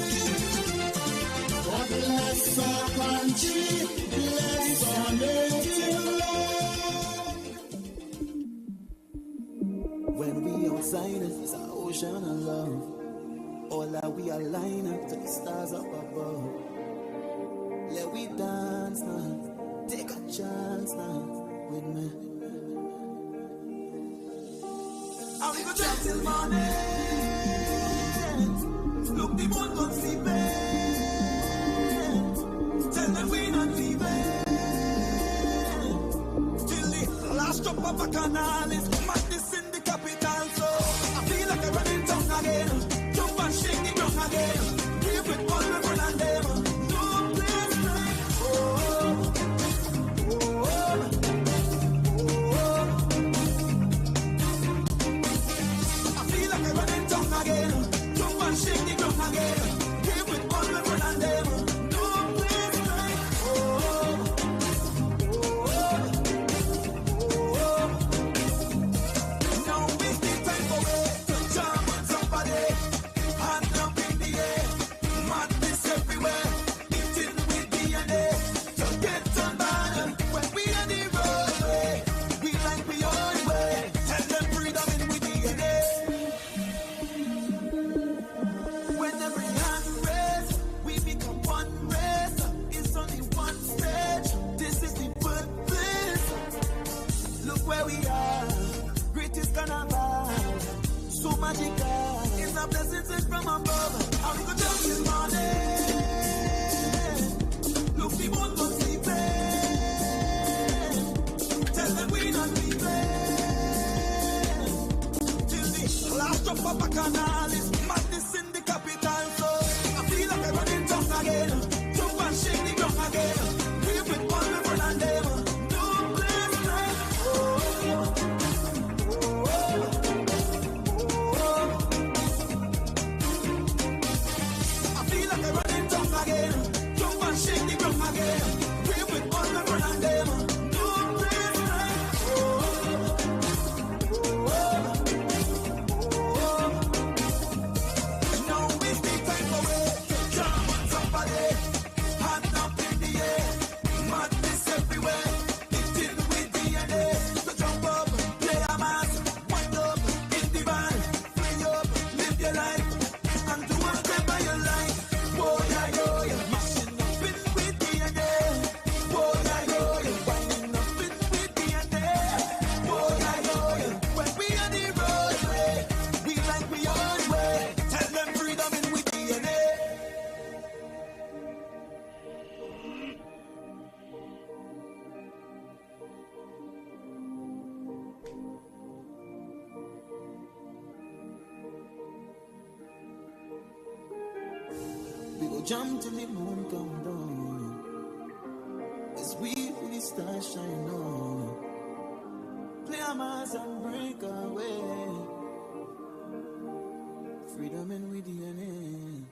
God bless our country, bless our native land. When we outside, it's an ocean of love. All that we align up to the stars up above. Let we dance now, take a chance now with me. And we go chat till morning. Look, the moon gon' sleep. Tell them we not leaving. Till the last drop of a canal is madness in the capital. So I feel like I'm running down again. Jump and shake the ground again. Give it all the fun and them. No place like home. I feel like I'm running down again. Jump and shake the ground again. Give it all the fun and them. No place like home. from above. How we go jump this morning? Look, we won't go sleeping. Tell them we not leaving till the last drop of bacchanal is madness in the capital. So I feel like I'm running down again. Jump and shake the ground again. We with all the fun and them. No place like I feel like I'm running down again. Jump and shake the ground again. We with all the fun and them. No place like now is the time for it. Jump on somebody. Hand up in the air. Madness everywhere. It's in with DNA. So jump up, play a mass. Wind up in the van. Free up, live your life. And do whatever you like. Whoa, yeah, yo, yeah. Mashing up in with DNA. Whoa, yeah, yo, yeah. Winding up in with DNA. Whoa, yeah, yo, yeah. When we on the roadway, we like we own way. Tell them freedom in with DNA. We go jump till the moon come down. As we feel the stars shine on. Play a mass and break away. Freedom in with DNA.